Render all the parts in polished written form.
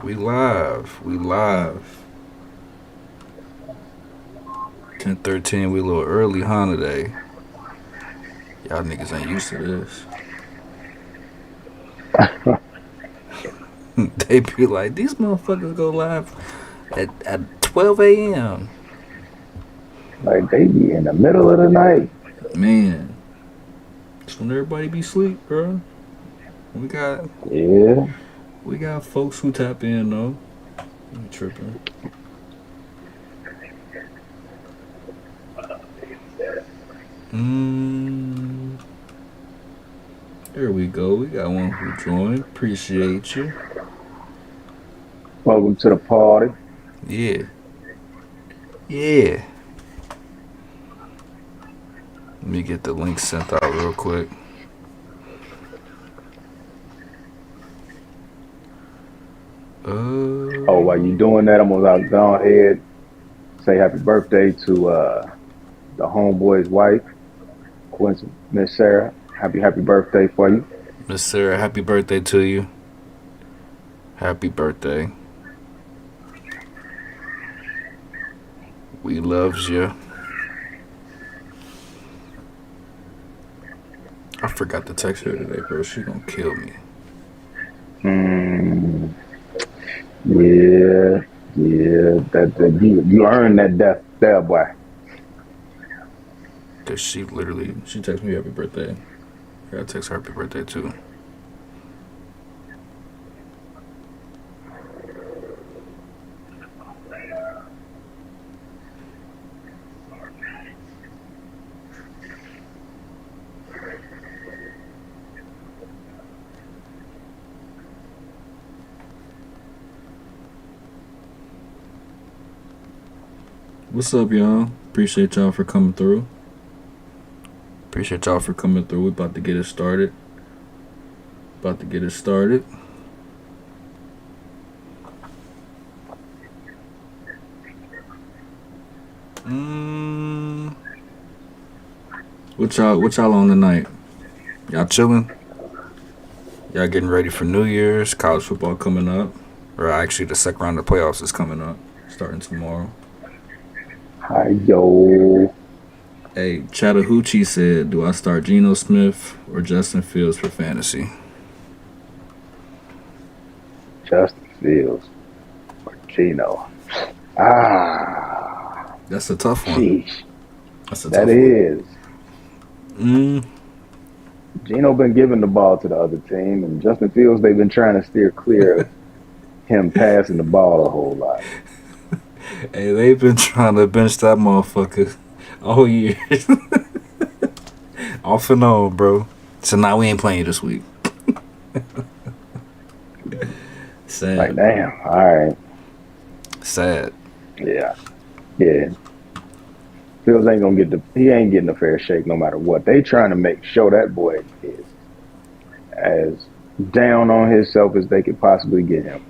We live. We live. 10:13. We a little early, huh, today? Y'all niggas ain't used to this. They be like, these motherfuckers go live at 12 a.m. Like they be in the middle of the night. Man, that's when everybody be sleep, bro. We got Yeah. we got folks who tap in though. I'm tripping. Mm, there we go. We got one who joined. Appreciate you. Welcome to the party. Yeah. Yeah. Let me get the link sent out real quick. Oh, while you doing that, I'm gonna go ahead say happy birthday to the homeboy's wife, Quincy, Miss Sarah. Happy birthday for you. Miss Sarah, happy birthday to you. Happy birthday. We loves you. I forgot to text her today, bro. She gonna kill me. Mm, yeah, yeah. That you earned that death there, boy. Cause she texted me happy birthday. I gotta text her happy birthday too. What's up, y'all? Appreciate y'all for coming through. Appreciate y'all for coming through. We about to get it started. About to get it started. Mm, what y'all on tonight? Y'all chilling? Y'all getting ready for New Year's? College football coming up. Or actually the second round of playoffs is coming up. Starting tomorrow. Hi, yo. Hey, Chattahoochee said, do I start Geno Smith or Justin Fields for fantasy? Justin Fields or Gino. Ah, That's a tough one. sheesh. That's a That tough one. is. Mm, Gino been giving the ball to the other team, and Justin Fields, they've been trying to steer clear of him passing the ball a whole lot. hey, they've been trying to bench that motherfucker all year. Off and on, bro. So now we ain't playing this week. Like, Sad, bro. damn, all right. Sad. Yeah, yeah. Fields ain't gonna he ain't getting a fair shake no matter what. They trying to make sure that boy is as down on himself as they could possibly get him.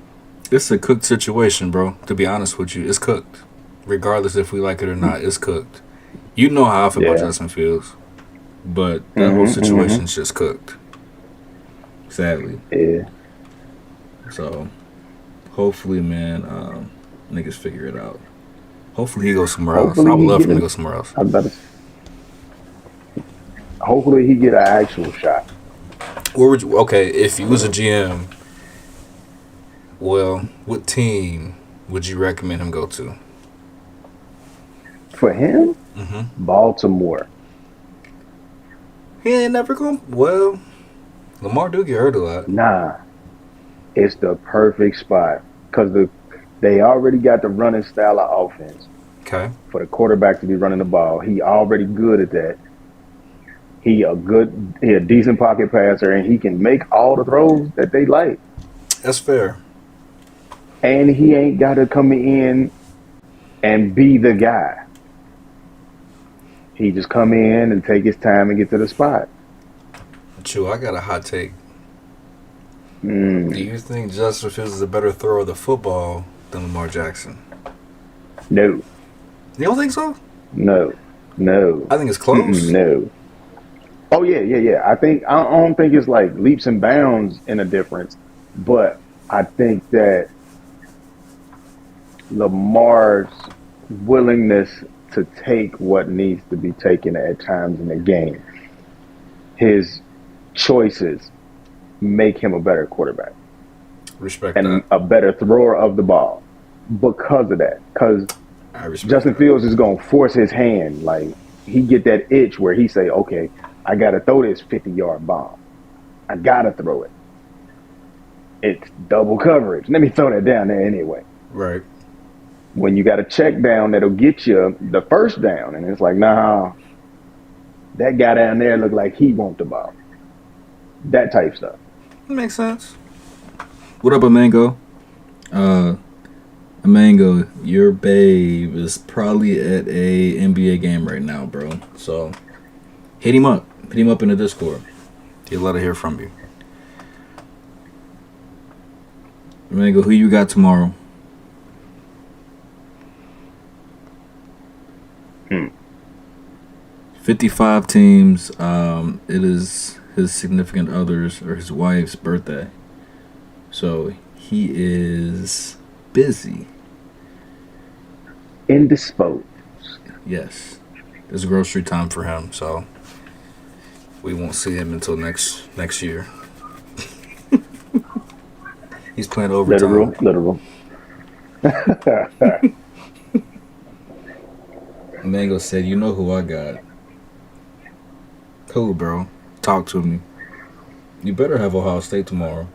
It's a cooked situation, bro. To be honest with you, it's cooked. Regardless if we like it or not, it's cooked. You know how I feel about Yeah. Justin Fields, but that whole Mm-hmm. Mm-hmm. situation's just cooked. Sadly. Yeah. So, hopefully, man, niggas figure it out. Hopefully he goes somewhere else. I Hopefully would he love for get him to an. go somewhere else. I better. Hopefully he get an actual shot. Where would you? Okay, if you was a GM, well, what team would you recommend him go to? For him, Mm-hmm. Baltimore. He ain't never going. Well, Lamar do get hurt a lot. Nah, it's the perfect spot because they already got the running style of offense Okay. for the quarterback to be running the ball. He already good at that. He a decent pocket passer, and he can make all the throws that they like. That's fair. And he ain't got to come in and be the guy. He just come in and take his time and get to the spot. Chew, I got a hot take. Do Mm, you think Justin Fields is a better thrower of the football than Lamar Jackson? no, You don't think so? no, no, I think it's close. no. Oh yeah. I don't think it's like leaps and bounds in a difference, but I think that Lamar's willingness to take what needs to be taken at times in the game, his choices make him a better quarterback Respect and that. a better thrower of the ball because of that. Because I respect Justin that. Fields is going to force his hand. Like, he get that itch where he say, okay, I got to throw this 50-yard bomb. I got to throw it. It's double coverage. Let me throw that down there anyway. Right. When you got a check down that'll get you the first down, and it's like, nah, that guy down there look like he want the ball. That type stuff. Makes sense. What up, Amango? Amango, your babe is probably at a NBA game right now, bro. So hit him up. Hit him up in the Discord. He'll let her hear from you. Amango, who you got tomorrow? 55 teams. It is his significant other's or his wife's birthday. So he is busy. Indisposed. Yes. It's grocery time for him, so we won't see him until next year. He's playing overtime. Literal. Mango said, "You know who I got." Cool, bro. Talk to me. You better have Ohio State tomorrow.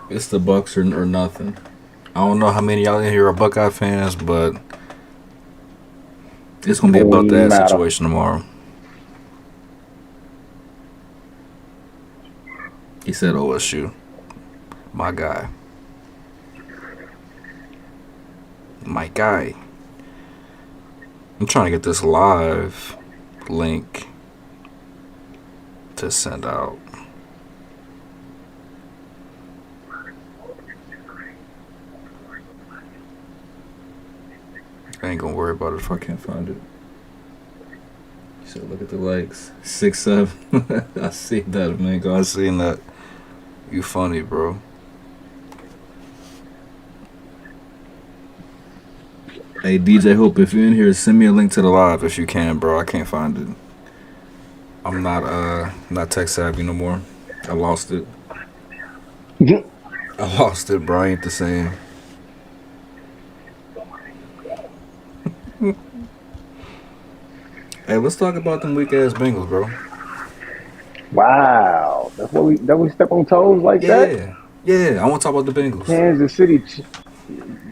It's the Bucks or nothing. I don't know how many of y'all in here are Buckeye fans, but it's gonna be about that Matter. situation tomorrow. He said OSU. My guy. My guy. I'm trying to get this live link to send out. I ain't gonna worry about it if I can't find it. So look at the likes. 6, 7. I see that, man. I seen that. You funny, bro. Hey, DJ Hope, if you're in here, send me a link to the live if you can, bro. I can't find it. I'm not tech savvy no more. I lost it. I lost it, bro. I ain't the same. Hey, let's talk about them weak ass Bengals, bro. Wow. That's what we step on toes like that? Yeah. I want to talk about the Bengals. Kansas City.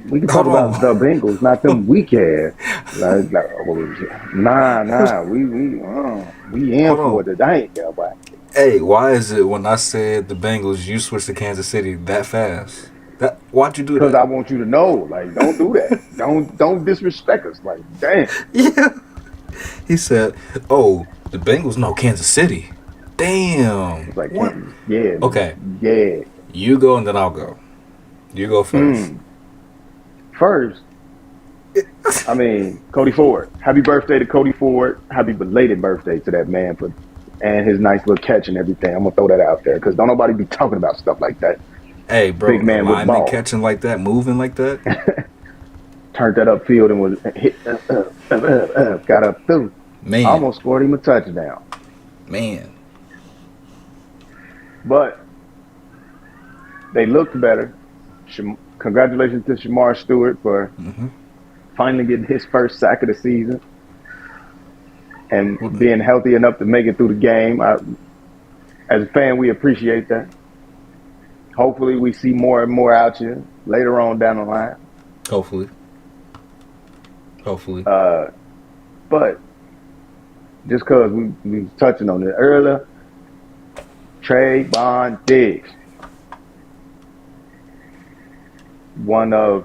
We can talk about the Bengals, not them weak ass. Nah. We in for it today, yeah, boy. Hey, why is it when I said the Bengals, you switched to Kansas City that fast? Why'd you do that? Because I want you to know, like, don't do that. don't disrespect us. Like, damn. Yeah. He said, "Oh, the Bengals, no, Kansas City." Damn. It's like, what? Yeah. Okay. Yeah. You go and then I'll go. You go first. First, I mean, Cody Ford. Happy birthday to Cody Ford. Happy belated birthday to that man and his nice little catch and everything. I'm gonna throw that out there because don't nobody be talking about stuff like that. Hey, bro, big man with ball catching like that, moving like that. Turned that upfield and was hit, got up through. Man, almost scored him a touchdown. Man, but they looked better. Congratulations to Shamar Stewart for finally getting his first sack of the season and being healthy enough to make it through the game. As a fan, we appreciate that. Hopefully, we see more and more out here later on down the line. Hopefully. But just because we was touching on it earlier, Trayvon Diggs. The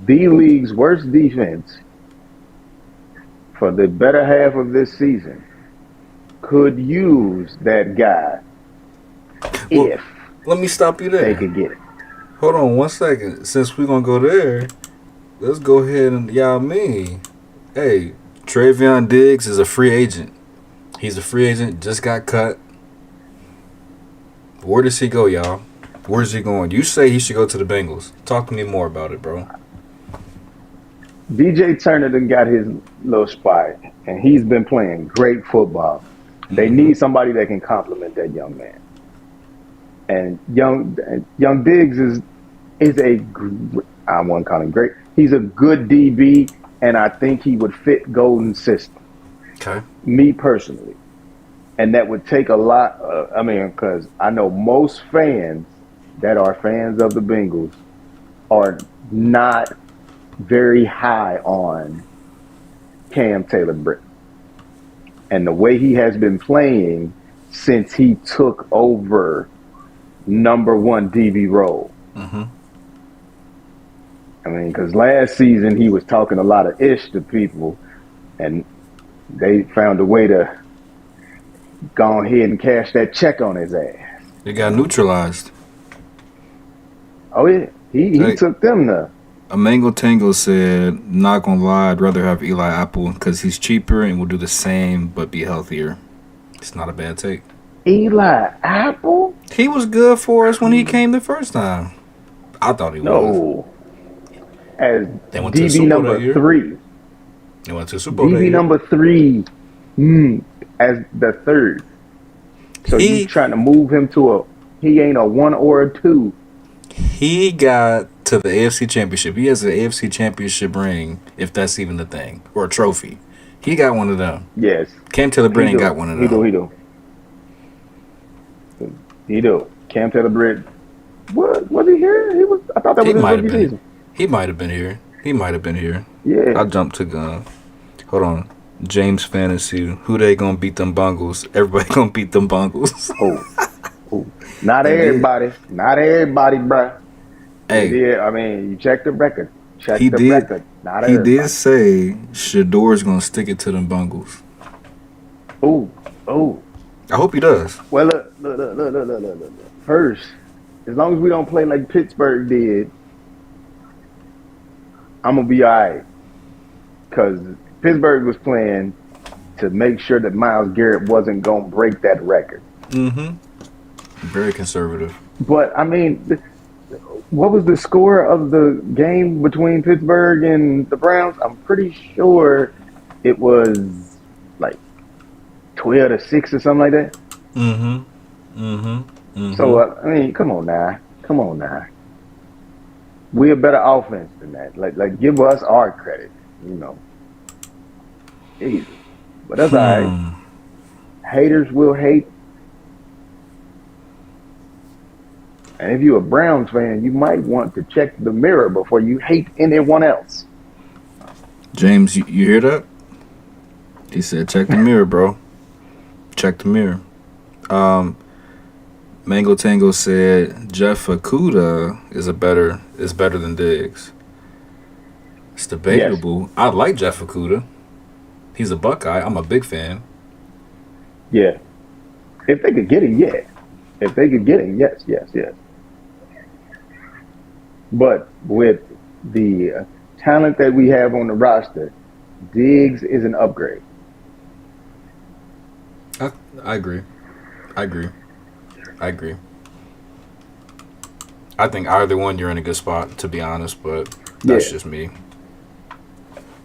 league's worst defense for the better half of this season could use that guy if let me stop you there. They could get it. Hold on 1 second. Since we're going to go there, let's go ahead and, hey, Trayvon Diggs is a free agent. He's a free agent, just got cut. Where does he go, y'all? Where's he going? You say he should go to the Bengals. Talk to me more about it, bro. DJ Turner done got his little spot, and he's been playing great football. They need somebody that can complement that young man. And young Diggs is I won't call him great. He's a good DB, and I think he would fit Golden's system. Okay. Me personally, and that would take a lot. Because I know most fans that are fans of the Bengals are not very high on Cam Taylor-Britt. And the way he has been playing since he took over number one DB role. Mm-hmm. I mean, because last season he was talking a lot of ish to people, and they found a way to go ahead and cash that check on his ass. They got neutralized. Oh, yeah. He took them to. A Mango Tango said, not gonna lie, I'd rather have Eli Apple because he's cheaper and will do the same but be healthier. It's not a bad take. Eli Apple? He was good for us when he came the first time. I thought he was. No. As They went to the DB Super Bowl that number year. 3. They went to the Super Bowl that DB year. number 3 as the third. So you trying to move him to he ain't a 1 or a 2. He got to the AFC Championship. He has an AFC Championship ring, if that's even a thing, or a trophy. He got one of them. Yes. Cam Taylor-Britt ain't got one of them. He do. Cam Taylor-Britt. What was he here? I thought that was his rookie season. He might have been here. Yeah. I jumped to gun. Hold on. James Fantasy. Who they gonna beat them Bungles? Everybody gonna beat them Bungles. Oh. Not everybody. Not everybody, bruh. Hey. Yeah, I mean, you check the record. Not He everybody. did say Shador's gonna stick it to them Bungles. Oh. I hope he does. Well, look. First, as long as we don't play like Pittsburgh did, I'm going to be all right. Because Pittsburgh was playing to make sure that Myles Garrett wasn't going to break that record. Mm-hmm. Very conservative. But, I mean, what was the score of the game between Pittsburgh and the Browns? I'm pretty sure it was like 12-6 or something like that. So, I mean, come on now. We're a better offense than that. Like, give us our credit, you know. Easy. But that's all right. Haters will hate. And if you're a Browns fan, you might want to check the mirror before you hate anyone else. James, you hear that? He said, check the mirror, bro. Check the mirror. Mango Tango said Jeff Okudah is better than Diggs. It's debatable. Yes. I like Jeff Okudah. He's a Buckeye. I'm a big fan. Yeah. If they could get him, yeah. If they could get him, yes. But with the talent that we have on the roster, Diggs is an upgrade. I agree. I think either one you're in a good spot, to be honest, but that's just me.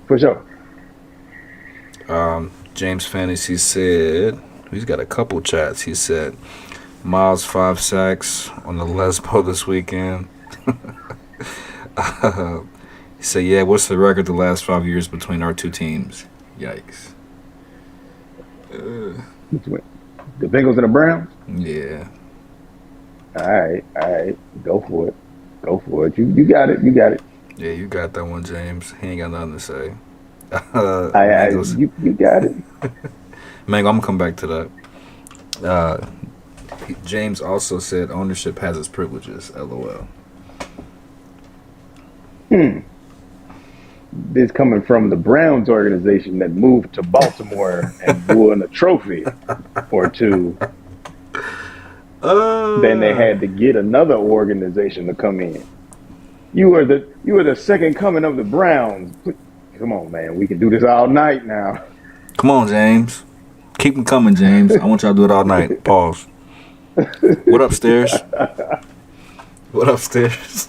For sure. James Fantasy said, he's got a couple chats. He said, Miles 5 sacks on the Lesbo this weekend. He said, yeah, what's the record the last 5 years between our two teams? Yikes. The Bengals and the Browns? Yeah. All right. Go for it. You got it. Yeah, you got that one, James. He ain't got nothing to say. You got it. Mango, I'm going to come back to that. James also said ownership has its privileges, LOL. This coming from the Browns organization that moved to Baltimore and won a trophy or two. Then they had to get another organization to come in. You were the second coming of the Browns. Come on, man. We can do this all night now. Come on, James. Keep them coming, James. I want y'all to do it all night. Pause. What upstairs? What upstairs?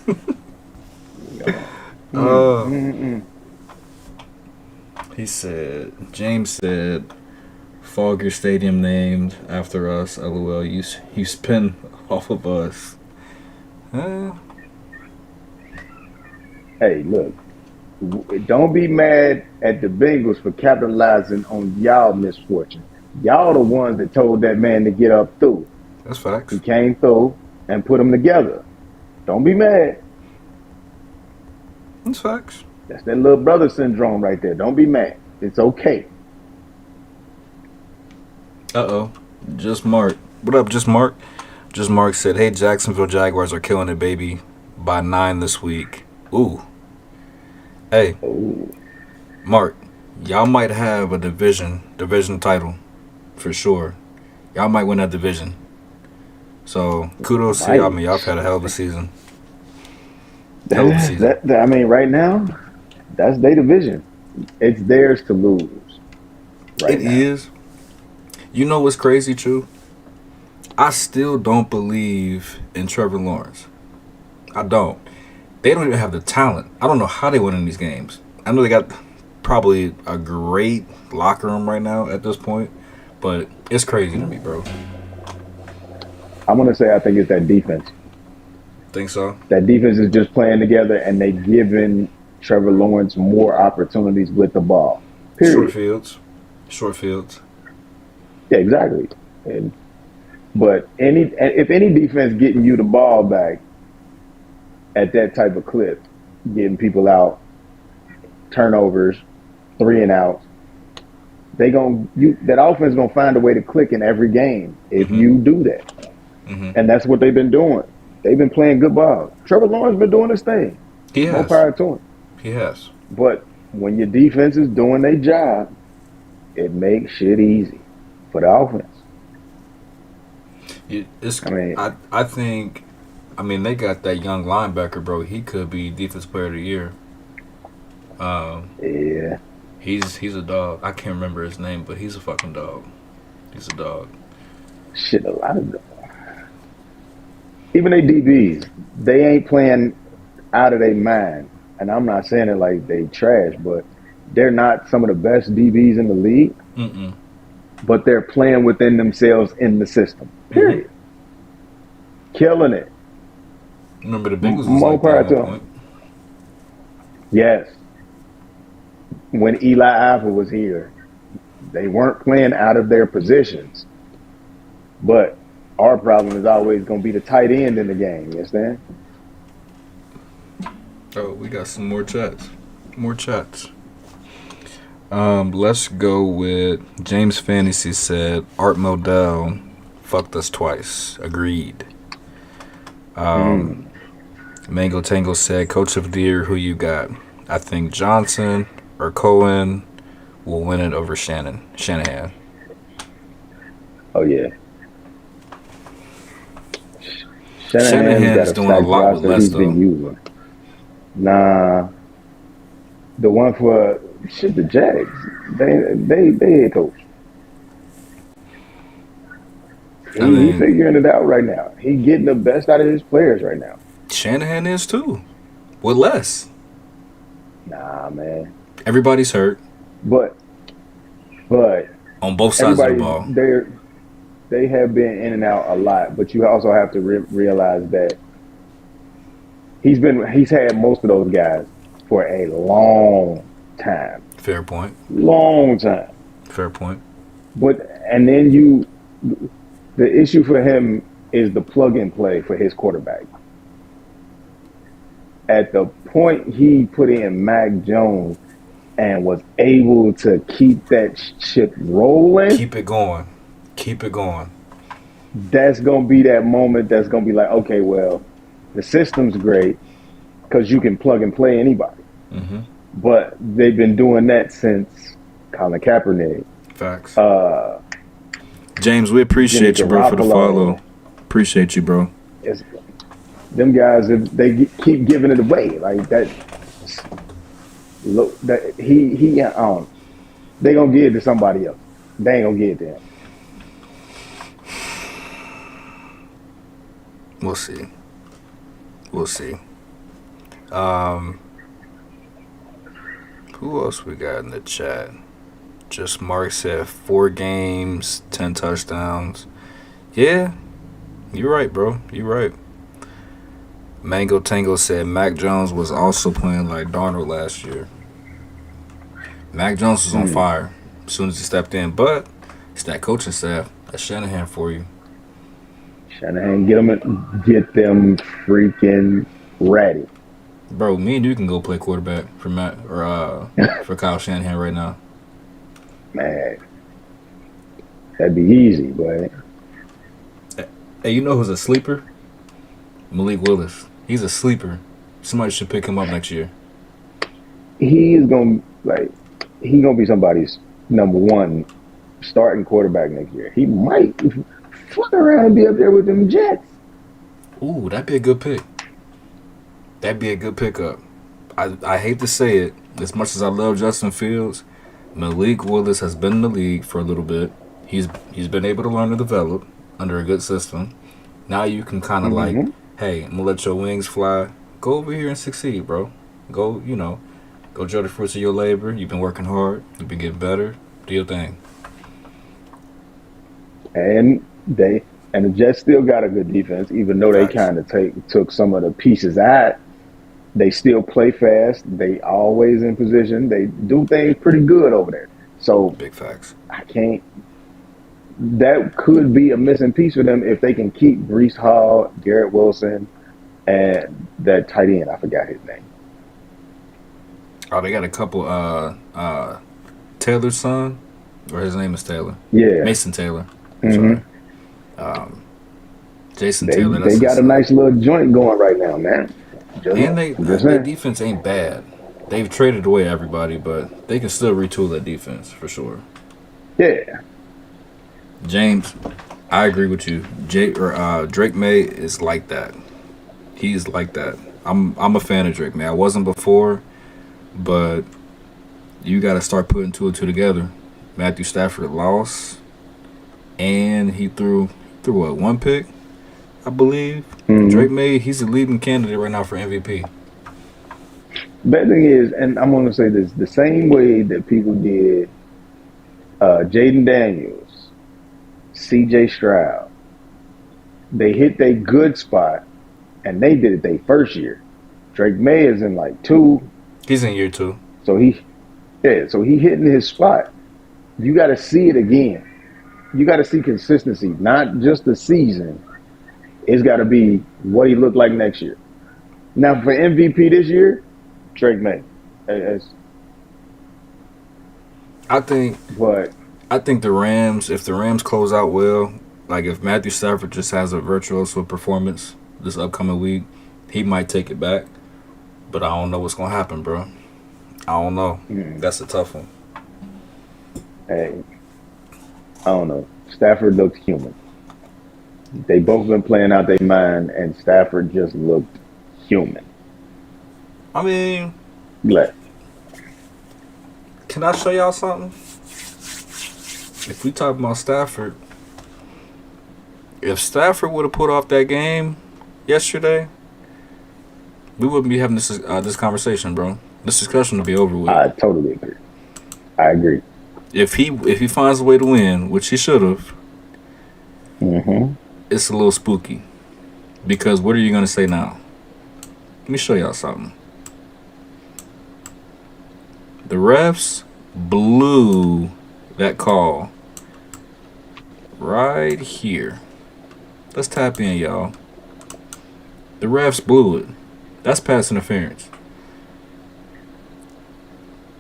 uh, Mm-mm. he said. James said, "Fogger Stadium named after us. LOL. You spin off of us." Uh, Hey, look, don't be mad at the Bengals for capitalizing on y'all misfortune. Y'all the ones that told that man to get up through. that's He facts. came through and put them together. Don't be mad. That's facts. That's that little brother syndrome right there. Don't be mad. It's okay. Uh-oh. Just Mark. What up, Just Mark? Just Mark said, "Hey, Jacksonville Jaguars are killing it, baby, by 9 this week." Ooh. Hey, Oh, Mark, y'all might have a division title for sure. Y'all might win that division. So kudos to y'all. I might. mean, y'all have had a hell of a season. Hell of a That, season. I mean, right now, that's their division. It's theirs to lose It right now. is. You know what's crazy, True? I still don't believe in Trevor Lawrence. I don't. They don't even have the talent. I don't know how they win in these games. I know they got probably a great locker room right now at this point, but it's crazy to me, bro. I'm gonna say I think it's that defense. Think so? That defense is just playing together, and they giving Trevor Lawrence more opportunities with the ball. Short Period. fields. Short fields. Yeah, exactly. And but if any defense getting you the ball back at that type of clip, getting people out, turnovers, three and outs, that offense gonna find a way to click in every game if Mm-hmm. you do that. Mm-hmm. And that's what they've been doing. They've been playing good ball. Trevor Lawrence been doing his thing. He More has. power to him. He has. But when your defense is doing their job, it makes shit easy for the offense. It's. I mean, I think. I mean, they got that young linebacker, bro. He could be defense player of the year. Um, yeah, he's a dog. I can't remember his name, but he's a fucking dog. He's a dog. shit, a lot of them. Even they DBs, they ain't playing out of their mind. And I'm not saying it like they trash, but they're not some of the best DBs in the league, Mm-mm. but they're playing within themselves in the system. Mm-hmm. Period. Killing it. Remember the Bengals was More like that power at one to point. them. Yes. When Eli Apple was here, they weren't playing out of their positions. But our problem is always going to be the tight end in the game. You understand? Oh, we got some more chats. More chats. Let's go with James Fantasy said Art Modell fucked us twice. Agreed. Mm. Mango Tango said Coach of the Year, who you got? I think Johnson or Cohen will win it over Shanahan. Oh, yeah. Shanahan's Shanahan got is a doing a stacked lot with roster less he's been though. using. Nah, the one for the Jags, they head coach. I He think figuring it out right now. He getting the best out of his players right now. Shanahan is too, with less. Nah, man. Everybody's hurt But but on both sides of the everybody ball. they have been in and out a lot. But you also have to realize that he's had most of those guys for a Fair point. long time. Fair point. But and then the issue for him is the plug and play for his quarterback. At the point he put in Mac Jones and was able to keep that ship rolling, Keep it going. Keep it going. that's gonna be that moment. That's gonna be like, okay, well, the system's great because you can plug and play anybody. Mm-hmm. But they've been doing that since Colin Kaepernick, Facts. uh, James, we Jimmy appreciate you, bro, for the follow. Garoppolo. Appreciate you, bro. It's, them guys, if they keep giving it away like that. Look, that they gonna give it to somebody else. They ain't gonna give it to him. We'll see. We'll see. Um, who else we got in the chat? Just Mark said 4 games, 10 touchdowns. Yeah, you're right, bro. You're right. Mango Tango said Mac Jones was also playing like Darnold last year. Mac Jones was on Mm. fire as soon as he stepped in, but it's that coaching staff. That's Shanahan for you. Shanahan, get them freaking ready. Bro, me and you can go play quarterback for Matt or for Kyle Shanahan right now. Man, that'd be easy, but Hey, you know who's a sleeper? Malik Willis. He's a sleeper. Somebody should pick him up next year. he is gonna be somebody's number one starting quarterback next year. He might fuck around and be up there with them Jets. Ooh, that'd be a good pick. That'd be a good pickup. I hate to say it, as much as I love Justin Fields, Malik Willis has been in the league for a little bit. He's been able to learn and develop under a good system. Now you can kind of like, Mm-hmm. hey, I'm gonna let your wings fly. Go over here and succeed, bro. Go, go enjoy the fruits of your labor. You've been working hard. You've been getting better. Do your thing. And the Jets still got a good defense, even though they Facts. kind of took some of the pieces out. They still play fast. They always in position. They do things pretty good over there. So Big facts. I can't. That could be a missing piece for them if they can keep Brees Hall, Garrett Wilson, and that tight end. I forgot his name. Oh, they got a couple. Taylor's son, or his name is Taylor. Yeah. Mason Taylor. Mm-hmm. Sorry. Jason They Taylor. That's got his a son. nice little joint going right now, man. And Just their saying. defense ain't bad. They've traded away everybody, but they can still retool that defense for sure. Yeah. James, I agree with you. Drake May is like that. He's like that. I'm a fan of Drake May. I wasn't before, but you got to start putting two and two together. Matthew Stafford lost, and he threw what, one pick, I believe. Mhm. Drake May, he's the leading candidate right now for MVP. Bad thing is, and I'm going to say this, the same way that people did Jaden Daniels, CJ Stroud, they hit their good spot, and they did it their first year. Drake May is in like 2, He's in year 2. so he hitting his spot. You got to see it again. You got to see consistency, not just the season. It's got to be what he looked like next year. Now for MVP this year, Drake May. But I think the Rams, if the Rams close out well, like if Matthew Stafford just has a virtuoso performance this upcoming week, he might take it back. But I don't know what's gonna happen, bro. I don't know. That's a tough one. hey, I don't know. Stafford looked human. They both been playing out their mind, and Stafford just looked human. I mean, Glad. can I show y'all something? If we talk about Stafford, if Stafford would have put off that game yesterday, we wouldn't be having this conversation, bro. This discussion would be over with. I totally agree. I agree. If he finds a way to win, which he should have, Mm-hmm. it's a little spooky. Because what are you gonna say now? Let me show y'all something. The refs blew that call right here. Let's tap in, y'all. The refs blew it. That's pass interference.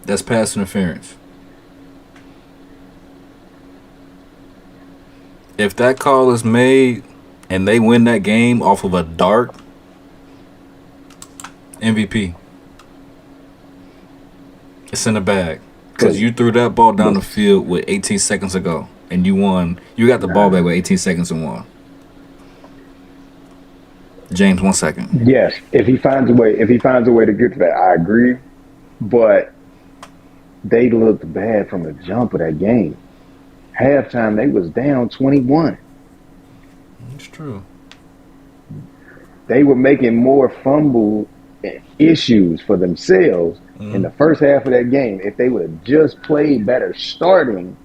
That's pass interference. If that call is made and they win that game off of a dart, MVP. It's in the bag. Because you threw that ball down the field with 18 seconds to go. And you won. You got the ball back with 18 seconds and won. James, 1 second. Yes, if he finds a way to get to that, I agree. But they looked bad from the jump of that game. Halftime, they was down 21. It's true. they were making more fumble issues for themselves in the first half of that game. If they would have just played better starting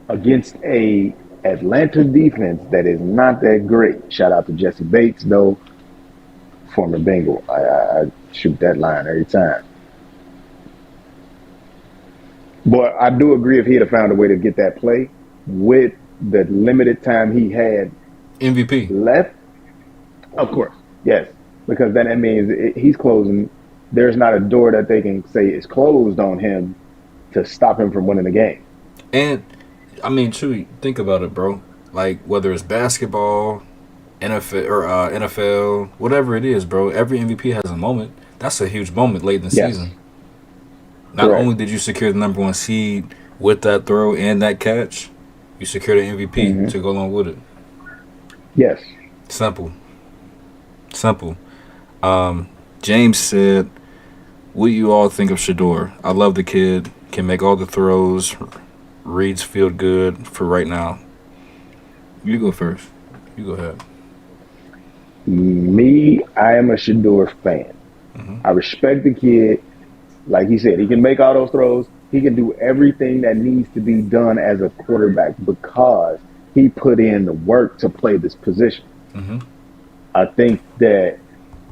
against a Atlanta defense that is not that great. Shout out to Jesse Bates, though, former Bengal. I shoot that line every time. But I do agree if he'd have found a way to get that play with the limited time he had MVP. left, of course, yes. Because then that means he's closing. There's not a door that they can say is closed on him to stop him from winning the game. And I mean, Chewy, think about it, bro. Like whether it's basketball, NFL, whatever it is, bro. Every MVP has a moment. That's a huge moment late in the Yes. season. Not Correct. only did you secure the number 1 seed with that throw and that catch, you secured an MVP to go along with it. Yes. Simple. James said, "What do you all think of Shador? I love the kid. Can make all the throws. Reads field good for right now." You go first. You go ahead. Me, I am a Shador fan. I respect the kid. Like he said, he can make all those throws. He can do everything that needs to be done as a quarterback because he put in the work to play this position. I think that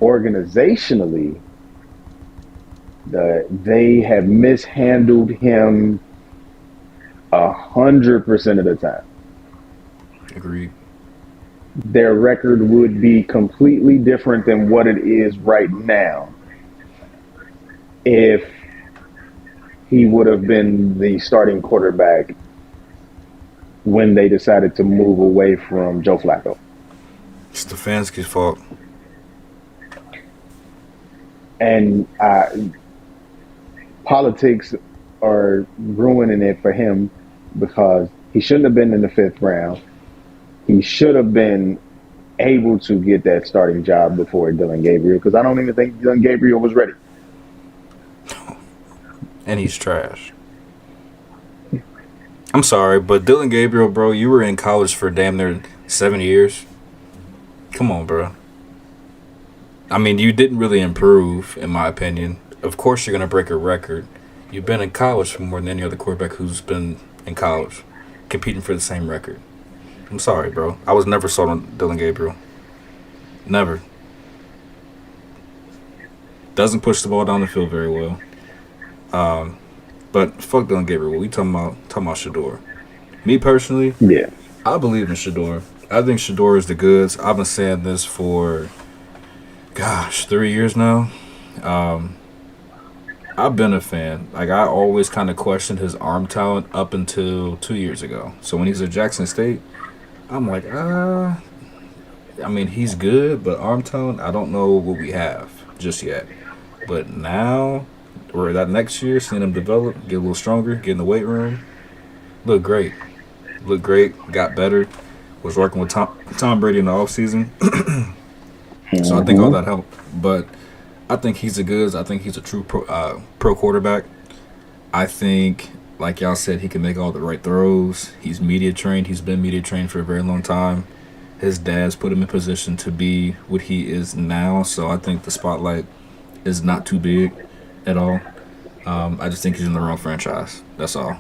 organizationally, they have mishandled him 100% of the time. Agreed. Their record would be completely different than what it is right now if he would have been the starting quarterback when they decided to move away from Joe Flacco. Stefanski's fault. And politics are ruining it for him because he shouldn't have been in the 5th round. He should have been able to get that starting job before Dylan Gabriel because I don't even think Dylan Gabriel was ready. And he's trash. I'm sorry, but Dylan Gabriel, bro, you were in college for damn near 7 years. Come on, bro. I mean, you didn't really improve, in my opinion. Of course, you're going to break a record. You've been in college for more than any other quarterback who's been in college, competing for the same record. I'm sorry, bro. I was never sold on Dylan Gabriel. Never. Doesn't push the ball down the field very well. But fuck Dylan Gabriel. We talking about Shador. Me personally, Yeah. I believe in Shador. I think Shador is the goods. I've been saying this for, 3 years now. I've been a fan. Like, I always kind of questioned his arm talent up until 2 years ago. So when he's at Jackson State, I'm like, I mean, he's good, but arm talent, I don't know what we have just yet. But now, or that next year, seeing him develop, get a little stronger, get in the weight room, look great. Got better. Was working with Tom Brady in the offseason. So I think all that helped. But I think he's a goods. I think he's a true pro quarterback. I think, like y'all said, he can make all the right throws. He's media trained. He's been media trained for a very long time. His dad's put him in position to be what he is now. So I think the spotlight is not too big at all. I just think he's in the wrong franchise. That's all.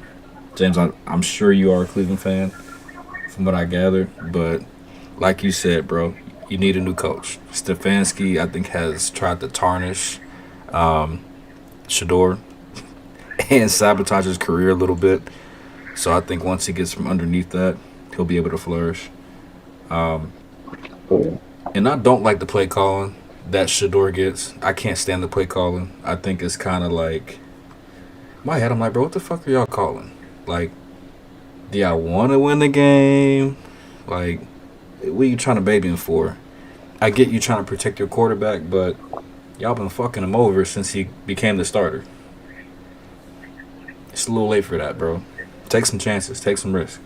James, I'm sure you are a Cleveland fan from what I gather. But like you said, bro, you need a new coach. Stefanski, I think, has tried to tarnish Shador and sabotage his career a little bit. So I think once he gets from underneath that, he'll be able to flourish. And I don't like the play calling that Shador gets. I can't stand the play calling. I think it's kind of like, in my head, I'm like, bro, what the fuck are y'all calling? Like, do y'all want to win the game? Like, what are you trying to baby him for? I get you trying to protect your quarterback, but y'all been fucking him over since he became the starter. It's a little late for that, bro. Take some chances. Take some risks.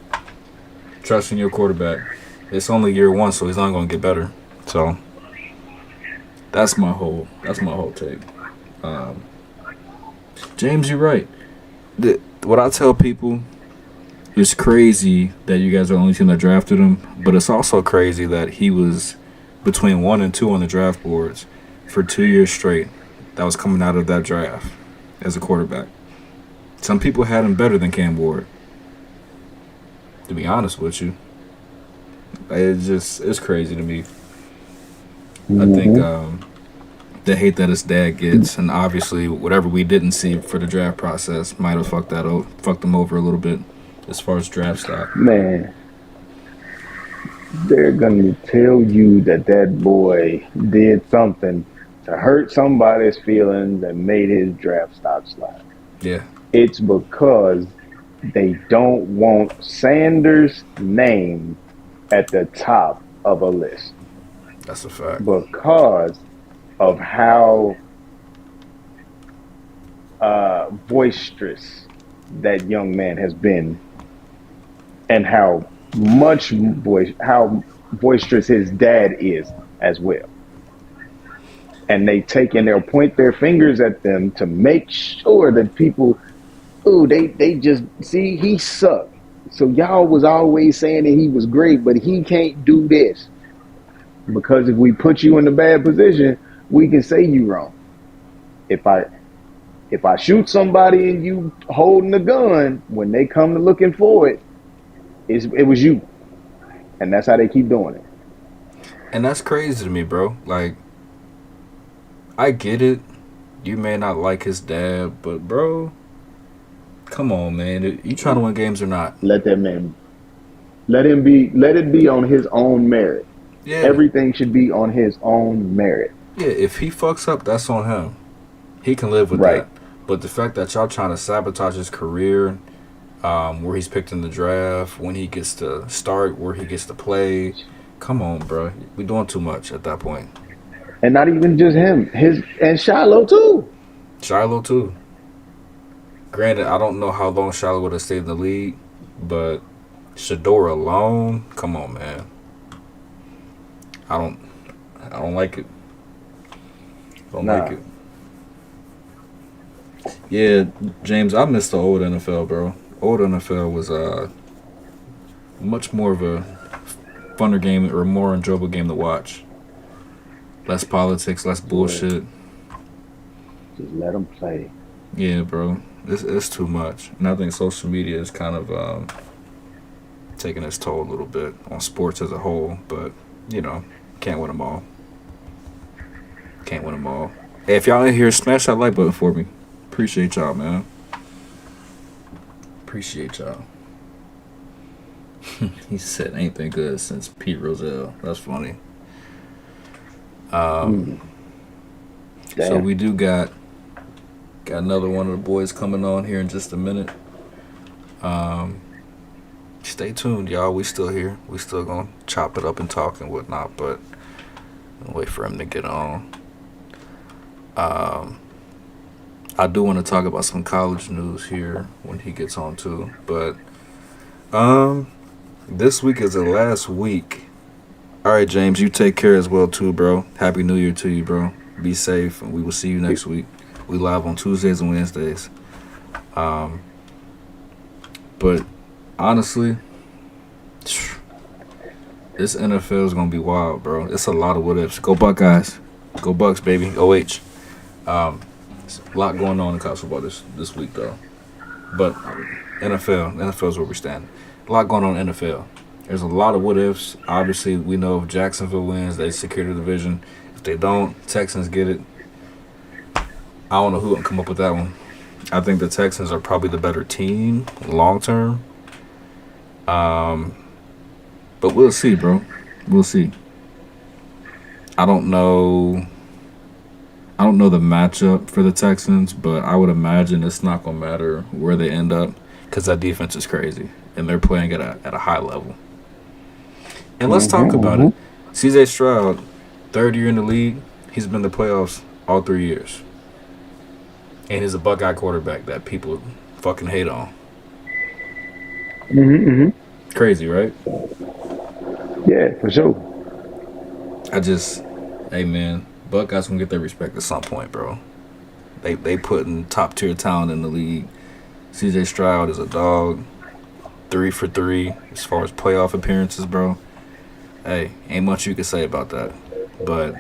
Trust in your quarterback. It's only year 1, so he's not going to get better. So that's my whole take. James, you're right. What I tell people, it's crazy that you guys are the only team that drafted him, but it's also crazy that he was between 1 and 2 on the draft boards for 2 years straight. That was coming out of that draft as a quarterback. Some people had him better than Cam Ward. To be honest with you, it's crazy to me. I think Mm-hmm. the hate that his dad gets, and obviously whatever we didn't see for the draft process might have fucked him over a little bit as far as draft stock. Man, they're gonna tell you that that boy did something to hurt somebody's feelings and made his draft stock slide. Yeah, It's because they don't want Sanders' name at the top of a list that's a fact. because of how boisterous that young man has been and how boisterous his dad is as well. And they take and they'll point their fingers at them to make sure that people, ooh, they just see he sucked. So y'all was always saying that he was great, but he can't do this. Because if we put you in a bad position, we can say you wrong. If I shoot somebody and you holding a gun, when they come to looking for it, it was you. And that's how they keep doing it. And that's crazy to me, bro. Like, I get it. You may not like his dad, but bro, come on, man. You trying to win games or not? Let that man let it be on his own merit. Yeah. Everything should be on his own merit. Yeah, if he fucks up, that's on him. He can live with Right. that. But the fact that y'all trying to sabotage his career, where he's picked in the draft, when he gets to start, where he gets to play, come on, bro. We doing too much at that point. And not even just him. And Shiloh too. Shiloh too. Granted, I don't know how long Shiloh would have stayed in the league, but Shador alone, come on, man. I don't like it. Don't Nah. like it. Yeah, James, I miss the old NFL, bro. Old NFL was much more of a funner game or more enjoyable game to watch. Less politics, less bullshit. Just let him play. Yeah, bro. It's too much. And I think social media is kind of taking its toll a little bit on sports as a whole. But, can't win them all. Can't win them all. Hey, if y'all in here, smash that like button for me. Appreciate y'all, man. Appreciate y'all. He said ain't been good since Pete Rozelle. That's funny. So Damn. we do got another one of the boys coming on here in just a minute. Stay tuned, y'all. We still here. We still gonna chop it up and talk and whatnot, but I'll wait for him to get on. I do want to talk about some college news here when he gets on too, but this week is the last week. All right, James, you take care as well too, bro. Happy New Year to you, bro. Be safe, and we will see you next week. We live on Tuesdays and Wednesdays. But honestly, this NFL is gonna be wild, bro. It's a lot of what ifs. Go Buckeyes, go Bucks, baby. OH. It's a lot going on in college football this week, though. But NFL is where we stand. A lot going on in NFL. There's a lot of what ifs. Obviously, we know if Jacksonville wins, they secure the division. If they don't, Texans get it. I don't know who will come up with that one. I think the Texans are probably the better team long term. But we'll see, bro. We'll see. I don't know the matchup for the Texans, but I would imagine it's not gonna matter where they end up because that defense is crazy and they're playing at a high level. And let's talk about it. C.J. Stroud, third year in the league, he's been in the playoffs all 3 years, and he's a Buckeye quarterback that people fucking hate on. Crazy, right? Yeah, for sure. Hey man, Buckeyes gonna get their respect at some point, bro. They putting top tier talent in the league. C.J. Stroud is a dog. 3 for 3 as far as playoff appearances, bro. Hey, ain't much you can say about that. but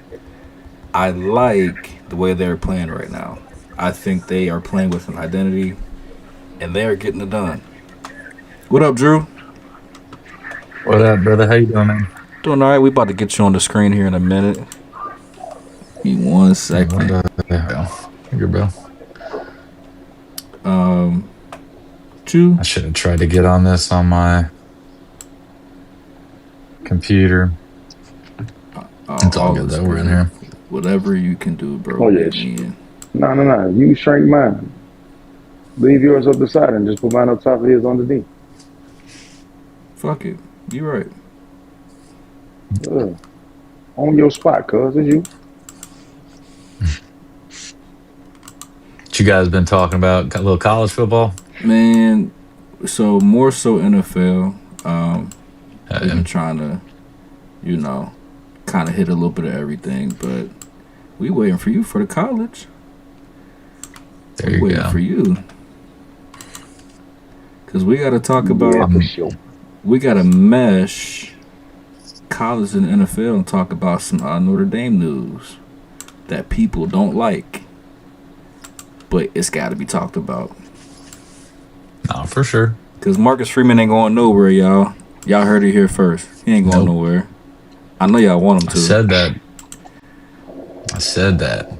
I like the way they're playing right now. I think they are playing with an identity, and they are getting it done. What up, Drew? What up, brother? How you doing, man? Doing all right. We about to get you on the screen here in a minute. Give me 1 second. Good, bro. Drew. I should have tried to get on this on my computer. It's all good, though. We're in here. Whatever you can do, bro. Oh, yes. No. You shrink mine. Leave yours up the side and just put mine up top of his underneath. Fuck it. You right. On your spot, cuz. It's you. What you guys been talking about? A little college football? Man, so more so NFL. I've been trying to, kind of hit a little bit of everything, but we waiting for you for the college. There you waiting go. for you. Because we got to talk about, for sure. We got to mesh college and NFL and talk about some Notre Dame news that people don't like, but it's got to be talked about. No, for sure. Because Marcus Freeman ain't going nowhere, y'all. Y'all heard it here first. He ain't going nowhere. I know y'all want him to. I said that.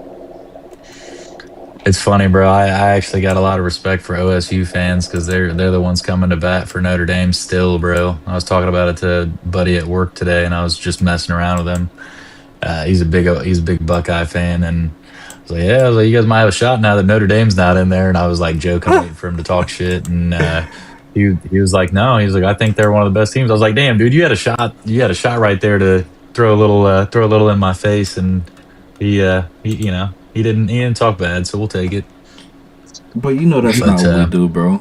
It's funny, bro. I actually got a lot of respect for OSU fans because they're the ones coming to bat for Notre Dame still, bro. I was talking about it to a buddy at work today, and I was just messing around with him. He's a big Buckeye fan, and I was like, yeah, you guys might have a shot now that Notre Dame's not in there. And I was like joking, waiting for him to talk shit, and he was like, no, he's like, I think they're one of the best teams. I was like, damn, dude, you had a shot right there to throw a little in my face, and he didn't talk bad, so we'll take it. But you know that's not what we do, bro.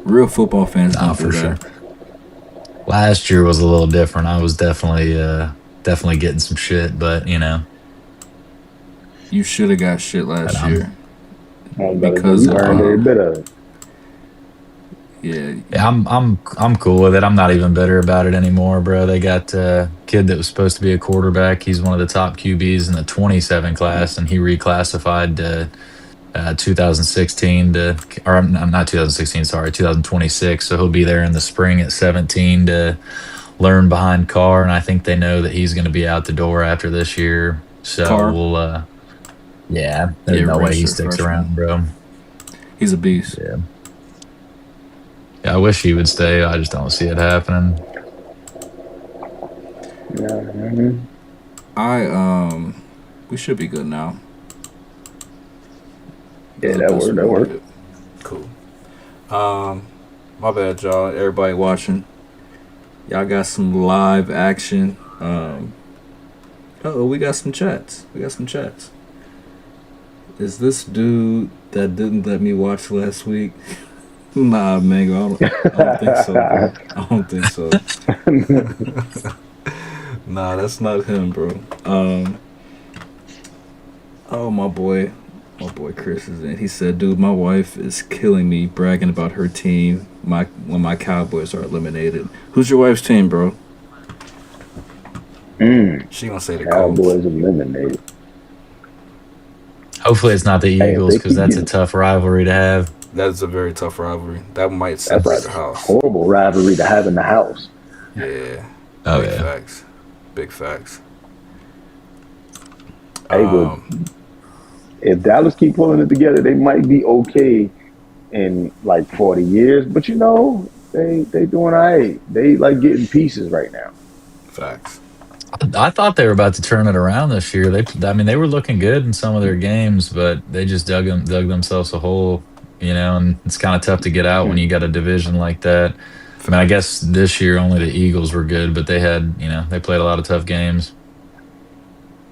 Real football fans don't do that. Sure. Last year was a little different. I was definitely getting some shit, but you should have got shit last year because you earned every bit of it. Yeah, I'm cool with it. I'm not even bitter about it anymore, bro. They got a kid that was supposed to be a quarterback. He's one of the top QBs in the 27 class, and he reclassified to 2016 or not 2016, sorry, 2026. So he'll be there in the spring at 17 to learn behind Carr, and I think they know that he's going to be out the door after this year. So Carr? We'll, there's no way he sticks around, bro. He's a beast. Yeah, I wish he would stay. I just don't see it happening. We should be good now. Yeah, that worked. Cool. My bad, y'all. Everybody watching. Y'all got some live action. We got some chats. Is this dude that didn't let me watch last week? Nah, Mango, I don't think so. Nah, that's not him, bro. My boy Chris is in. He said, dude, my wife is killing me bragging about her team when my Cowboys are eliminated. Who's your wife's team, bro? She gonna say the Cowboys eliminated. Hopefully it's not the Eagles, because that's a tough rivalry to have. That's a very tough rivalry. That might separate the house. Horrible rivalry to have in the house. Yeah. Big facts. Hey, if Dallas keep pulling it together, they might be okay in like 40 years. But they doing all right. They like getting pieces right now. Facts. I thought they were about to turn it around this year. They were looking good in some of their games, but they just dug themselves a hole. And it's kind of tough to get out when you got a division like that. I mean, I guess this year only the Eagles were good, but they had, they played a lot of tough games.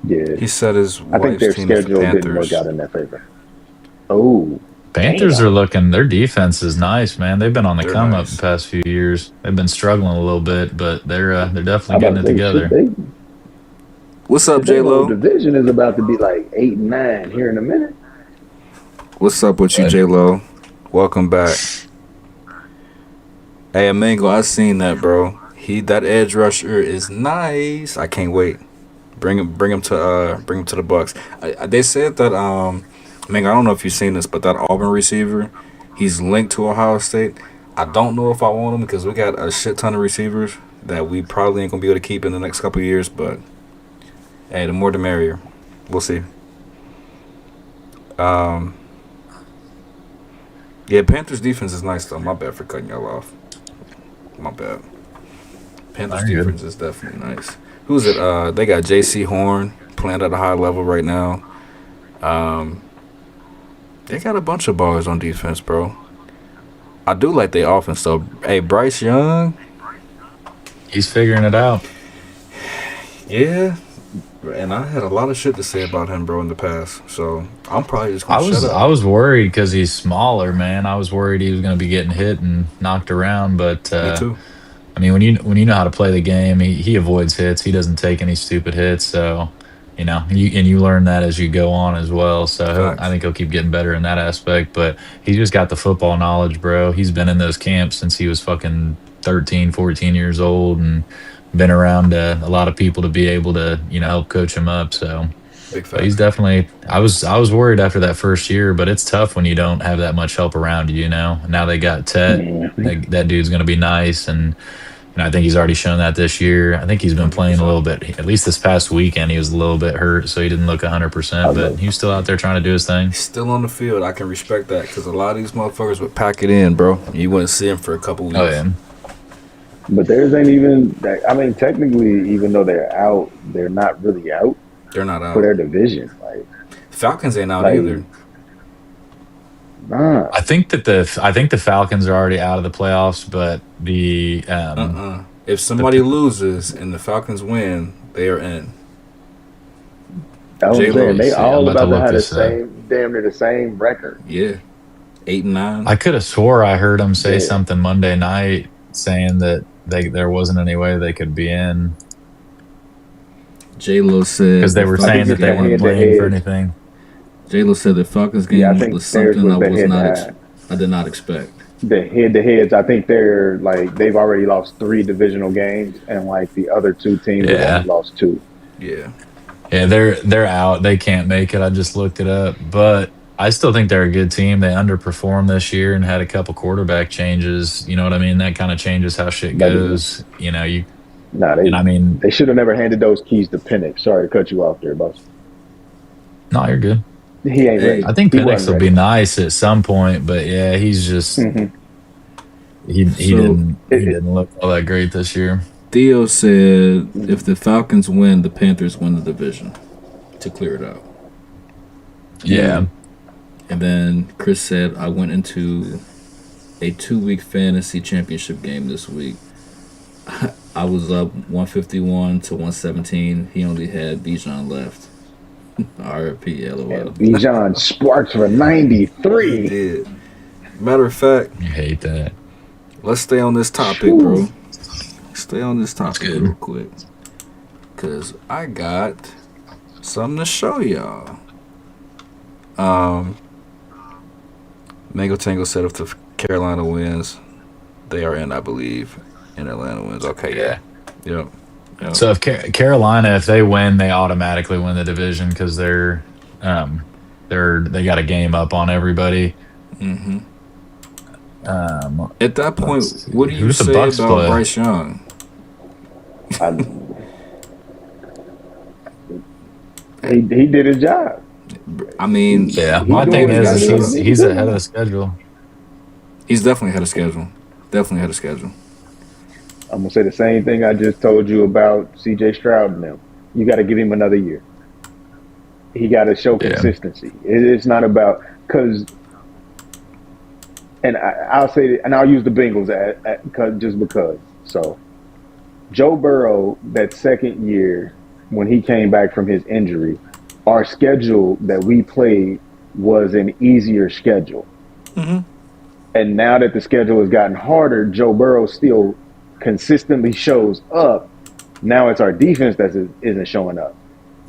Yeah. He said I think their schedule didn't work out in their favor. Oh. Panthers are looking, their defense is nice, man. They've been on the come up the past few years. They've been struggling a little bit, but they're definitely getting it together. What's up, J-Lo? Division is about to be like 8-9 here in a minute. What's up with you, J-Lo? Welcome back. Hey, Mango, I seen that, bro. That edge rusher is nice. I can't wait. Bring him to the Bucks. They said that man, I don't know if you've seen this, but that Auburn receiver, he's linked to Ohio State. I don't know if I want him because we got a shit ton of receivers that we probably ain't gonna be able to keep in the next couple of years. But hey, the more the merrier. We'll see. Yeah, Panthers defense is nice though. My bad for cutting y'all off. My bad. Panthers You're good. defense is definitely nice. Who's it? They got J.C. Horn playing at a high level right now. They got a bunch of ballers on defense, bro. I do like their offense though. Hey, Bryce Young. He's figuring it out. Yeah. And I had a lot of shit to say about him, bro, in the past. So I'm probably just I gonna was shut I up. was worried because he's smaller, man. I was worried he was going to be getting hit and knocked around. But Me too. I mean, when you know how to play the game, he avoids hits. He doesn't take any stupid hits. So you learn that as you go on as well. So I Facts. think he'll keep getting better in that aspect. But he's just got the football knowledge, bro. He's been in those camps since he was fucking 13, 14 years old, and been around a lot of people to be able to help coach him up. So. Big But he's facts. definitely. I was worried after that first year, but it's tough when you don't have that much help around you. Now they got Tet. Yeah, That dude's going to be nice, and I think he's already shown that this year. I think he's been playing a 100%. little bit. At least this past weekend, he was a little bit hurt, so he didn't look I 100%. But love. he was still out there trying to do his thing. He's still on the field. I can respect that because a lot of these motherfuckers would pack it in, bro. You wouldn't see him for a couple Oh weeks. yeah, But theirs ain't even. I mean, technically, even though they're out, they're not really out They're not for out. their division. Falcons ain't out Like, either. nah. I think the Falcons are already out of the playoffs, but the If the somebody loses and the Falcons win, they are in. That's what I'm J-Lo, saying. They see, I'm all about to about to look have the this up. same, damn near the same record. Yeah, 8-9. I could have swore I heard him say Yeah. something Monday night saying that there wasn't any way they could be in J-Lo said because they the were I think saying Falcons that it's they the game. weren't playing for head-to-head. anything. J-Lo said the Falcons Yeah, I game think was theirs something was I the was not. head-to-head. I did not expect. The head-to-heads. I think they're like they've already lost 3 divisional games, and like the other 2 teams have only Yeah, lost 2. Yeah, yeah, they're out. They can't make it. I just looked it up, but I still think they're a good team. They underperformed this year and had a couple quarterback changes. You know what I mean? That kind of changes how shit That is, goes. You nah, and I mean, they should have never handed those keys to Penix. Sorry to cut you off there, boss. no, you're good. He ain't Hey, I ready. think He Penix wasn't will be ready. nice at some point, but yeah, he's just Hmm so he didn't look all that great this year. Theo said if the Falcons win, the Panthers win the division to clear it out. Yeah, And then Chris said I went into a 2-week fantasy championship game this week. I was up 151 to 117. He only had Bijan left. RP LOL. And Bijan sparks for He 93. did. Matter of fact, you hate that. let's stay on this topic, Whew. bro. Stay on this That's topic good. real quick. Cause I got something to show y'all. Um Mango Tango said if the Carolina wins, they are in, I believe. And Atlanta wins. Okay, yeah. Yep. Yep. So if Carolina, if they win, they automatically win the division because um, they got a game up on everybody. hmm Um, At that point, let's see. what do you Who's the say Bucks about play? Bryce Young? I, he did his job. I mean, Yeah, He my doing thing what he got to is do. he's ahead of the schedule. he's definitely had a schedule. Definitely had a schedule. I'm gonna say the same thing I just told you about C.J. Stroud and them. You got to give him another year. He got to show Yeah, consistency. It's not about because, and I'll say, and I'll use the Bengals just because. So Joe Burrow, that second year when he came back from his injury, our schedule that we played was an easier schedule. hmm And now that the schedule has gotten harder, Joe Burrow still consistently shows up. Now it's our defense that isn't showing up.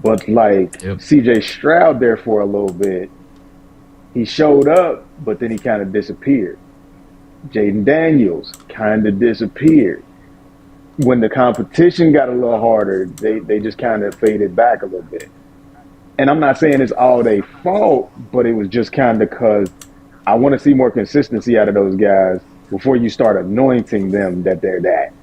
But like yep, CJ Stroud there for a little bit, he showed up, but then he kind of disappeared. Jaden Daniels kind of disappeared. when the competition got a little harder, they just kind of faded back a little bit. And I'm not saying it's all their fault, but it was just kind of because I want to see more consistency out of those guys before you start anointing them that they're that.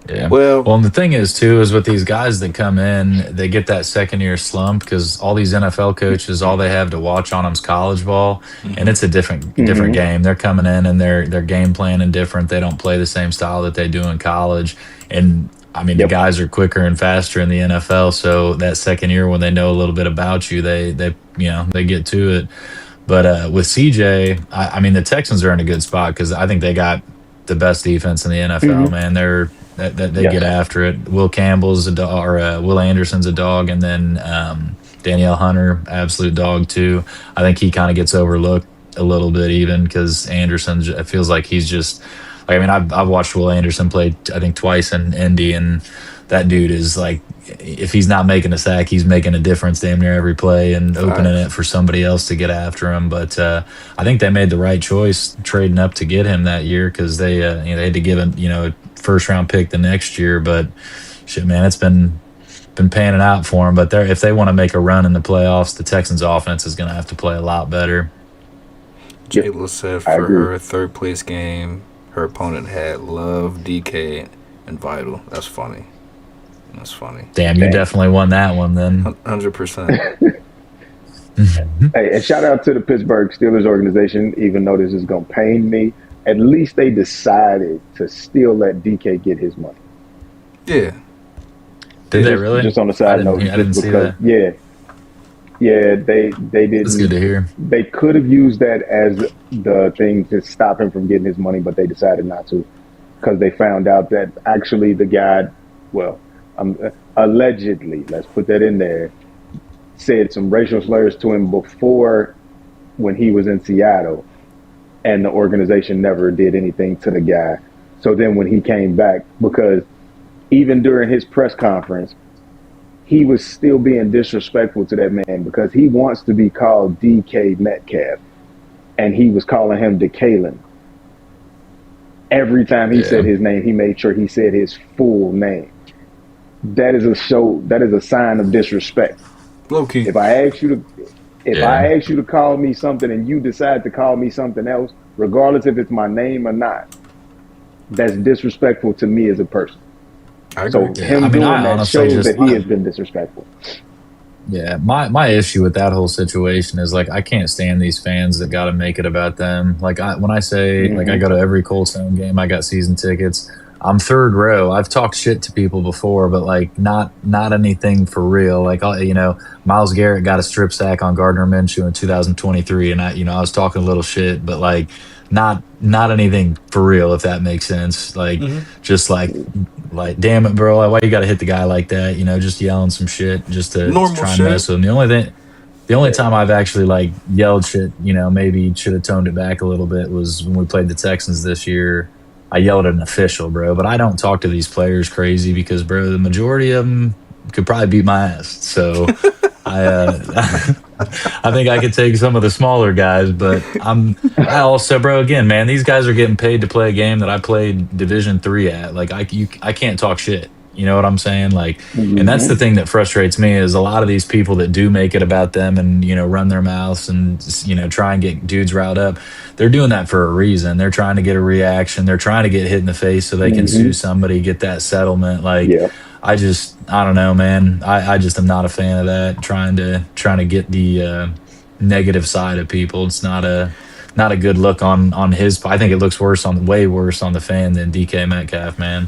Yeah. Well, And the thing is, too, is with these guys that come in, they get that second year slump because all these NFL coaches, all they have to watch on them is college ball, and it's a different game. They're coming in and they're game planning different. They don't play the same style that they do in college, and I mean the guys are quicker and faster in the NFL. So that second year, when they know a little bit about you, they get to it. But with CJ, I mean the Texans are in a good spot because I think they got the best defense in the NFL. Man, they get after it. Will Campbell's a dog, or Will Anderson's a dog, and then Danielle Hunter, absolute dog too. I think he kind of gets overlooked a little bit even because Anderson, it feels like he's just like, I mean, I've watched Will Anderson play I think twice in Indy, and that dude is like, if he's not making a sack, he's making a difference damn near every play and opening it for somebody else to get after him. But I think they made the right choice trading up to get him that year because they they had to give him a first round pick the next year. But shit, man, it's been panning out for him. But if they want to make a run in the playoffs, the Texans offense is going to have to play a lot better. Jayla said for her third place game, her opponent had Love, DK, and Vital. That's funny. That's funny. Damn, you definitely won that one then. 100%. Hey, and shout out to the Pittsburgh Steelers organization, even though this is going to pain me. At least they decided to still let DK get his money. Yeah. Did they really? Just on the side note. I didn't see that. Yeah, they didn't. That's good to hear. They could have used that as the thing to stop him from getting his money, but they decided not to because they found out that actually the guy, allegedly, let's put that in there, said some racial slurs to him before when he was in Seattle, and the organization never did anything to the guy. So then when he came back, because even during his press conference, he was still being disrespectful to that man because he wants to be called DK Metcalf, and he was calling him DeKalen. Every time he said his name, he made sure he said his full name. That is a sign of disrespect. Low key. If I ask you to call me something and you decide to call me something else, regardless if it's my name or not, that's disrespectful to me as a person. I So agree. him doing that shows that he has been disrespectful. Yeah, my issue with that whole situation is like I can't stand these fans that got to make it about them. Like when I say like I go to every Colts home game, I got season tickets. I'm third row. I've talked shit to people before, but like not anything for real. Like Myles Garrett got a strip sack on Gardner Minshew in 2023, and I was talking a little shit, but like not anything for real, if that makes sense. Like just like damn it, bro, like, why you got to hit the guy like that? Just yelling some shit just to try and mess with him. The only time I've actually like yelled shit, maybe should have toned it back a little bit, was when we played the Texans this year. I yelled at an official, bro, but I don't talk to these players crazy because, bro, the majority of them could probably beat my ass. So I think I could take some of the smaller guys, but I also, bro, again, man, these guys are getting paid to play a game that I played Division III at. Like I can't talk shit. You know what I'm saying? Like, and that's the thing that frustrates me is a lot of these people that do make it about them and, run their mouths and, try and get dudes riled up. They're doing that for a reason. They're trying to get a reaction. They're trying to get hit in the face so they can sue somebody, get that settlement. Like, I don't know, man. I just am not a fan of that. Trying to get the negative side of people. It's not a good look on his. I think it looks way worse on the fan than DK Metcalf, man.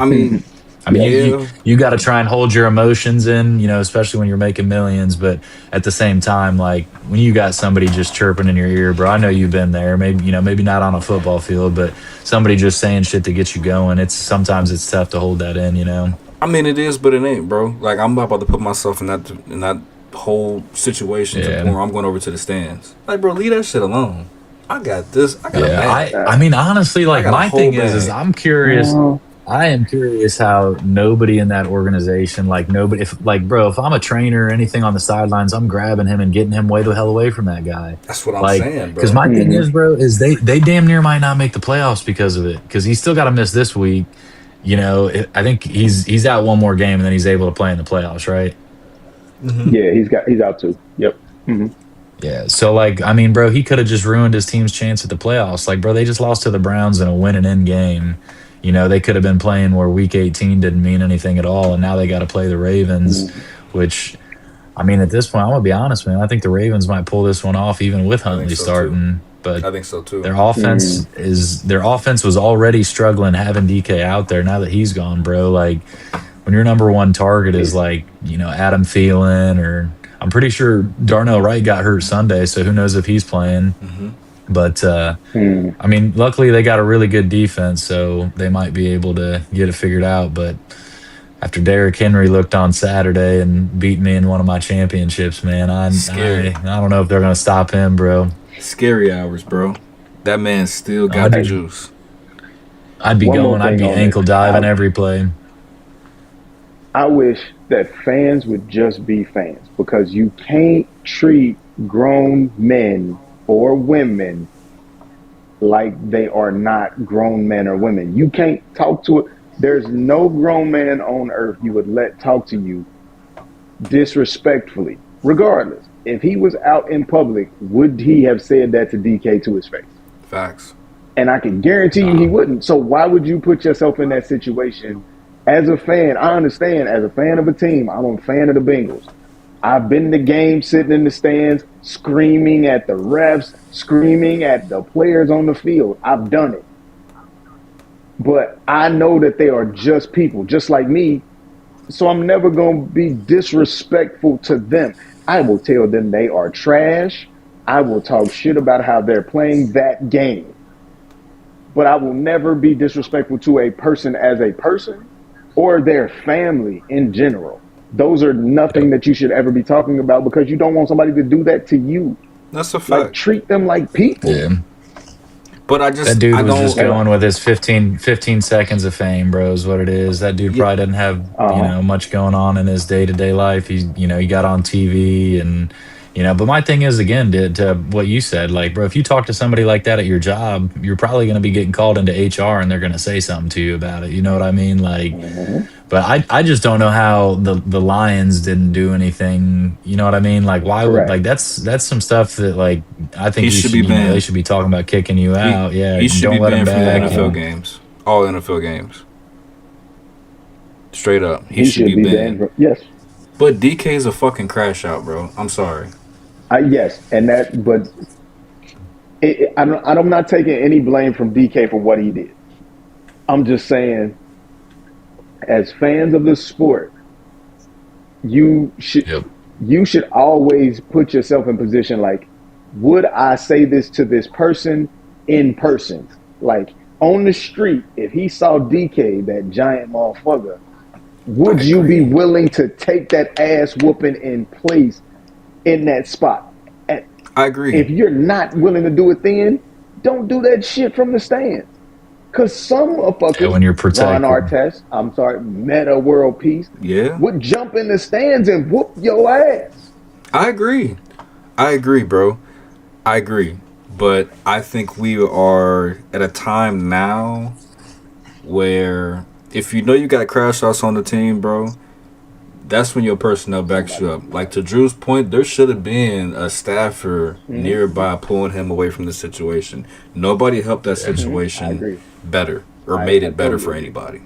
I mean, you got to try and hold your emotions in, especially when you're making millions. But at the same time, like when you got somebody just chirping in your ear, bro, I know you've been there. Maybe not on a football field, but somebody just saying shit to get you going. Sometimes it's tough to hold that in, I mean, it is, but it ain't, bro. Like I'm about to put myself in that whole situation to where I'm going over to the stands. Like, bro, leave that shit alone. I got this. I got a bag. I mean, honestly, like my thing is I'm curious. I am curious how nobody in that organization, like nobody, if I'm a trainer or anything on the sidelines, I'm grabbing him and getting him way the hell away from that guy. That's what I'm saying, bro. Because my thing is, bro, is they damn near might not make the playoffs because of it. Because he's still got to miss this week, I think he's out one more game and then he's able to play in the playoffs, right? Yeah, he's out too. Yep. Hmm. Yeah. So like, I mean, bro, he could have just ruined his team's chance at the playoffs. Like, bro, they just lost to the Browns in a win and in game. They could have been playing where Week 18 didn't mean anything at all, and now they got to play the Ravens, which, I mean, at this point, I'm gonna be honest, man. I think the Ravens might pull this one off, even with I think Huntley so starting. But I think so too. their offense was already struggling having DK out there. Now that he's gone, bro, like when your number one target is like Adam Thielen, or I'm pretty sure Darnell Wright got hurt Sunday, so who knows if he's playing. But I mean, luckily they got a really good defense, so they might be able to get it figured out. But after Derrick Henry looked on Saturday and beat me in one of my championships, man, I don't know if they're gonna stop him, bro. Scary hours, bro. That man still got the juice. I'd be One more going. I'd be thing on ankle it. diving every play. I wish that fans would just be fans, because you can't treat grown men or women like they are not grown men or women. You can't talk to it. There's no grown man on earth you would let talk to you disrespectfully, regardless. If he was out in public, would he have said that to DK to his face? Facts. And I can guarantee you he wouldn't. So why would you put yourself in that situation? As a fan, I understand, as a fan of a team, I'm a fan of the Bengals. I've been in the game, sitting in the stands, screaming at the refs, screaming at the players on the field. I've done it. But I know that they are just people, just like me. So I'm never going to be disrespectful to them. I will tell them they are trash. I will talk shit about how they're playing that game. But I will never be disrespectful to a person as a person or their family in general. Those are nothing that you should ever be talking about, because you don't want somebody to do that to you. That's a fact. Like, treat them like people. Yeah. But That dude was just going with his 15 seconds of fame, bro, is what it is. That dude probably doesn't have, much going on in his day-to-day life. He got on TV and, but my thing is, again, to what you said, like, bro, if you talk to somebody like that at your job, you're probably going to be getting called into HR and they're going to say something to you about it. You know what I mean? Like, but I just don't know how the Lions didn't do anything. You know what I mean? Like, why would, like, that's some stuff that, like, I think he should be banned. They should be talking about kicking you out. He should don't be let him banned from back. the NFL games. All NFL games. Straight up. He should be banned. Yes. But DK is a fucking crash out, bro. I'm sorry. Yes, and that, but I'm not taking any blame from DK for what he did. I'm just saying, as fans of the sport, you should always put yourself in position like, would I say this to this person in person? Like, on the street, if he saw DK, that giant motherfucker, would you be willing to take that ass whooping in place in that spot? I agree. If you're not willing to do it, then don't do that shit from the stands. Because some motherfuckers, when you're protected. Ron Artest, I'm sorry, Meta World Peace, would jump in the stands and whoop your ass. I agree, bro. I agree. But I think we are at a time now where if you know you got crash outs on the team, bro, that's when your personnel backs you up. Like, to Drew's point, there should have been a staffer nearby pulling him away from the situation. Nobody helped that situation better or made it better for anybody.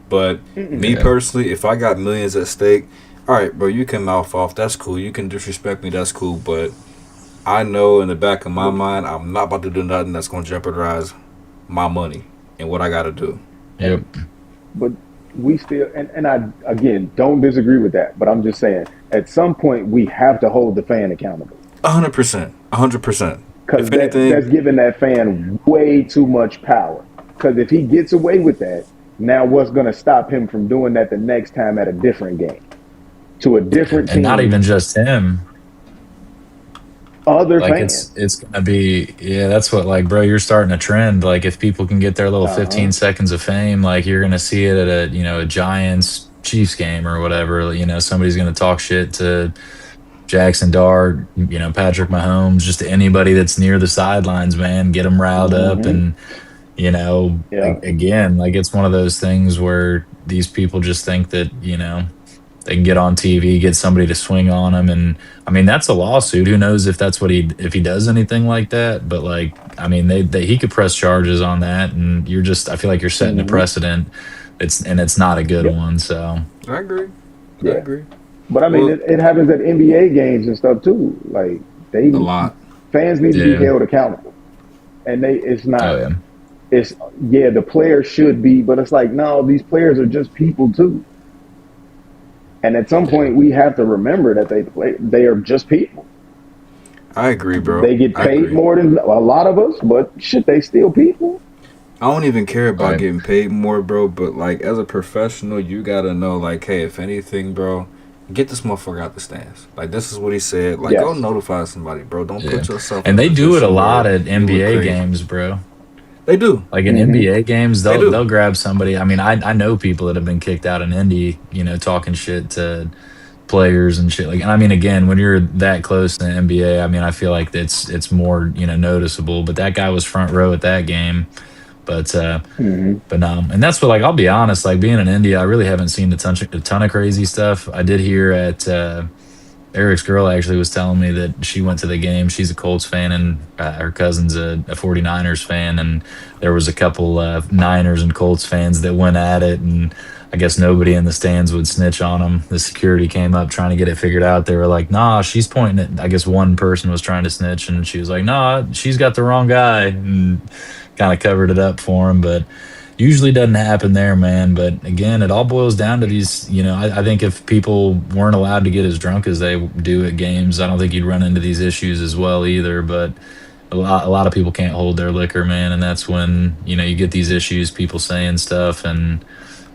But me personally, if I got millions at stake, all right, bro, you can mouth off. That's cool. You can disrespect me. That's cool. But I know in the back of my mind, I'm not about to do nothing that's going to jeopardize my money and what I got to do. Yep. But we still, and I, again, don't disagree with that, but I'm just saying, at some point, we have to hold the fan accountable. 100%. 100%. Because that's giving that fan way too much power. Because if he gets away with that, now what's going to stop him from doing that the next time at a different game? To a different team. And not even just him. Other like fans. It's gonna be, that's what, like, bro, you're starting a trend. Like, if people can get their little 15 seconds of fame, like, you're gonna see it at a Giants Chiefs game or whatever. Somebody's gonna talk shit to Jackson Dart, Patrick Mahomes, just anybody that's near the sidelines, man. Get them riled up, and you know, Yeah. again, like it's one of those things where these people just think that, you know, they can get on TV, get somebody to swing on him, and I mean that's a lawsuit. Who knows if that's what if he does anything like that? But like, I mean, he could press charges on that, and you're just, I feel like you're setting a Hmm. precedent. It's not a good Yeah. one. So I agree. I Yeah. agree. But I mean, Well, it happens at NBA games and stuff too. Like a they lot. fans need to be yeah, held accountable, and it's oh not. yeah, It's yeah, the players should be, but it's like no, these players are just people too. And at some yeah. point, we have to remember that they are just people. I agree, bro. They get I paid agree. more than a lot of us, but shit, they still people. I don't even care about Right. getting paid more, bro. But like, as a professional, you gotta know, like, hey, if anything, bro, get this motherfucker out the stands. Like, this is what he said. Like, go Yes. notify somebody, bro. Don't Yeah. put yourself in And a they do it a position lot where at you look NBA crazy. games, bro. They do. Like in Hmm. NBA games, They do. they'll grab somebody. I mean, I know people that have been kicked out in Indy, you know, talking shit to players and shit. Like, and I mean, again, when you're that close to the NBA, I mean, I feel like it's more, you know, noticeable. But that guy was front row at that game. But Hmm. but no, and that's what, like, I'll be honest, like being in India, I really haven't seen a ton of crazy stuff. I did hear at Eric's girl actually was telling me that she went to the game. She's a Colts fan, and her cousin's a 49ers fan. And there was a couple Niners and Colts fans that went at it. And I guess nobody in the stands would snitch on them. The security came up trying to get it figured out. They were like, nah, she's pointing at, I guess one person was trying to snitch, and she was like, nah, she's got the wrong guy, and kind of covered it up for him. But usually doesn't happen there, man. But again, it all boils down to these, you know, I think if people weren't allowed to get as drunk as they do at games, I don't think you'd run into these issues as well either. But a lot of people can't hold their liquor, man. And that's when, you know, you get these issues, people saying stuff. And,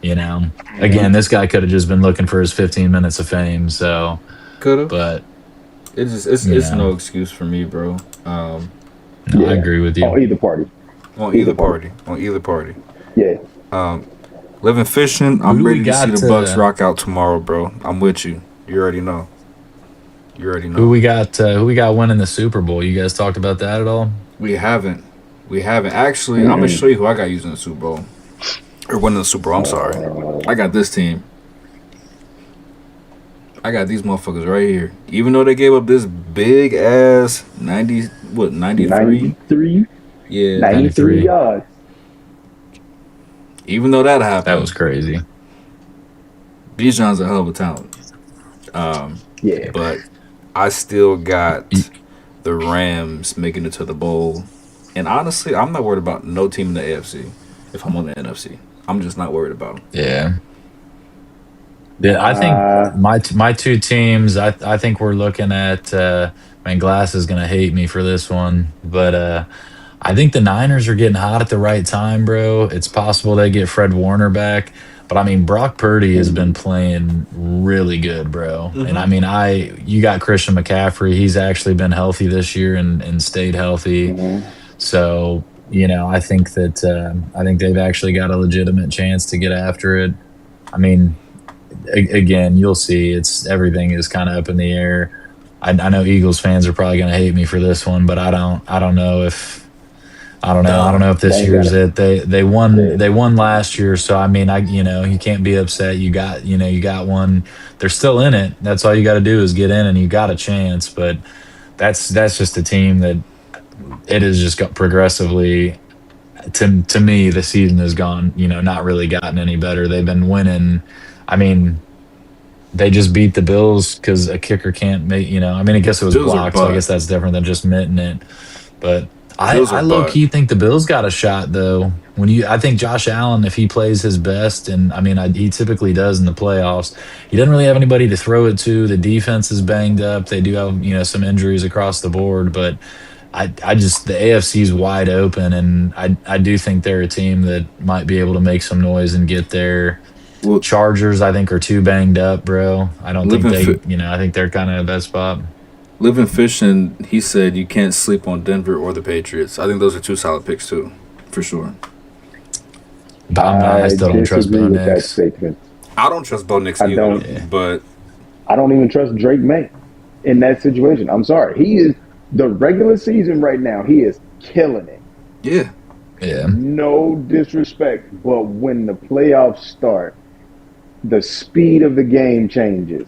you know, Hmm. again, this guy could have just been looking for his 15 minutes of fame. So, Could have. but, It's you it's know, no excuse for me, bro. no, I Yeah, agree with you. on either party. On Either either party. party. On either party. Yeah. Living fishing. Who I'm do we ready to see got? the Bucks rock out tomorrow, bro. I'm with you. You already know. You already Who know. we got? Who we got winning the Super Bowl? You guys talked about that at all? We haven't. We haven't. Actually, I'm gonna Mm-mm. show you who I got using the Super Bowl. Or winning the Super Bowl, I'm sorry. I got this team. I got these motherfuckers right here. Even though they gave up this big ass 93? 93, Yeah. 93 93. yards. Even though that That was happened, crazy. Bijan's a hell of a talent. Yeah. But I still got Y- the Rams making it to the bowl. And honestly, I'm not worried about no team in the AFC if I'm on the NFC. I'm just not worried about them. Yeah. Yeah, I Uh, think my two teams. I think we're looking at. Man, Glass is gonna hate me for this one, but I think the Niners are getting hot at the right time, bro. It's possible they get Fred Warner back, but I mean Brock Purdy has been playing really good, bro. And I mean, you got Christian McCaffrey. He's actually been healthy this year and stayed healthy. mhm. So, you know, I think they've actually got a legitimate chance to get after it. I mean, again, you'll see. It's everything is kind of up in the air. I know Eagles fans are probably going to hate me for this one, but I don't know if I don't know. I don't Dumb. know if this They year's got it. They won it. they won last year, so I mean, you know, you can't be upset. You got one. They're still in it. That's all you got to do is get in, and you got a chance. But that's just a team that it has just got progressively. To me, the season has gone. You know, not really gotten any better. They've been winning. I mean, they just beat the Bills because a kicker can't make. You know, I mean, I guess it was Bills are blocked, so I butt. guess that's different than just mitting it. But Bills I are low butt. key think the Bills got a shot though. I think Josh Allen, if he plays his best, and I mean, he typically does in the playoffs, he doesn't really have anybody to throw it to. The defense is banged up. They do have, you know, some injuries across the board, but I just, the AFC's wide open, and I do think they're a team that might be able to make some noise and get there. Well, Chargers, I think, are too banged up, bro. I don't think living they, fi- you know, I think they're kind of at that spot. living fishing. He said you can't sleep on Denver or the Patriots. I think those are two solid picks too, for sure. But I I still don't trust disagree Bo with that Nix. statement. I don't trust Bo Nix I either, don't. Yeah. but I don't even trust Drake May in that situation. I'm sorry. He is the regular season right now. He is killing it. yeah, Yeah. No disrespect, but when the playoffs start, the speed of the game changes.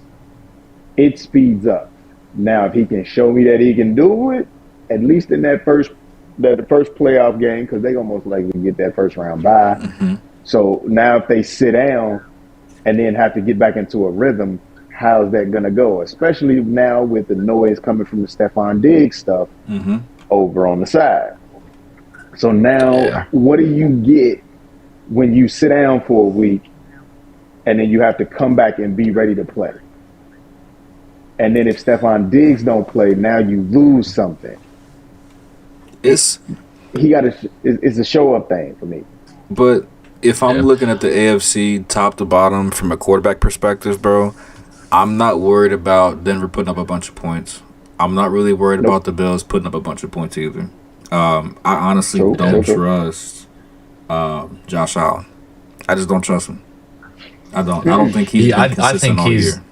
It speeds up. Now, if he can show me that he can do it, at least in the first playoff game, because they almost likely get that first round bye. Mm-hmm. So now, if they sit down and then have to get back into a rhythm, how's that gonna go? Especially now with the noise coming from the Stephon Diggs stuff Mm-hmm. over on the side. So now, Yeah. what do you get when you sit down for a week and then you have to come back and be ready to play? And then if Stephon Diggs don't play, now you lose something. It's It's a show up thing for me. but if I'm Yeah. looking at the AFC top to bottom from a quarterback perspective, bro, I'm not worried about Denver putting up a bunch of points. I'm not really worried Nope. about the Bills putting up a bunch of points either. I honestly True, don't true. trust Josh Allen. I just don't trust him. I don't think he's Yeah, been I consistent think all he's. year.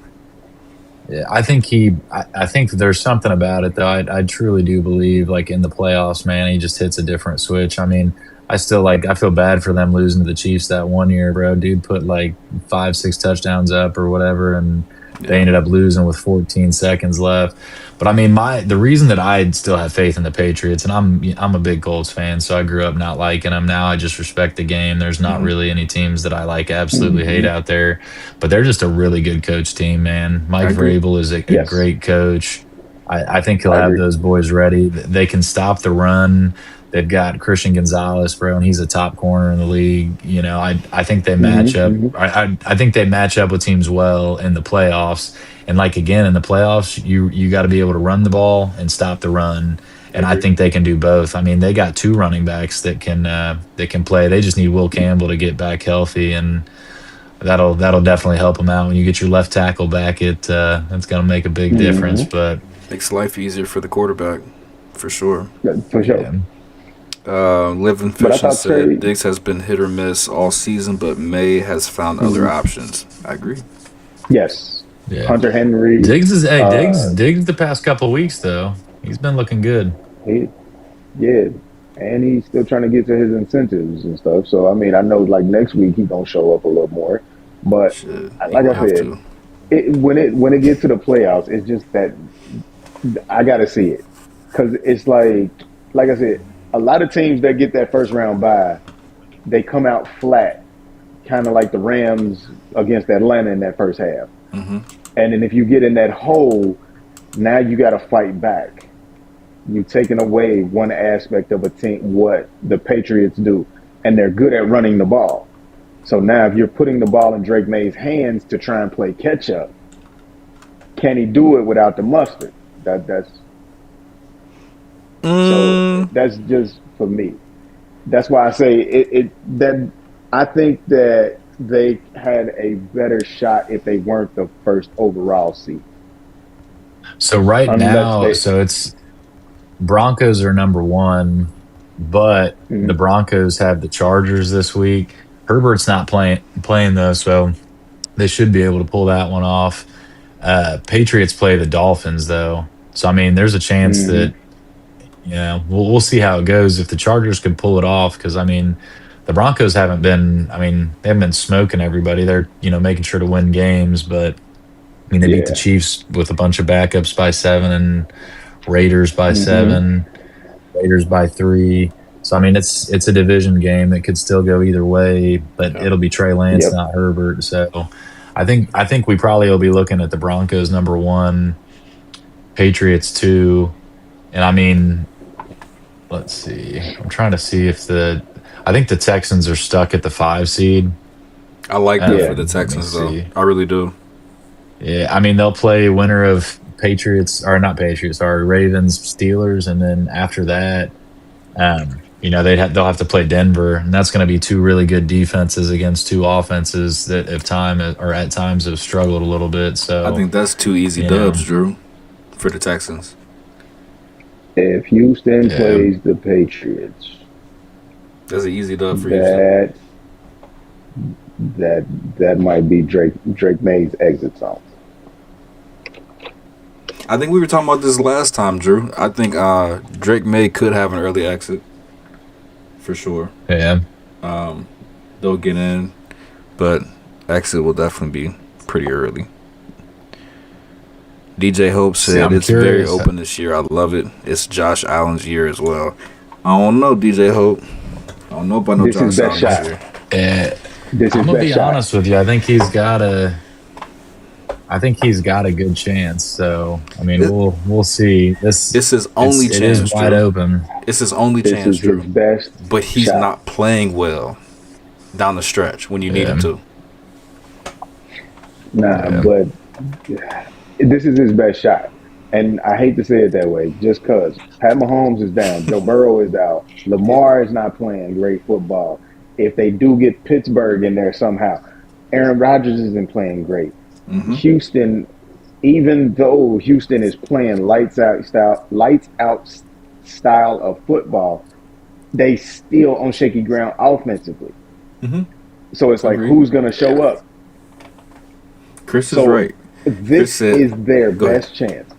Yeah, I think there's something about it though. I truly do believe like in the playoffs, man, he just hits a different switch. I mean, I feel bad for them losing to the Chiefs that one year, bro. Dude put like 5, 6 touchdowns up or whatever, and they ended up losing with 14 seconds left. But I mean, the reason that I still have faith in the Patriots, and I'm a big Colts fan, so I grew up not liking them. Now I just respect the game. There's not Mhm. really any teams that I like absolutely Mhm. hate out there, but they're just a really good coach team, man. I Mike agree. Vrabel is a Yes. great coach. I think he'll I have agree. those boys ready. They can stop the run. They've got Christian Gonzalez, bro, and he's a top corner in the league. You know, I think they match up. Mhm. I think they match up with teams well in the playoffs. And like again in the playoffs, you got to be able to run the ball and stop the run. And I Agree. think they can do both. I mean, they got 2 running backs that can play. They just need Will Campbell to get back healthy, and that'll definitely help them out. When you get your left tackle back, it's going to make a big difference. Mhm. But Makes life easier for the quarterback, for sure. Yeah, for sure. yeah, Living But I Fish thought said Trey. Diggs has been hit or miss all season, but May has found other Mhm. options. I agree. Yes. yeah. Hunter Henry. Diggs Uh, Diggs the past couple of weeks though. He's been looking good. he, yeah. And he's still trying to get to his incentives and stuff. So I mean, I know like next week he's gonna show up a little more. But Shit, you like gonna I have said, to. when it gets to the playoffs, it's just that I gotta see it because it's like I said, a lot of teams that get that first round bye, they come out flat, kind of like the Rams against Atlanta in that first half. Hmm. And then if you get in that hole, now you got to fight back. You've taken away one aspect of a team, what the Patriots do, and they're good at running the ball. So now if you're putting the ball in Drake May's hands to try and play catch up, can he do it without the mustard? That's so that's just for me. That's why I say that I think that they had a better shot if they weren't the first overall seed. So right Unless now, they- so it's Broncos are number 1, but Mhm. the Broncos have the Chargers this week. Herbert's not playing though, so they should be able to pull that one off. Patriots play the Dolphins though, so I mean, there's a chance Mhm. that we'll see how it goes if the Chargers could pull it off. Because I mean, the Broncos haven't been. I mean, they haven't been smoking everybody. They're making sure to win games, but I mean, they beat the Yeah. Chiefs with a bunch of backups by 7 and Raiders by Mhm. 7, Raiders by 3. So I mean, it's a division game. It could still go either way, but Yeah. it'll be Trey Lance, Yep. not Herbert. So I think we probably will be looking at the Broncos number 1, Patriots 2, and I mean, let's see. I'm trying to see if I think the Texans are stuck at the 5 seed. I like that Yeah. for the Texans, Let though. me see. I really do. Yeah, I mean they'll play winner of Patriots or not Patriots, sorry, Ravens, Steelers, and then after that, they'll have to play Denver, and that's going to be 2 really good defenses against 2 offenses that at times have struggled a little bit. So I think that's 2 easy Yeah. dubs, Drew, for the Texans. If Houston Yeah. plays the Patriots, That's an easy dub for Houston. that might be Drake May's exit zone. I think we were talking about this last time, Drew. I think Drake May could have an early exit. for sure. Yeah. They'll get in, but exit will definitely be pretty early. DJ Hope said I'm it's very curious. open this year. I love it. It's Josh Allen's year as well. I don't know, DJ Hope. I don't know about no This is Josh best Allen shot. this year. This is I'm gonna best be shot. honest with you. I think he's got a good chance. So I mean, we'll see. It's his only It chance. is wide Drew. open. It's his only This chance, is Drew. his best But he's shot. not playing well down the stretch when you need him to. Nah, but this is his best shot. And I hate to say it that way, just because Pat Mahomes is down, Joe Burrow is out, Lamar is not playing great football. If they do get Pittsburgh in there somehow, Aaron Rodgers isn't playing great. Houston, even though Houston is playing lights out style of football, they still on shaky ground offensively. So it's like, Agreed. who's going to show up? Chris is So right. this said- is their Go ahead. best chance.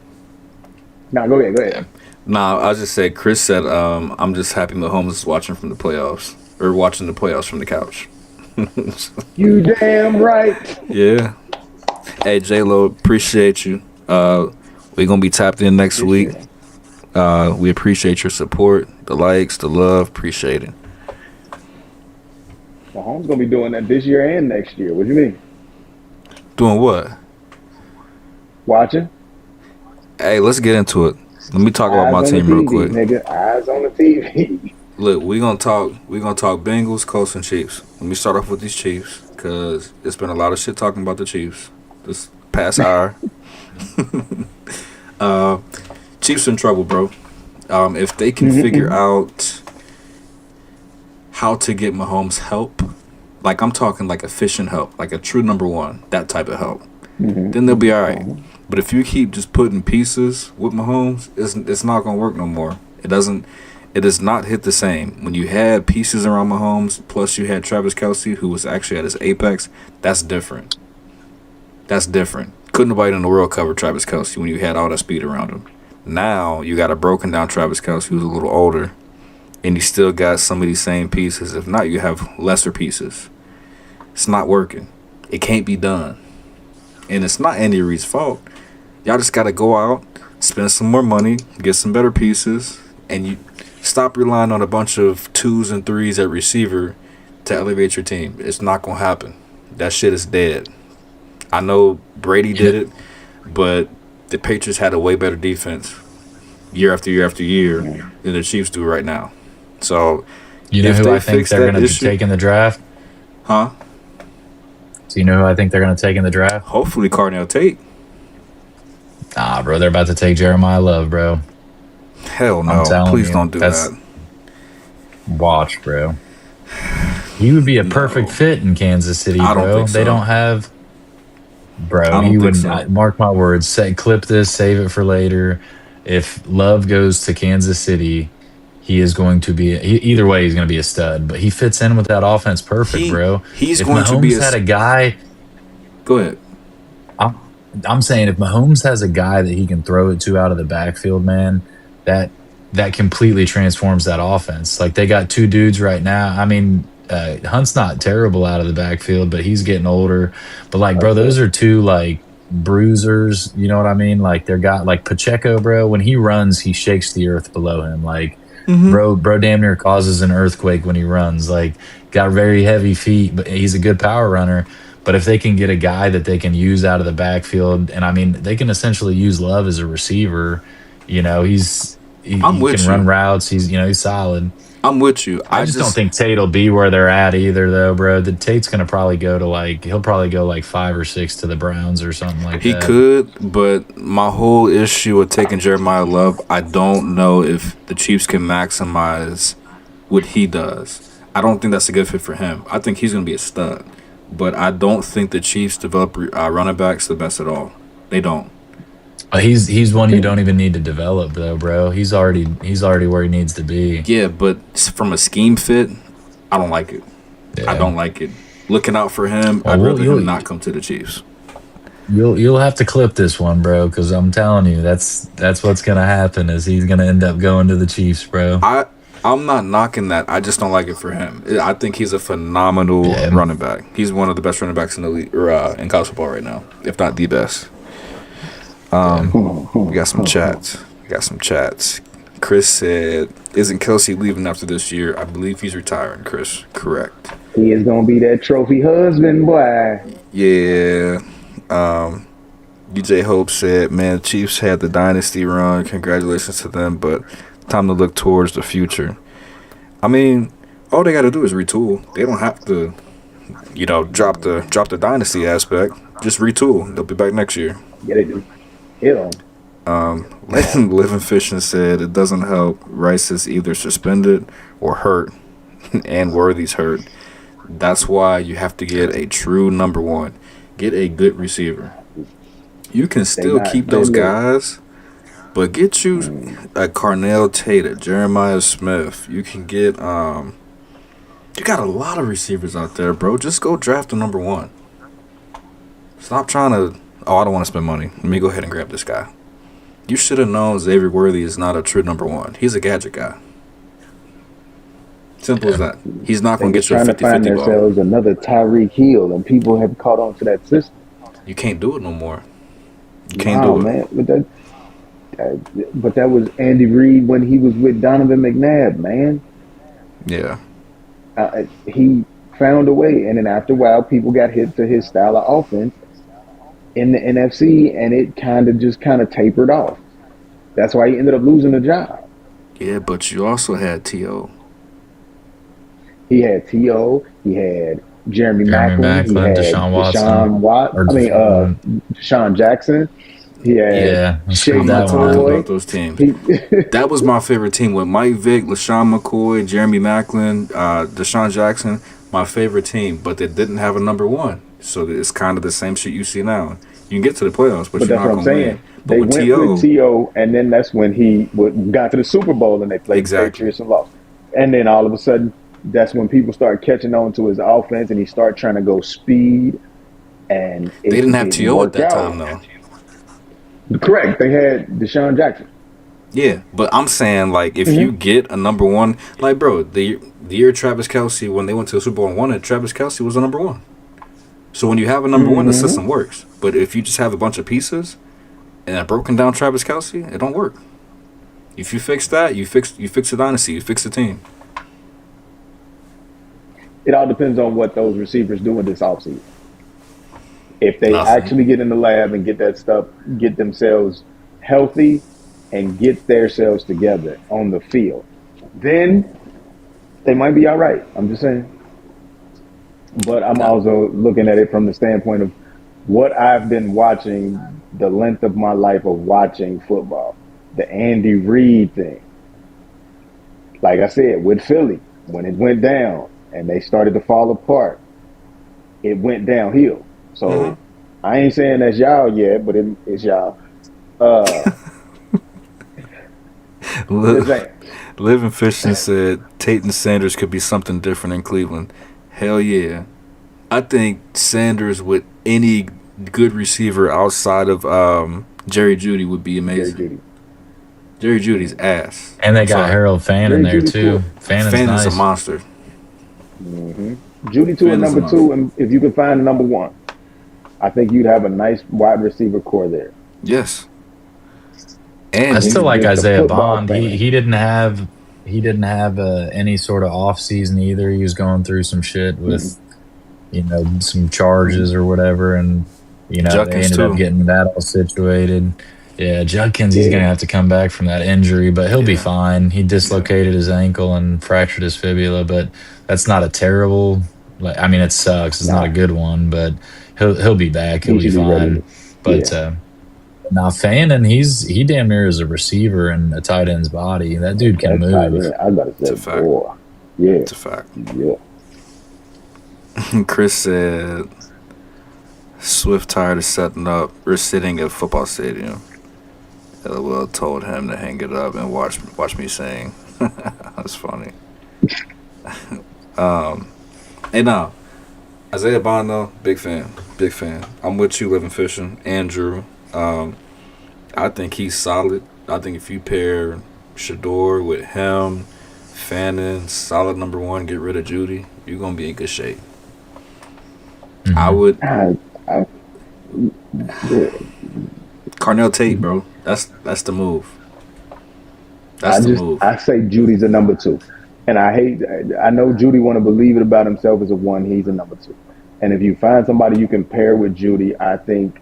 Now go ahead. Nah, I just said Chris said I'm just happy Mahomes is watching from the playoffs or watching the playoffs from the couch. You damn right. Yeah. Hey J Lo, appreciate you. We're gonna be tapped in next week. We appreciate your support, the likes, the love. Appreciate it. Mahomes gonna be doing that this year and next year. What do you mean? Doing what? Watching? Hey, let's get into it. Let me talk about my Eyes on team the real TV, quick. Nigga, eyes on the TV. Look, we're gonna talk Bengals, Colts, and Chiefs. Let me start off with these Chiefs because it's been a lot of shit talking about the Chiefs this past hour. Chiefs in trouble, bro. If they can figure out how to get Mahomes help, like I'm talking like efficient help, like a true number one, that type of help, then they'll be all right. But if you keep just putting pieces with Mahomes, it's not gonna work no more. It does not hit the same. When you had pieces around Mahomes, plus you had Travis Kelce, who was actually at his apex, that's different. That's different. Couldn't nobody in the world cover Travis Kelce when you had all that speed around him. Now you got a broken down Travis Kelce who's a little older, and you still got some of these same pieces. If not, you have lesser pieces. It's not working. It can't be done. And it's not Andy Reid's fault. Y'all just got to go out, spend some more money, get some better pieces, and you stop relying on a bunch of 2s and 3s at receiver to elevate your team. It's not going to happen. That shit is dead. I know Brady did it, but the Patriots had a way better defense year after year after year than the Chiefs do right now. So, You know if who they I think fix they're that going to issue- take in the draft? huh? So you know who I think they're going to take in the draft? Hopefully Cardinal Tate. Nah, bro, they're about to take Jeremiah Love, bro. Hell no. I'm telling Please you, don't do that's- that. Watch, bro. He would be a perfect fit in Kansas City, I don't bro. think so. They don't have. I Bro, don't he think would so. mark my words. Clip this, save it for later. If Love goes to Kansas City, he is going to be. Either way, he's going to be a stud. But he fits in with that offense perfect, bro. He's if going Mahomes to be had a guy. Go ahead. I'm saying if Mahomes has a guy that he can throw it to out of the backfield, man, that completely transforms that offense. Like they got two dudes right now. I mean, Hunt's not terrible out of the backfield, but he's getting older. But like, bro, those are two like bruisers. You know what I mean? Like they're got like Pacheco, bro. When he runs, he shakes the earth below him. Like, bro, damn near causes an earthquake when he runs. Like, got very heavy feet, but he's a good power runner. But if they can get a guy that they can use out of the backfield, and I mean, they can essentially use Love as a receiver. You know, he I'm with can you. run routes. He's solid. I'm with you. I just don't think Tate will be where they're at either, though, bro. The Tate's gonna probably go to he'll probably go like 5 or 6 to the Browns or something like he that. could, but my whole issue with taking Jeremiah Love, I don't know if the Chiefs can maximize what he does. I don't think that's a good fit for him. I think he's going to be a stud, but I don't think the Chiefs develop running backs the best at all. They don't. He's one you don't even need to develop, though, bro. He's already where he needs to be. Yeah, but from a scheme fit, I don't like it. I don't like it. Looking out for him, I'd rather him not come to the Chiefs. You'll have to clip this one, bro, because I'm telling you, that's what's gonna happen. Is he's gonna end up going to the Chiefs, bro? I'm not knocking that. I just don't like it for him. I think he's a phenomenal Yeah. running back. He's one of the best running backs in the league, or in college football right now, if not the best. We got some chats. Chris said, "Isn't Kelsey leaving after this year? I believe he's retiring." Chris, correct. He is gonna be that trophy husband, boy. Yeah. DJ Hope said, "Man, Chiefs had the dynasty run. Congratulations to them, but time to look towards the future." I mean, all they got to do is retool. They don't have to, drop the dynasty aspect. Just retool. They'll be back next year. Yeah, they do. Hit on. Living Fishing said it doesn't help. Rice is either suspended or hurt, and Worthy's hurt. That's why you have to get a true number one. Get a good receiver. You can still keep those guys, but get you a Carnell Tate, a Jeremiah Smith. You can get you got a lot of receivers out there, bro. Just go draft a number one. Stop trying to, I don't want to spend money. Let me go ahead and grab this guy. You should have known Xavier Worthy is not a true number one. He's a gadget guy. Simple as that. He's not going to get you a 50-50 ball. Trying to find themselves another Tyreek Hill, and people have caught on to that system. You can't do it no more. You can't do it. Man. But that was Andy Reid when he was with Donovan McNabb, man. Yeah. He found a way, and then after a while, people got hit to his style of offense in the NFC, and it kind of tapered off. That's why he ended up losing the job. Yeah, but you also had T.O. He had T.O. He had Jeremy Maclin. He had Deshaun Jackson. He had Shea McCoy. About those teams. That was my favorite team with Mike Vick, LaShawn McCoy, Jeremy Maclin, Deshaun Jackson. My favorite team, but they didn't have a number one. So it's kind of the same shit you see now. You can get to the playoffs, but you're not going to win. But they went with T.O., and then that's when he got to the Super Bowl and they played the Patriots and lost. And then all of a sudden, that's when people start catching on to his offense and he started trying to go speed. And they didn't have T.O. at that time, though. Correct. They had Deshaun Jackson. Yeah, but I'm saying, like, if you get a number one, like, bro, the year Travis Kelce, when they went to the Super Bowl and won it, Travis Kelce was the number one. So when you have a number one, the system works. But if you just have a bunch of pieces and a broken down Travis Kelce, it don't work. If you fix that, you fix the dynasty, you fix the team. It all depends on what those receivers do in this offseason. If they actually get in the lab and get that stuff, get themselves healthy and get themselves together on the field, then they might be all right. I'm just saying. But I'm also looking at it from the standpoint of what I've been watching, the length of my life of watching football, the Andy Reid thing. Like I said, with Philly, when it went down and they started to fall apart, it went downhill. So I ain't saying that's y'all yet, but it's y'all. Living Fishing said Tate and Sanders could be something different in Cleveland. Hell yeah. I think Sanders with any good receiver outside of Jerry Jeudy would be amazing. Jerry Judy's ass. And they got Harold Fannin there too. Fannon's a monster. Jeudy to a number two, and if you could find a number one, I think you'd have a nice wide receiver core there. Yes. And I still like Isaiah Bond. He didn't have any sort of off season either. He was going through some shit with some charges or whatever, and Judkins they ended up getting that all situated. Yeah, Judkins, he's gonna have to come back from that injury, but he'll be fine. He dislocated his ankle and fractured his fibula, but that's not a terrible. It sucks. It's not a good one, but he'll be back. He'll be fine. But now Fannin, he damn near is a receiver in a tight end's body. That dude can move. I gotta say, it's a fact. Yeah, it's a fact. Yeah. Chris said, Swift tired of sitting at football stadium. LOL told him to hang it up and watch me sing. That's funny. Hey, now, Isaiah Bond, though, big fan. I'm with you, Living Fishing. Andrew, I think he's solid. I think if you pair Shador with him, Fannin, solid number one. Get rid of Judy. You're gonna be in good shape. I Mhm. would I, I, Carnell Tate, bro. That's the move. That's the move. I say Judy's a number two, and I know Judy want to believe it about himself as a one. He's a number two, and if you find somebody you can pair with Judy, I think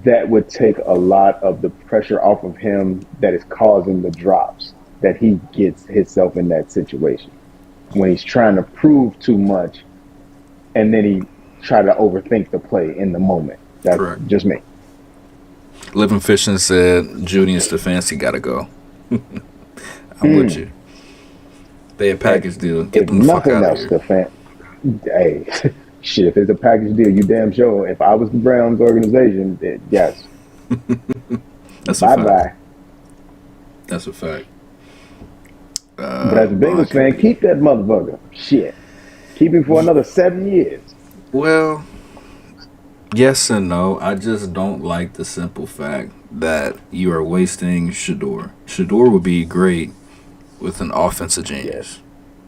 that would take a lot of the pressure off of him that is causing the drops that he gets himself in that situation when he's trying to prove too much, and then he try to overthink the play in the moment. That's Correct. just me. Living Fishing said Judy and Stefanski gotta go. I'm with you. They a package deal. Get If them the fuck nothing out of else, here. the fan, hey, shit. If it's a package deal, you damn sure. If I was the Browns organization, yes, That's a bye fact. bye. That's a fact. But as a Bengals Bond fan, could be- keep that motherfucker. Shit, keep him for another 7 years. Well, yes and no. I just don't like the simple fact that you are wasting Shador. Shador would be great with an offensive genius. Yes.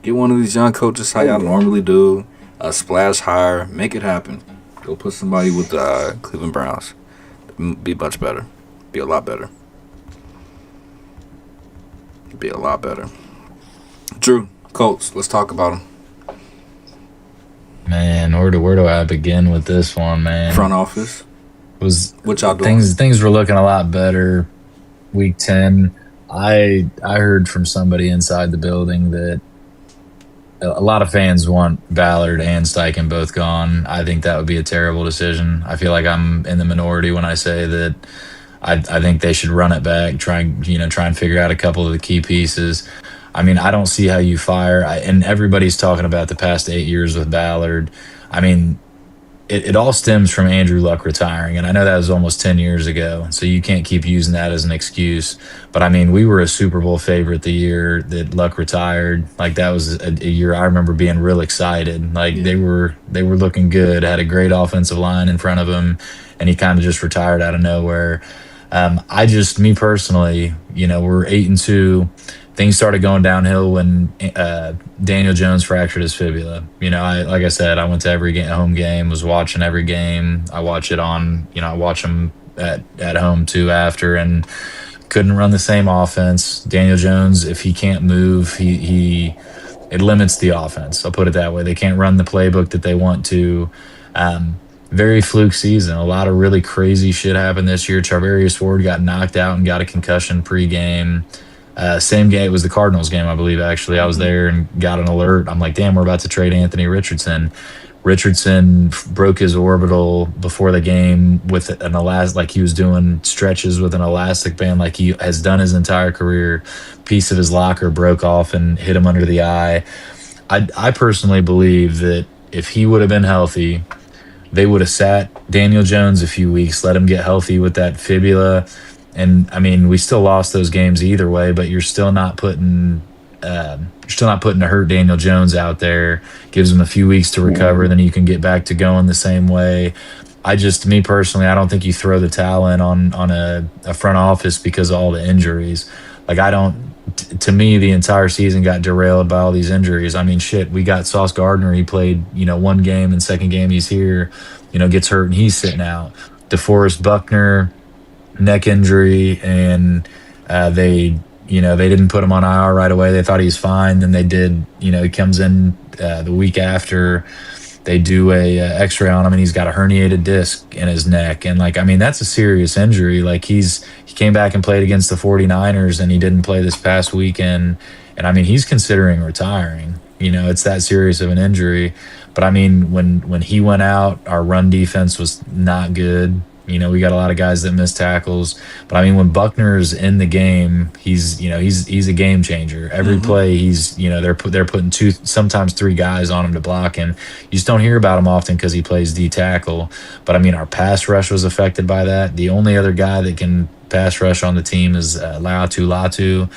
Get one of these young coaches how Oh, y'all yeah. normally do. A splash hire. Make it happen. Go put somebody with the Cleveland Browns. Be much better. Be a lot better. Be a lot better. Drew, Colts. Let's talk about them. Man, where do I begin with this one, man? Front office. Was What y'all doing? things were looking a lot better week 10. I heard from somebody inside the building that a lot of fans want Ballard and Steichen both gone. I think that would be a terrible decision. I feel like I'm in the minority when I say that I think they should run it back, try and figure out a couple of the key pieces. I mean, I don't see how you fire. And everybody's talking about the past 8 years with Ballard. I mean, it all stems from Andrew Luck retiring. And I know that was almost 10 years ago. So you can't keep using that as an excuse. But I mean, we were a Super Bowl favorite the year that Luck retired. Like that was a year I remember being real excited. Like Yeah. they were looking good, had a great offensive line in front of him, and he kind of just retired out of nowhere. Me personally, we're 8-2. Things started going downhill when Daniel Jones fractured his fibula. Like I said, I went to every home game, was watching every game. I watch it on, I watch them at home too after, and couldn't run the same offense. Daniel Jones, if he can't move, it limits the offense. I'll put it that way. They can't run the playbook that they want to. Very fluke season. A lot of really crazy shit happened this year. Charvarius Ward got knocked out and got a concussion pregame. Same game, it was the Cardinals game, I believe, actually. I was there and got an alert. I'm like, damn, we're about to trade Anthony Richardson. Richardson broke his orbital before the game with an elastic, like he was doing stretches with an elastic band, like he has done his entire career. Piece of his locker broke off and hit him under the eye. I personally believe that if he would have been healthy, they would have sat Daniel Jones a few weeks, let him get healthy with that fibula. And I mean, we still lost those games either way, but you're still not putting to hurt Daniel Jones out there. Gives him a few weeks to recover, then you can get back to going the same way. Me personally, I don't think you throw the towel in on a front office because of all the injuries. Like to me, the entire season got derailed by all these injuries. I mean, shit, we got Sauce Gardner. He played, one game, and second game he's here, gets hurt and he's sitting out. DeForest Buckner, neck injury, and they didn't put him on IR right away. They thought he was fine. Then they did, he comes in the week after. They do a X-ray on him, and he's got a herniated disc in his neck. And that's a serious injury. Like he came back and played against the 49ers, and he didn't play this past weekend. And he's considering retiring. It's that serious of an injury. But when he went out, our run defense was not good. We got a lot of guys that miss tackles. But when Buckner's in the game, he's a game changer. Every play, they're putting 2, sometimes 3 guys on him to block him. You just don't hear about him often because he plays D tackle. But our pass rush was affected by that. The only other guy that can pass rush on the team is Latu.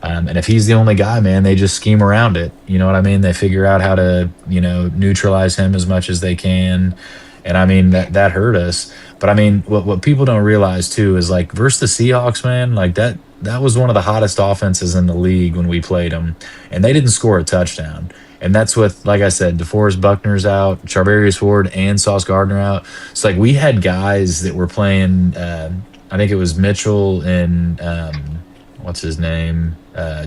And if he's the only guy, man, they just scheme around it. You know what I mean? They figure out how to, neutralize him as much as they can. And that hurt us. But what people don't realize too is like versus the Seahawks, man, like that that was one of the hottest offenses in the league when we played them, and they didn't score a touchdown. And that's with, like I said, DeForest Buckner's out, Charvarius Ward, and Sauce Gardner out. It's like we had guys that were playing. I think it was Mitchell and what's his name,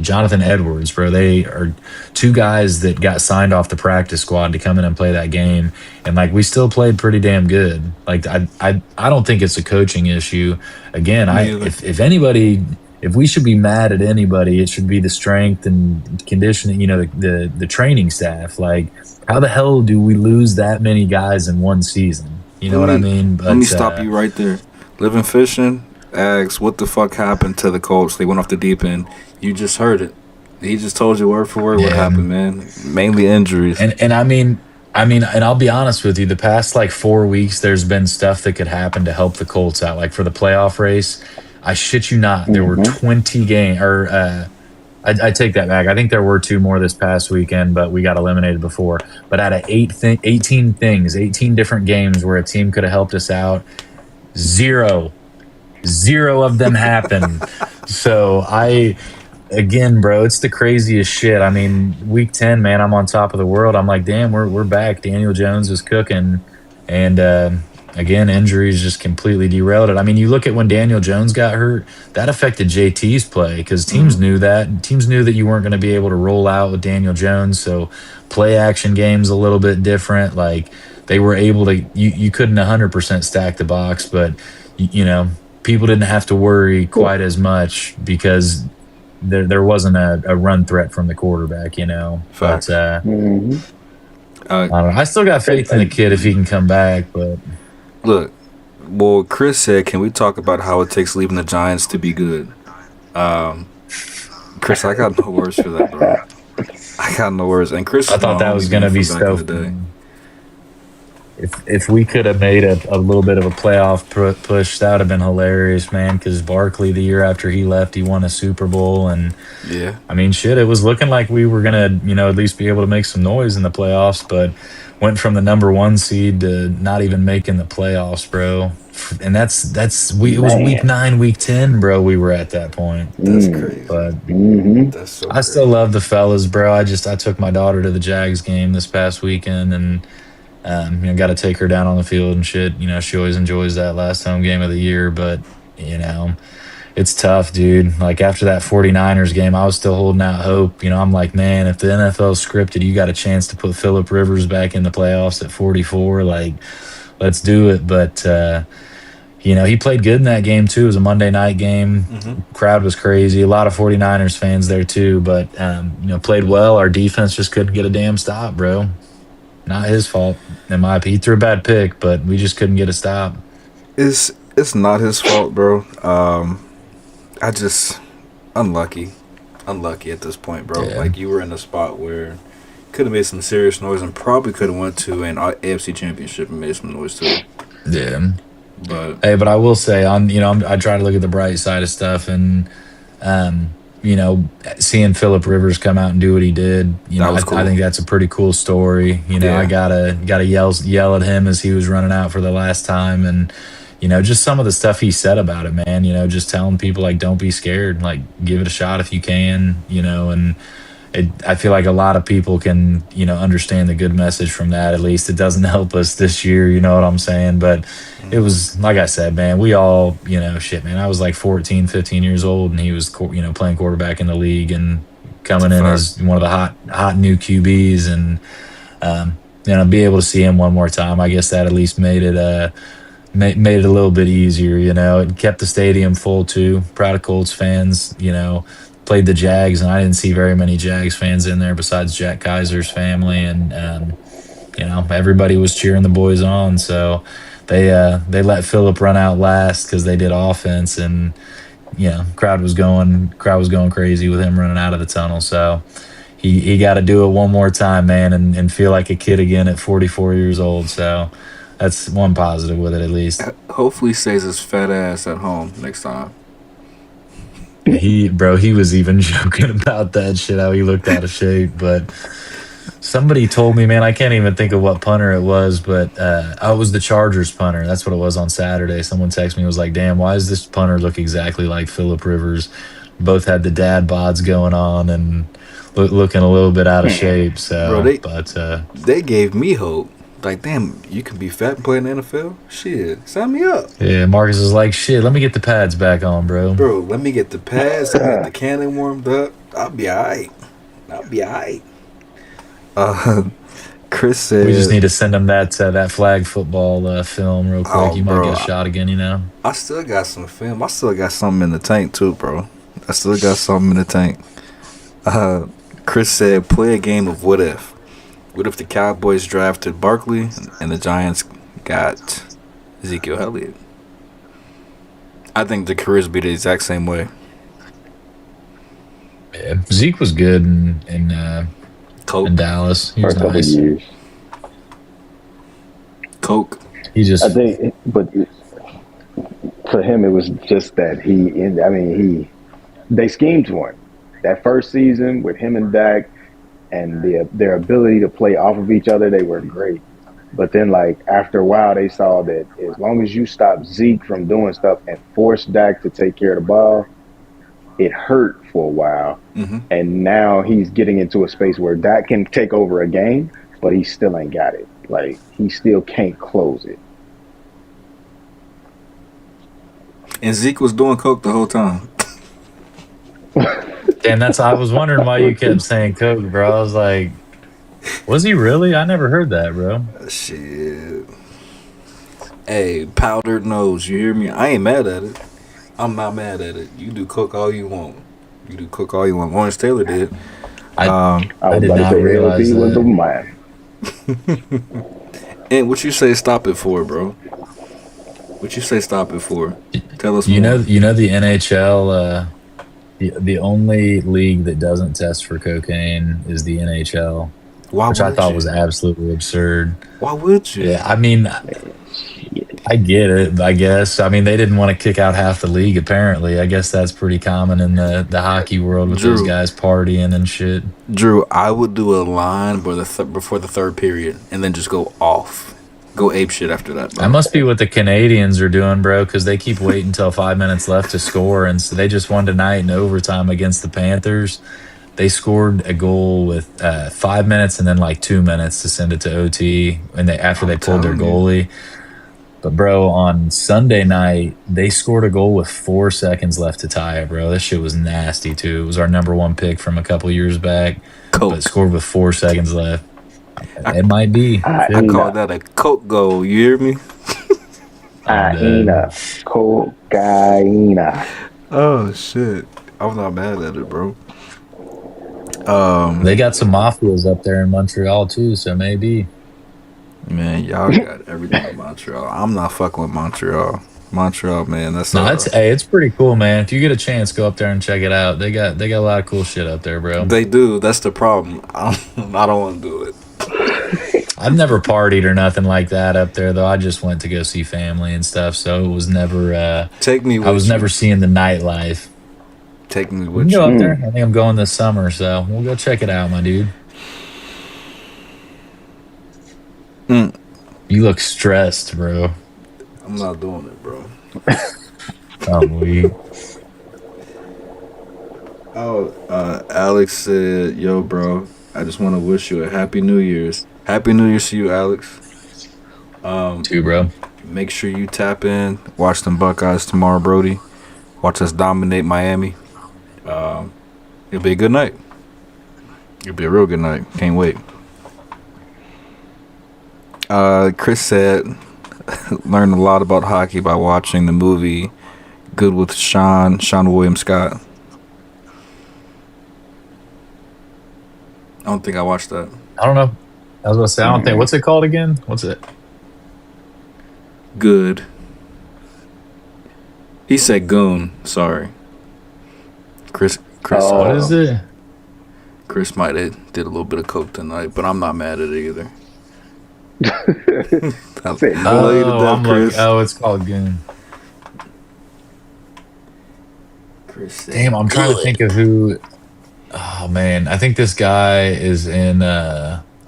Jonathan Edwards, bro. They are two guys that got signed off the practice squad to come in and play that game, and like we still played pretty damn good. Like I don't think it's a coaching issue. Again, if anybody. If we should be mad at anybody, it should be the strength and conditioning, the training staff. Like, how the hell do we lose that many guys in one season? You know what I mean? But, let me stop you right there. Living Fishing asks, what the fuck happened to the Colts? They went off the deep end. You just heard it. He just told you word for word what happened, man. Mainly injuries. And I mean, and I'll be honest with you, the past like 4 weeks, there's been stuff that could happen to help the Colts out. Like for the playoff race, I shit you not, there were 20 games, or I take that back. I think there were 2 more this past weekend, but we got eliminated before. But out of 18 different games where a team could have helped us out, zero of them happened. So again, bro, it's the craziest shit. I mean, week 10, man, I'm on top of the world. I'm like, damn, we're back. Daniel Jones is cooking, and again, injuries just completely derailed it. I mean, you look at when Daniel Jones got hurt, that affected JT's play because teams knew that. Teams knew that you weren't going to be able to roll out with Daniel Jones, so play action games a little bit different. Like they were able to, you couldn't 100% stack the box, but people didn't have to worry quite as much because there wasn't a run threat from the quarterback. Facts. But I don't know. I still got faith in the kid if he can come back, but. Look, well, Chris said, can we talk about how it takes leaving the Giants to be good? Chris, I got no words for that, bro. I got no words. And Chris, I thought that was going to be stuff. If we could have made a little bit of a playoff push, that would have been hilarious, man. Because Barkley, the year after he left, he won a Super Bowl, and yeah, I mean, shit, it was looking like we were gonna, at least be able to make some noise in the playoffs. But went from the number 1 seed to not even making the playoffs, bro. And it was week 9, week 10, bro. We were at that point. That's crazy. But that's so I still love the fellas, bro. I took my daughter to the Jags game this past weekend, and got to take her down on the field and shit. She always enjoys that last home game of the year, but it's tough, dude. Like after that 49ers game, I was still holding out hope. I'm like, man, if the NFL's scripted, you got a chance to put Phillip Rivers back in the playoffs at 44. Like, let's do it. But, he played good in that game too. It was a Monday night game. Crowd was crazy. A lot of 49ers fans there too, but, played well. Our defense just couldn't get a damn stop, bro. Not his fault, in my opinion. He threw a bad pick, but we just couldn't get a stop. It's not his fault, bro. I just unlucky at this point, bro. Yeah. Like you were in a spot where could have made some serious noise and probably could have went to an AFC Championship and made some noise too. Yeah, but I will say I try to look at the bright side of stuff, and seeing Phillip Rivers come out and do what he did, cool. I think that's a pretty cool story. I gotta yell at him as he was running out for the last time, and just some of the stuff he said about it, man. Just telling people like, don't be scared, like give it a shot if you can, and I feel like a lot of people can, understand the good message from that. At least it doesn't help us this year, you know what I'm saying? But it was, like I said, man, we all, shit, man. I was like 14, 15 years old, and he was, playing quarterback in the league and coming in as one of the hot new QBs, and be able to see him one more time. I guess that at least made it a little bit easier. It kept the stadium full too. Proud of Colts fans. Played the Jags, and I didn't see very many Jags fans in there besides Jack Kaiser's family, and everybody was cheering the boys on. So they let Phillip run out last because they did offense, and crowd was going crazy with him running out of the tunnel. So he got to do it one more time, man, and feel like a kid again at 44 years old. So that's one positive with it, at least. Hopefully, he stays his fat ass at home next time. He was even joking about that shit, how he looked out of shape. But somebody told me, man, I can't even think of what punter it was, but it was the Chargers punter. That's what it was on Saturday. Someone texted me and was like, damn, why does this punter look exactly like Phillip Rivers? both had the dad bods going on and looking a little bit out of shape. Bro, So, but they gave me hope. Like, damn, you can be fat and play in the NFL? Shit, sign me up. yeah, Marcus is like, shit. Let me get the pads back on, bro. Bro, let me get the pads, let me get the cannon warmed up. I'll be alright. Uh, Chris said, We just need to send him that flag football film real quick. Oh, You might bro, get a shot again, you know. I still got some film. I still got something in the tank too, bro. I still got something in the tank. Chris said, play a game of what if. What if the Cowboys drafted Barkley and the Giants got Ezekiel Elliott? I think the careers be the exact same way. Yeah, Zeke was good in Coke. Dallas. He For was a couple nice. years. Coke. He just I think, but for him, it was just that they schemed for him. That first season with him and Dak and their ability to play off of each other, they were great. But then, like, after a while, they saw that as long as you stop Zeke from doing stuff and force Dak to take care of the ball, it hurt for a while. Mm-hmm. And now he's getting into a space where Dak can take over a game, but he still ain't got it. Like, he still can't close it. And Zeke was doing Coke the whole time. damn. I was wondering why you kept saying Coke, bro. I was like, was he really? I never heard that, bro. Shit. Hey, powdered nose, you hear me? I ain't mad at it. I'm not mad at it. You do Coke all you want. Lawrence Taylor did. I was did about to not say realize LP was that. the man. And what you say stop it for, bro? What you say stop it for? Tell us You more. know the NHL. The only league that doesn't test for cocaine is the NHL, Why which would I thought you? was absolutely absurd. Why would you? Yeah, I mean, I get it. I guess. I mean, they didn't want to kick out half the league. Apparently, I guess that's pretty common in the hockey world with those Drew. guys partying and shit. Drew, I would do a line before the third period and then just go off. Go ape shit after that, bro. That must be what the Canadians are doing, bro, because they keep waiting until 5 minutes left to score. And so they just won tonight in overtime against the Panthers. They scored a goal with 5 minutes and then like 2 minutes to send it to OT. And after they pulled their telling you. goalie. But, bro, on Sunday night, they scored a goal with 4 seconds left to tie it, bro. This shit was nasty, too. It was our number one pick from a couple years back. Coke. But scored with 4 seconds left. It might be. I call that a Coke goal. You hear me? Cocaina. Oh shit! I'm not mad at it, bro. They got some mafias up there in Montreal, too, so maybe. Man, y'all got everything in Montreal. I'm not fucking with Montreal. Montreal, man. That's No, it's pretty cool, man. If you get a chance, go up there and check it out. They got a lot of cool shit up there, bro. They do. That's the problem. I don't want to do it. I've never partied or nothing like that up there, though. I just went to go see family and stuff, so it was never. Take me with I was you. never seeing the nightlife. Take me We with can go you. up there. I think I'm going this summer, so we'll go check it out, my dude. Mm. You look stressed, bro. I'm not doing it, bro. Alex said, "Yo, bro, I just want to wish you a happy New Year's. Happy New Year's to you, Alex. Too, bro. Make sure you tap in. Watch them Buckeyes tomorrow, Brody. Watch us dominate Miami. It'll be a good night. It'll be a real good night. Can't wait." Chris said, "Learned a lot about hockey by watching the movie Good with Sean William Scott." I don't think I watched that. I don't know. I was going to say, I don't think. What's it called again? What's it? Good. He said goon. Sorry. Chris. What is it? Chris might have did a little bit of coke tonight, but I'm not mad at it either. I Say, love you to death, Chris. It's called Goon. Chris said, Damn, I'm trying to think of who. Oh man, I think this guy is in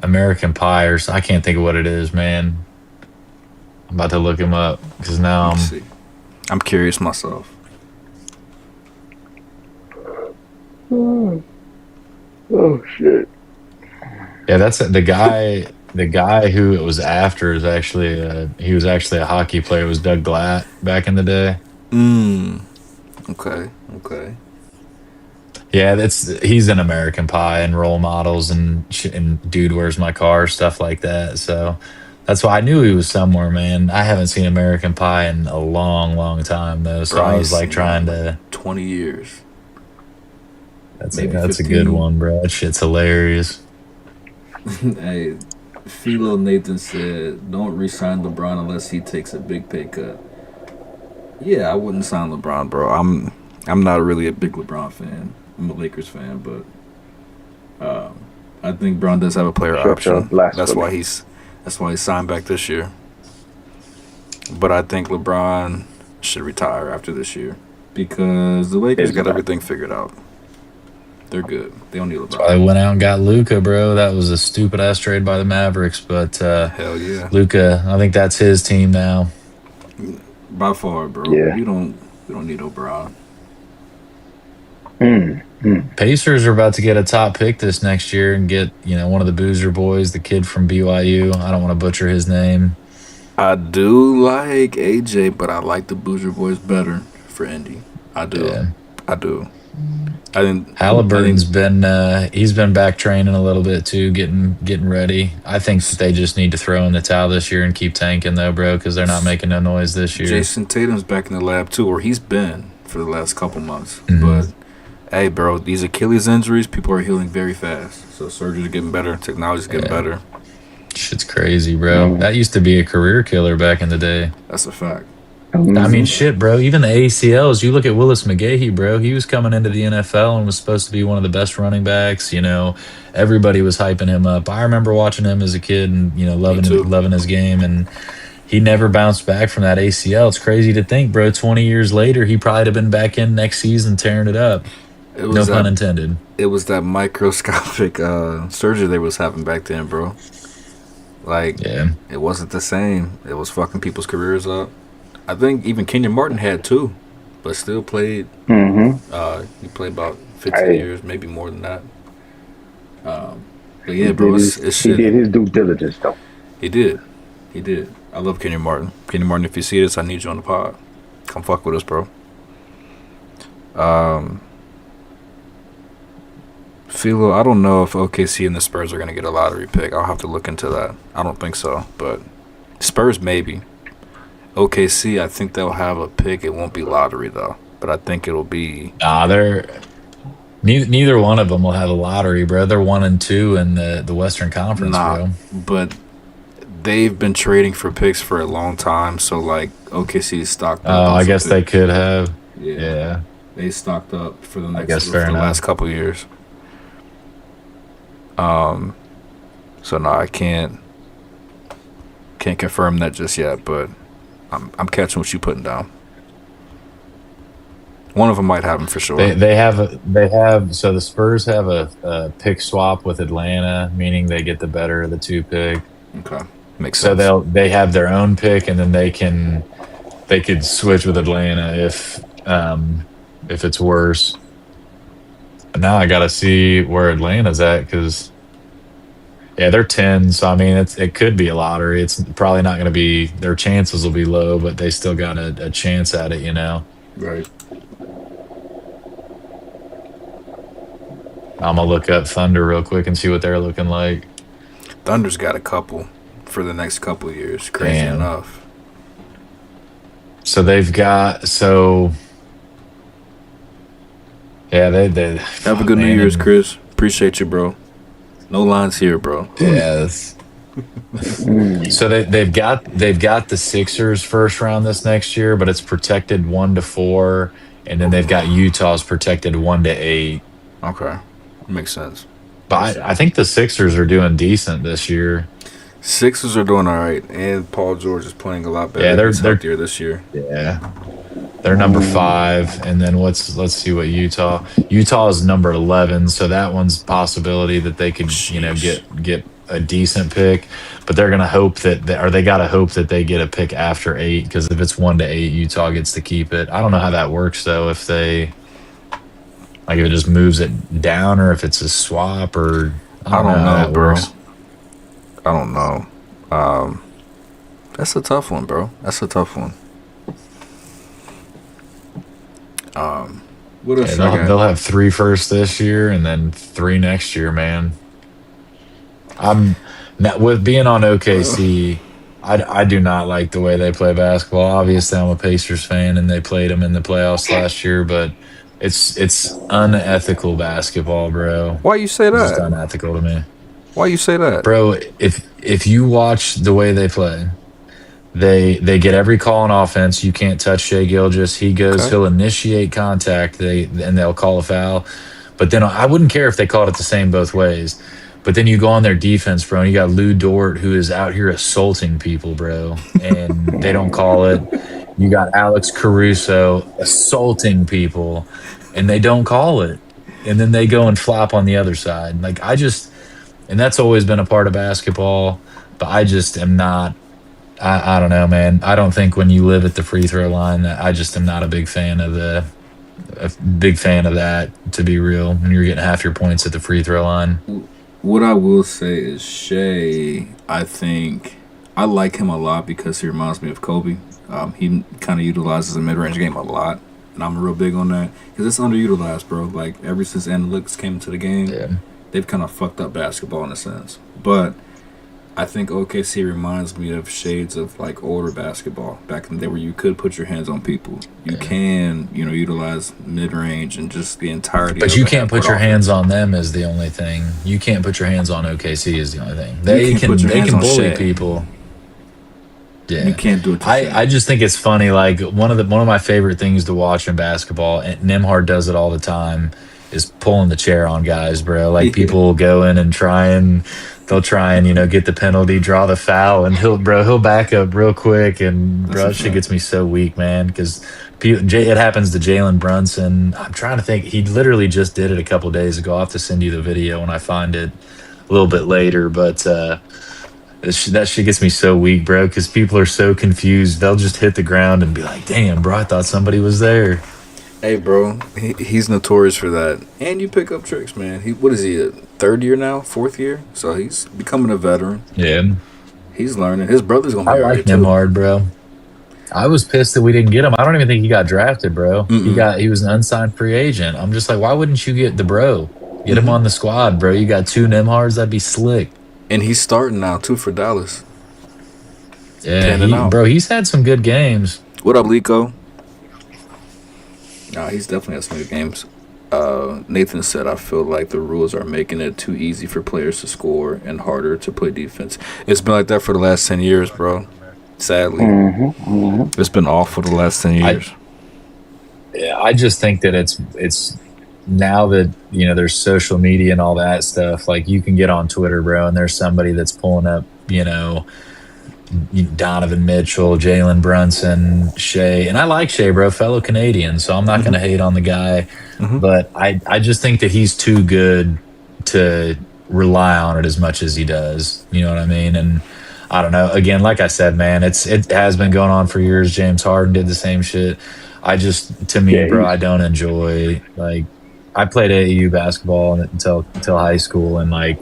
American Pie, or I can't think of what it is, man. I'm about to look him up because now Let's see. I'm curious myself. Oh shit. Yeah, that's the guy. The guy who it was after is actually he was actually a hockey player. It was Doug Glatt back in the day. Mm. Okay. Okay. Yeah, that's he's an American Pie and role models and Dude, Where's My Car, stuff like that. So that's why I knew he was somewhere, man. I haven't seen American Pie in a long, long time though. So Bro, I I ain't was like seen that trying in like to. 20 years. Maybe That's a good 15. one, bro. That shit's hilarious. Hey, Philo Nathan said, "Don't resign LeBron unless he takes a big pay cut." Yeah, I wouldn't sign LeBron, bro. I'm not really a big LeBron fan. I'm a Lakers fan, but I think Brown does have a player Shut your option. blasphemy. That's why he signed back this year. But I think LeBron should retire after this year because the Lakers got Exactly. everything figured out. They're good. They don't need I LeBron. went out and got Luca, bro. That was a stupid ass trade by the Mavericks, but Hell yeah. Luca, I think that's his team now. By far, bro. Yeah. We don't need LeBron. Pacers are about to get a top pick this next year and get, one of the Boozer boys, the kid from BYU. I don't want to butcher his name. I do like AJ, but I like the Boozer Boys better for Indy. I do. Yeah. I do. I didn't. Halliburton's he's been back training a little bit too, getting ready. I think that they just need to throw in the towel this year and keep tanking though, bro, because they're not making no noise this year. Jason Tatum's back in the lab too, or he's been for the last couple months. Mhm. But hey, bro, these Achilles injuries, people are healing very fast. So surgery's getting better, technology's getting Yeah. better. Shit's crazy, bro. That used to be a career killer back in the day. That's a fact. I mean, shit, bro. Even the ACLs. You look at Willis McGahee, bro. He was coming into the NFL and was supposed to be one of the best running backs. Everybody was hyping him up. I remember watching him as a kid and Me too. loving his game, and he never bounced back from that ACL. It's crazy to think, bro. 20 years later, he probably have been back in next season tearing it up. It No was pun that. intended. It was that microscopic surgery they was having back then, bro. Like Yeah. it wasn't the same. It was fucking people's careers up. I think even Kenyon Martin had two, but still played. Mm-hmm. He played about 15 Hey. years, maybe more than that. But yeah, bro, it's He shit. did his due diligence though. He did. He did. I love Kenyon Martin. Kenyon Martin, if you see this, I need you on the pod. Come fuck with us, bro. Philo, I don't know if OKC and the Spurs are going to get a lottery pick. I'll have to look into that. I don't think so, but Spurs maybe. OKC, I think they'll have a pick. It won't be lottery though, but I think it'll be. Nah, neither one of them will have a lottery, bro. They're 1 and 2 in the Western Conference, Nah, bro. but they've been trading for picks for a long time, so like OKC is stocked up. Oh, on I some guess they picks. could have. Yeah, Yeah. they stocked up for the guess for fair the enough. last couple years. So no, I can't confirm that just yet, but I'm catching what you putting down. One of them might happen for sure. They have so the Spurs have a pick swap with Atlanta, meaning they get the better of the 2 pick. Okay, makes So sense. they have their own pick, and then they could switch with Atlanta if it's worse. But now I gotta see where Atlanta's at because yeah, they're 10. So I mean, it could be a lottery. It's probably not going to be. Their chances will be low, but they still got a chance at it. Right. I'm gonna look up Thunder real quick and see what they're looking like. Thunder's got a couple for the next couple of years. Crazy Damn. enough. So they've got yeah, they Have a good New Year's, Chris. Appreciate you, bro. No lines here, bro. Yeah. So they've got the Sixers first round this next year, but it's protected 1 to 4, and then they've got Utah's protected 1 to 8. Okay, makes sense. But I think the Sixers are doing decent this year. Sixers are doing all right, and Paul George is playing a lot better. Yeah, He's healthier this year. Yeah. They're number 5, and then let's see what Utah is number 11, so that one's a possibility that they could get a decent pick, but they're gonna hope they gotta hope that they get a pick after 8 because if it's 1 to 8, Utah gets to keep it. I don't know how that works though. If they Like if it just moves it down, or if it's a swap, or I I don't know don't how know, that bro. works. I don't know. That's a tough one, bro. That's a tough one. What Yeah, else I got? they'll have 3 first this year and then 3 next year, man. I'm with being on OKC. I do not like the way they play basketball. Obviously, I'm a Pacers fan, and they played them in the playoffs last year. But it's unethical basketball, bro. Why you say It's just that? unethical to me, Why you say that? bro. If you watch the way they play, they get every call on offense. You can't touch Shea Gilgeous. He goes, Okay. he'll initiate contact. They'll call a foul. But then I wouldn't care if they called it the same both ways. But then you go on their defense, bro, and you got Lou Dort, who is out here assaulting people, bro, and they don't call it. You got Alex Caruso assaulting people, and they don't call it. And then they go and flop on the other side. Like and that's always been a part of basketball. But I just am not. I don't know, man. I don't think when you live at the free throw line, that I just am not a big fan of that. To be real, when you're getting half your points at the free throw line. What I will say is Shea, I think I like him a lot because he reminds me of Kobe. He kind of utilizes the mid-range game a lot, and I'm real big on that because it's underutilized, bro. Like ever since analytics came into the game, Yeah. they've kind of fucked up basketball in a sense. But I think OKC reminds me of shades of like older basketball back in the day where you could put your hands on people. You can, utilize mid range and just the entirety. But of you the can't put half-court your hands offense. on them is the only thing. You can't put your hands on OKC is the only thing. You They can't can put your they hands can on bully Shea. people. You Yeah. can't do it to Shea. I just think it's funny. Like one of my favorite things to watch in basketball, and Nimhard does it all the time, is pulling the chair on guys, bro. Like Yeah. people will go in and they'll try and get the penalty, draw the foul, and he'll back up real quick, and That's bro, a that shit fact. gets me so weak, man. Because it happens to Jalen Brunson. I'm trying to think. He literally just did it a couple days ago. I'll have to send you the video when I find it a little bit later, but. That shit gets me so weak, bro, because people are so confused. They'll just hit the ground and be like, damn, bro, I thought somebody was there. Hey, bro, he's notorious for that. And you pick up tricks, man. What is he, a third year now, fourth year? So he's becoming a veteran. Yeah. He's learning. His brother's gonna I be like alright too. Nimhard, bro. I was pissed that we didn't get him. I don't even think he got drafted, bro. He was an unsigned free agent. I'm just like, why wouldn't you get the bro? Get him on the squad, bro. You got 2 Nimhards, that'd be slick. And he's starting now too for Dallas. Yeah, Panning out. bro, he's had some good games. What up, Lico? Nah, he's definitely had some good games. Nathan said, I feel like the rules are making it too easy for players to score and harder to play defense. It's been like that for the last 10 years, bro. Sadly. It's been awful the last 10 years. Yeah, I just think that it's now that there's social media and all that stuff. Like you can get on Twitter, bro, and there's somebody that's pulling up, Donovan Mitchell, Jalen Brunson, Shea, and I like Shea, bro, fellow Canadian, so I'm not going to hate on the guy, but I just think that he's too good to rely on it as much as he does. You know what I mean? And I don't know. Again, like I said, man, it has been going on for years. James Harden did the same shit. To me, Yeah, bro, I don't enjoy like. I played AAU basketball until high school, and like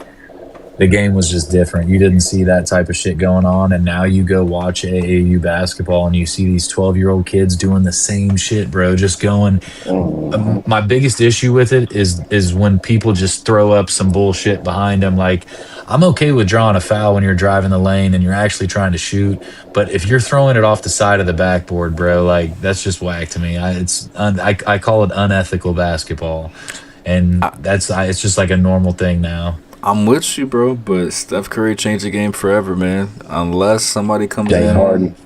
the game was just different. You didn't see that type of shit going on, and now you go watch AAU basketball and you see these 12-year-old kids doing the same shit, bro. Just going. My biggest issue with it is when people just throw up some bullshit behind them. Like, I'm okay with drawing a foul when you're driving the lane and you're actually trying to shoot, but if you're throwing it off the side of the backboard, bro, like that's just whack to me. I call it unethical basketball, and it's just like a normal thing now. I'm with you, bro, but Steph Curry changed the game forever, man. Unless somebody comes James in. Harden.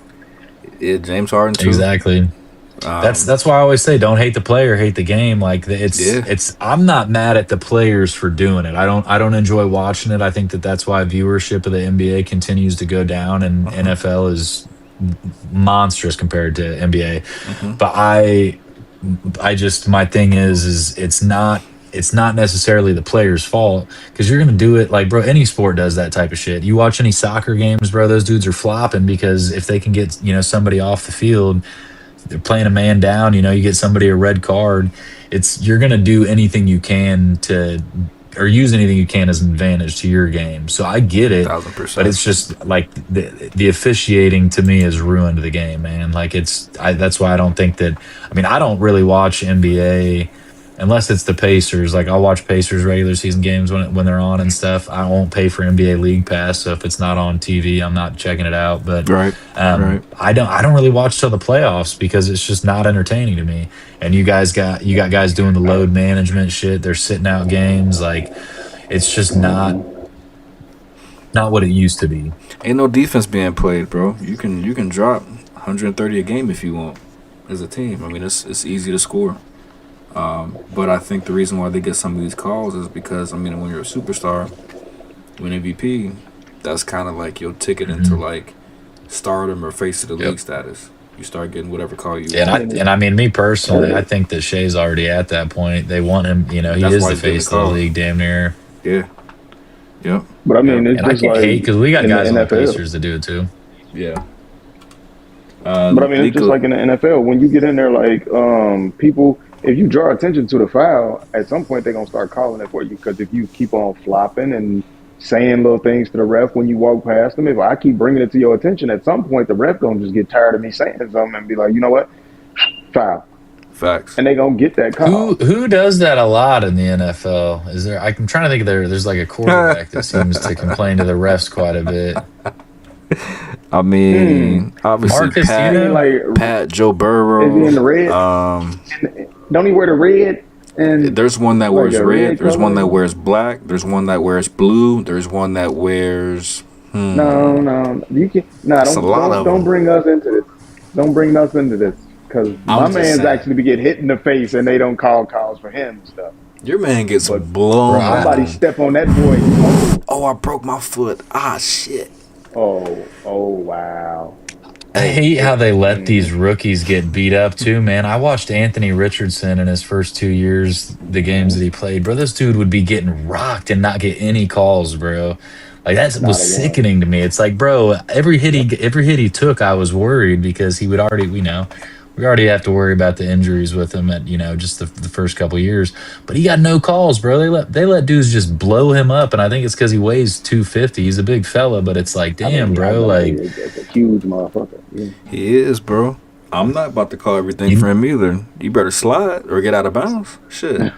Yeah, James Harden, too. Exactly. That's why I always say don't hate the player, hate the game. Like it's I'm not mad at the players for doing it. I don't enjoy watching it. I think that's why viewership of the NBA continues to go down, and NFL is monstrous compared to NBA. But I just my thing is it's not necessarily the player's fault, because you're going to do it. Like, bro, any sport does that type of shit. You watch any soccer games, bro, those dudes are flopping because if they can get somebody off the field, they're playing a man down, you get somebody a red card. You're gonna do anything you can to, or use anything you can as an advantage to your game. So I get it, Thousand but percent. it's just like the officiating to me has ruined the game, man. Like that's why I don't think that. I mean, I don't really watch NBA unless it's the Pacers. Like I'll watch Pacers regular season games when they're on and stuff. I won't pay for NBA League Pass, so if it's not on TV, I'm not checking it out. But Right. Right. I don't really watch till the playoffs because it's just not entertaining to me. And you got guys doing the load management shit. They're sitting out games. Like it's just not what it used to be. Ain't no defense being played, bro. You can drop 130 a game if you want as a team. I mean, it's easy to score. But I think the reason why they get some of these calls is because, I mean, when you're a superstar, win MVP, that's kind of like your ticket into like stardom or face of the league status. You start getting whatever call you want. And I mean, me personally, I think that Shea's already at that point. They want him, he That's is why the he's getting face the of the call. league, damn near. Yeah. Yep. But I mean, it's And I just can like hate because we got in the guys on the NFL. Pacers that do it too. Yeah. But I mean, it's just like in the NFL. When you get in there, like people, if you draw attention to the foul, at some point they're gonna start calling it for you. Because if you keep on flopping and saying little things to the ref when you walk past them, if I keep bringing it to your attention, at some point the ref gonna just get tired of me saying something and be like, you know what, foul, Facts. and they gonna get that call. Who does that a lot in the NFL? Is there? I'm trying to think of there's like a quarterback that seems to complain to the refs quite a bit. I mean, obviously, Marcus, I mean, like, Pat, Joe Burrow. is he in the red? Don't he wear the red? And There's one that like wears a red. red There's one color? that wears black. There's one that wears blue. There's one that wears. no, you can It's a lot of don't them. bring us into this. Don't bring us into this because my just man's saying. actually be get hit in the face and they don't call calls for him and stuff. Your man gets But- blown. Right. Somebody out. step on that boy. Oh, I broke my foot. Ah, shit. Oh wow. I hate how they let these rookies get beat up too, man. I watched Anthony Richardson in his first 2 years, the games that he played. Bro, this dude would be getting rocked and not get any calls, bro. Like that was again. sickening to me. It's like, bro, every hit he took, I was worried because he would already, we already have to worry about the injuries with him at just the first couple years. But he got no calls, bro. They let dudes just blow him up, and I think it's because he weighs 250. He's a big fella, but it's like, damn, bro, like. It's a huge motherfucker. Yeah. He is, bro. I'm not about to call everything for him either. You better slide or get out of bounds. Shit.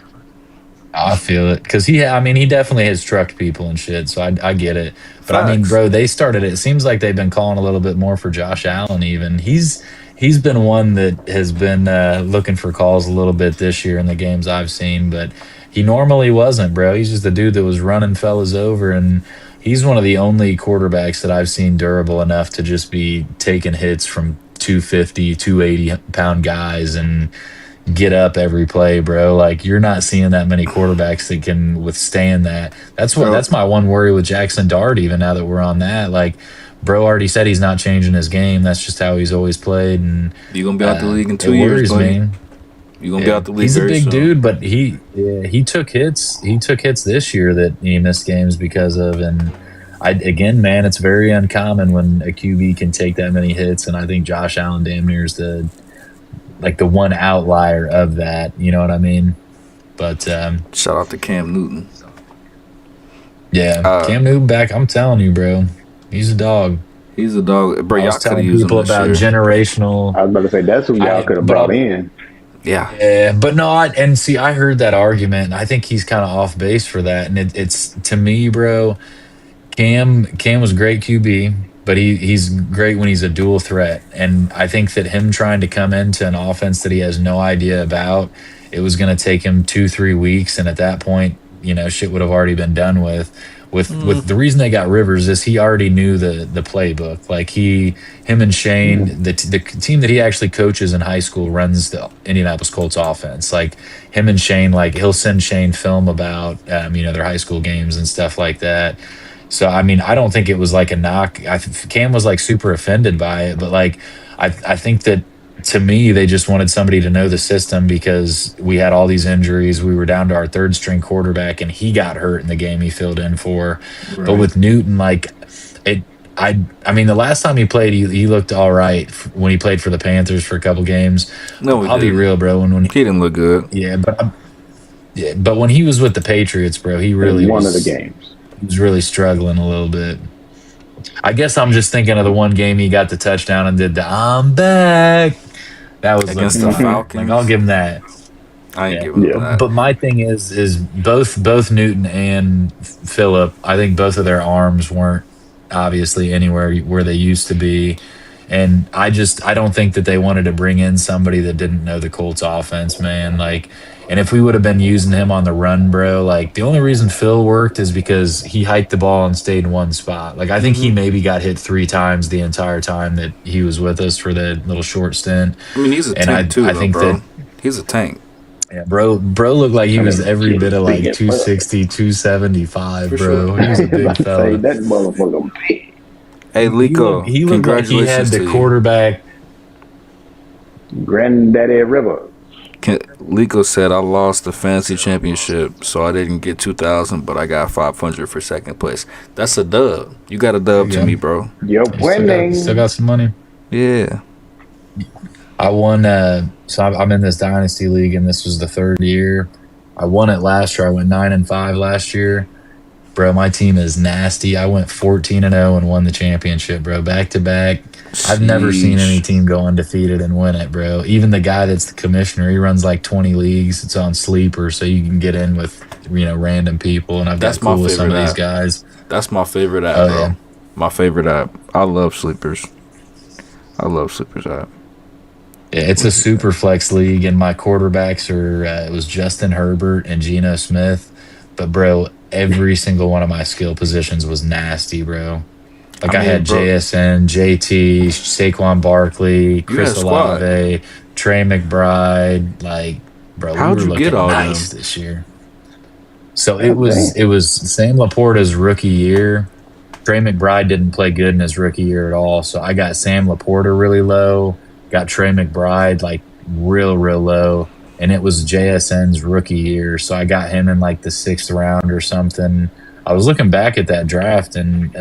I feel it because he definitely has trucked people and shit. So I get it. But I mean, Facts. bro, they started. It seems like they've been calling a little bit more for Josh Allen. Even he's been one that has been looking for calls a little bit this year in the games I've seen. But he normally wasn't, bro. He's just the dude that was running fellas over, and he's one of the only quarterbacks that I've seen durable enough to just be taking hits from 250, 280-pound guys and get up every play, bro. Like you're not seeing that many quarterbacks that can withstand that. That's my one worry with Jackson Dart. Even now that we're on that, like, bro already said he's not changing his game. That's just how he's always played. And You gonna be out the league in it 2 years, worries buddy. me. You gonna be out the league. He's a very big soon. dude, but he took hits. He took hits this year that he missed games because of. And again, man, it's very uncommon when a QB can take that many hits. And I think Josh Allen damn near is the one outlier of that. You know what I mean? But Shout out to Cam Newton. yeah, Cam Newton back. I'm telling you, bro, he's a dog. He's a dog, bro. I Y'all was could have telling used him people this about year. generational. I was about to say that's who y'all could have but brought I'll- in. Yeah. Yeah, but no, and see, I heard that argument. And I think he's kind of off base for that. And it's to me, bro. Cam was a great QB, but he's great when he's a dual threat. And I think that him trying to come into an offense that he has no idea about, it was going to take him 2-3 weeks, and at that point, shit would have already been done with. With the reason they got Rivers is he already knew the playbook. Like him and Shane, the team that he actually coaches in high school runs the Indianapolis Colts offense. Like him and Shane, like he'll send Shane film about their high school games and stuff like that. So I mean, I don't think it was like a knock. Cam was like super offended by it, but like I think that to me they just wanted somebody to know the system because we had all these injuries. We were down to our third string quarterback, and he got hurt in the game he filled in for. But with Newton, like I mean, the last time he played, he looked all right when he played for the Panthers for a couple games. No, he I'll be didn't. real, bro. When He didn't look good. but when he was with the Patriots, bro, he really in one of the was, games. he was really struggling a little bit. I guess I'm just thinking of the one game he got the touchdown and did the "I'm back." That was Against looking the fun. Falcons? Like, I'll give him that. I ain't Yeah. giving him that. But my thing is both Newton and Phillip, I think both of their arms weren't obviously anywhere where they used to be. And I don't think that they wanted to bring in somebody that didn't know the Colts offense, man. Like, and if we would have been using him on the run, bro, like the only reason Phil worked is because he hiked the ball and stayed in one spot. Like, I think he maybe got hit 3 times the entire time that he was with us for the little short stint. I mean, he's a And tank too, I though, think bro. that He's a tank. yeah, bro looked like he was every shit, bit of like big as fuck. 260, 275, For bro. sure. He was a About big to say fella. that motherfucker big. Hey, Lico, He looked like he had congratulations the to you. quarterback. Granddaddy River. Lico said, I lost the fantasy championship, so I didn't get 2,000, but I got 500 for second place. That's a dub. You got a dub to Yeah. me, bro. You're winning. Still got some money. Yeah. I won. So I'm in this dynasty league, and this was the 3rd year. I won it last year. I went 9-5 last year. Bro, my team is nasty. I went 14-0 and won the championship, bro. Back to back. I've never seen any team go undefeated and win it, bro. Even the guy that's the commissioner, he runs like 20 leagues. It's on Sleeper, so you can get in with random people. And I've got That's my cool with some of favorite these app. guys. That's my favorite app, Oh, bro. yeah. My favorite app. I love Sleepers. I love Sleepers app. Yeah, it's a super flex league, and my quarterbacks are it was Justin Herbert and Geno Smith. But bro, every single one of my skill positions was nasty, bro. Like I mean, had bro, JSN, JT, Saquon Barkley, had a Chris squad. Olave, Trey McBride. Like, bro, How'd we you were get looking all nice them? this year. So it was Sam Laporta's rookie year. Trey McBride didn't play good in his rookie year at all. So I got Sam Laporta really low, got Trey McBride like real low, and it was JSN's rookie year. So I got him in like the 6th round or something. I was looking back at that draft, and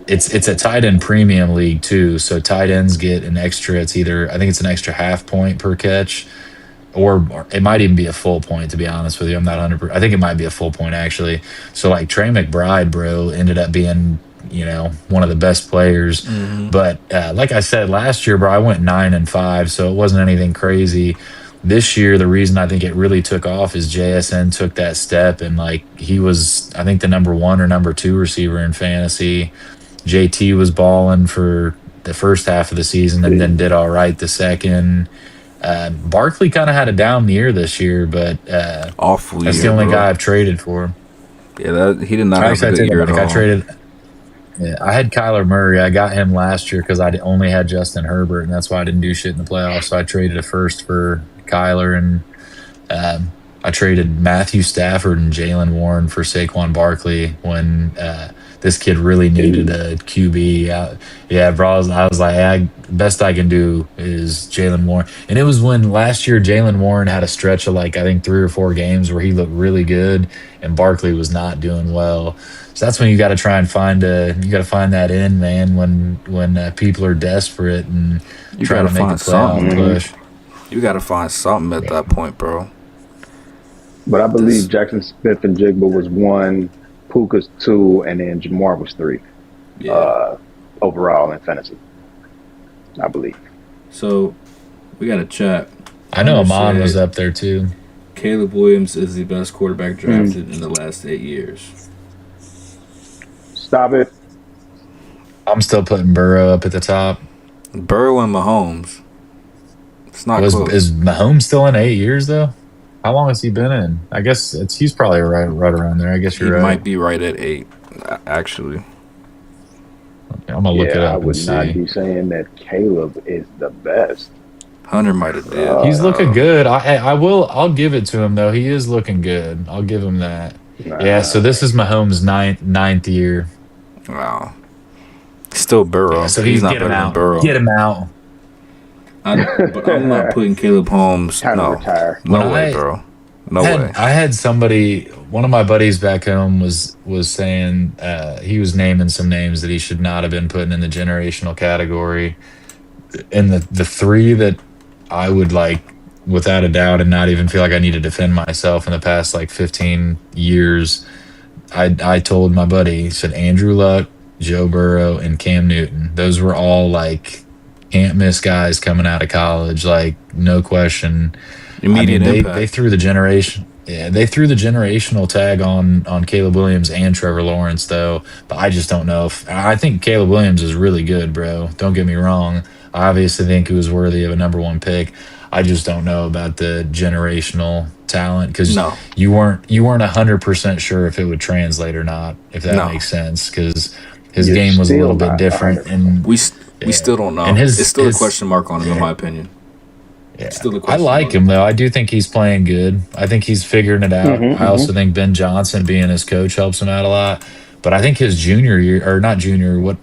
it's a tight end premium league too. So tight ends get an extra. I think it's an extra half point per catch, or it might even be a full point, to be honest with you. I'm not 100%. I think it might be a full point, actually. So, like, Trey McBride, bro, ended up being, one of the best players. Mm-hmm. But like I said, last year, bro, I went 9-5, so it wasn't anything crazy. This year, the reason I think it really took off is JSN took that step, and, like, he was, I think, the number 1 or number 2 receiver in fantasy. JT was balling for the first half of the season and then did all right the second. Barkley kind of had a down year this year, but Awful that's year, the only bro. guy I've traded for. Yeah, he did not have Actually, a I good take it year at back. all. I traded. Yeah, I had Kyler Murray. I got him last year because I only had Justin Herbert, and that's why I didn't do shit in the playoffs. So I traded a first for Kyler, and I traded Matthew Stafford and Jalen Warren for Saquon Barkley when this kid really needed a QB. Yeah, bro. I was like, best I can do is Jalen Warren. And it was when last year Jalen Warren had a stretch of like I think 3 or 4 games where he looked really good, and Barkley was not doing well. So that's when you got to try and find that in, man. When people are desperate and You trying to gotta make a find something. playoff push. You got to find something at that point, bro. But I believe Jackson Smith and Jigba was 1, Puka's 2, and then Jamar was 3 Yeah. overall in fantasy. I believe. So we got a chat. I know Hunter Amon was said, up there too. Caleb Williams is the best quarterback drafted in the last 8 years. Stop it. I'm still putting Burrow up at the top. Burrow and Mahomes. It's not close. Is Mahomes still in 8 years though? How long has he been in? I guess he's probably right around there. I guess He you're right. might be right at 8, actually. I'm gonna look it I up would and not see. be saying that Caleb is the best. Hunter might have did. He's looking good. I'll give it to him though. He is looking good. I'll give him that. Yeah. So this is Mahomes' ninth year. Wow. Still Burrow. Yeah, so he's not get him better than out. Burrow. Get him out. But I'm not putting Caleb Holmes. Time to No, retire. no When way, I- bro. No way. I had somebody, one of my buddies back home was saying he was naming some names that he should not have been putting in the generational category. And the three that I would like without a doubt and not even feel like I need to defend myself in the past like 15 years, I told my buddy, he said Andrew Luck, Joe Burrow, and Cam Newton. Those were all like can't miss guys coming out of college, like no question. Immediate they impact. threw the generation. Yeah, they threw the generational tag on Caleb Williams and Trevor Lawrence though. But I just don't know if I think Caleb Williams is really good, bro. Don't get me wrong. I obviously think he was worthy of a number one pick. I just don't know about the generational talent because No. you weren't 100% sure if it would translate or not. If that No. makes sense, because his You're game was a still little bit not different, and We Yeah. still don't know. And It's still a his- question mark on him, in my opinion. yeah. Still a I question like mark. him though. I do think he's playing good. I think he's figuring it out. Mhm, I also think Ben Johnson being his coach helps him out a lot. But I think his junior year, or not junior, what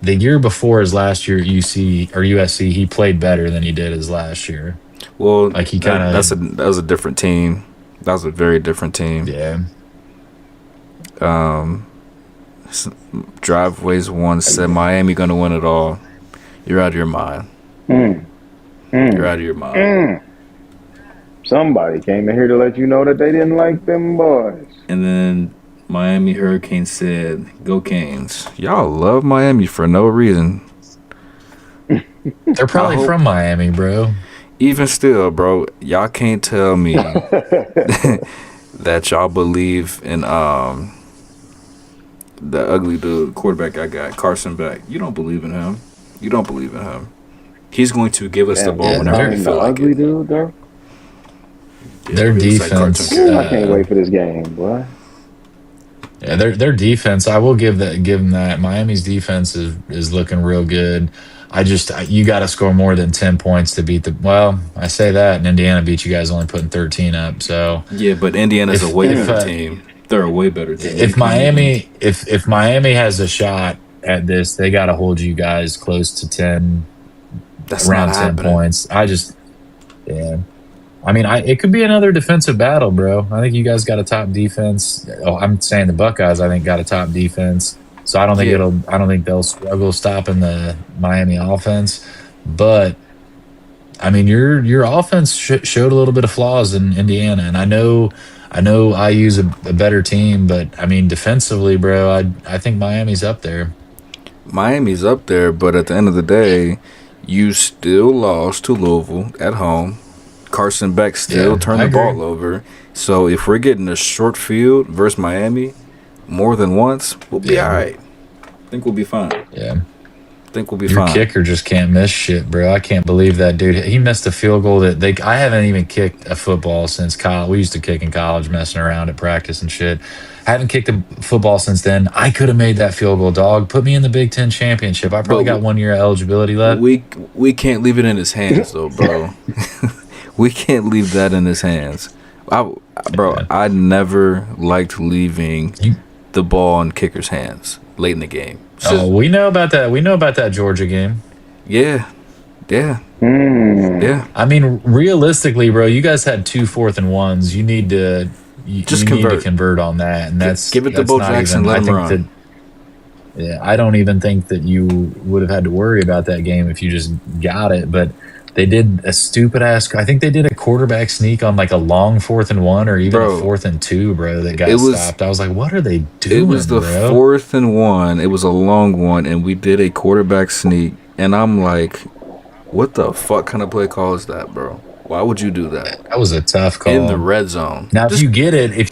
the year before his last year at UC or USC, he played better than he did his last year. Well, Like, he kinda- that was a different team. That was a very different team. Yeah. Driveways one said Miami gonna win it all. You're out of your mind. Mm, You're out of your mind. mm. Somebody came in here to let you know that they didn't like them boys. And then Miami Hurricane said, "Go Canes." Y'all love Miami for no reason. They're probably hope- from Miami, bro. Even still, bro, y'all can't tell me that y'all believe in the ugly dude quarterback I got, Carson Beck. You don't believe in him. You don't believe in him. He's going to give us the ball yeah, whenever they're we the feel like ugly it. dude, though. Yeah, Their he looks like defense, cartoon character. I can't wait for this game, boy. Yeah, their defense. I will give them that. Miami's defense is looking real good. You got to score more than 10 points to beat the. Well, I say that, and Indiana beat you guys only putting 13 up. So Yeah, but Indiana's If- a way if, better uh, team. They're a way better team. if Miami has a shot at this, they got to hold you guys close to 10, That's around not 10 happening. points. Yeah. I mean, it could be another defensive battle, bro. I think you guys got a top defense. Oh, I'm saying the Buckeyes, I think, got a top defense. So I don't think Yeah. I don't think they'll struggle stopping the Miami offense. But I mean, your offense showed a little bit of flaws in Indiana, and I know IU's a better team, but I mean, defensively, bro, I think Miami's up there. Miami's up there, but at the end of the day, you still lost to Louisville at home. Carson Beck still Yeah, turned I the ball agree. over. So if we're getting a short field versus Miami more than once, we'll be Yeah. all right. I think we'll be fine. Yeah. I think we'll be Your fine. kicker just can't miss shit, bro. I can't believe that dude. He missed a field goal that I haven't even kicked a football since college. We used to kick in college, messing around at practice and shit. I haven't kicked a football since then. I could have made that field goal, dog. Put me in the Big Ten championship. I probably But got 1 year of eligibility left. We can't leave it in his hands though, bro. We can't leave that in his hands. I never liked leaving You- the ball in kicker's hands late in the game. It's just- Oh, we know about that. We know about that Georgia game. yeah. Mm. Yeah. I mean, realistically, bro, you guys had 2 4th-and-1s. You need to Just you need to convert. convert on that, and that's Give it to that's Bo not Jackson, even- let I him think run. Yeah, I don't even think that you would have had to worry about that game if you just got it. But they did a stupid ass. I think they did a quarterback sneak on like a long 4th-and-1 or even Bro, a 4th-and-2, bro. That got it was- stopped. I was like, what are they doing? It was the bro? 4th-and-1. It was a long one, and we did a quarterback sneak. And I'm like, what the fuck kind of play call is that, bro? Why would you do that That was a tough call. in the red zone? Now, Just- if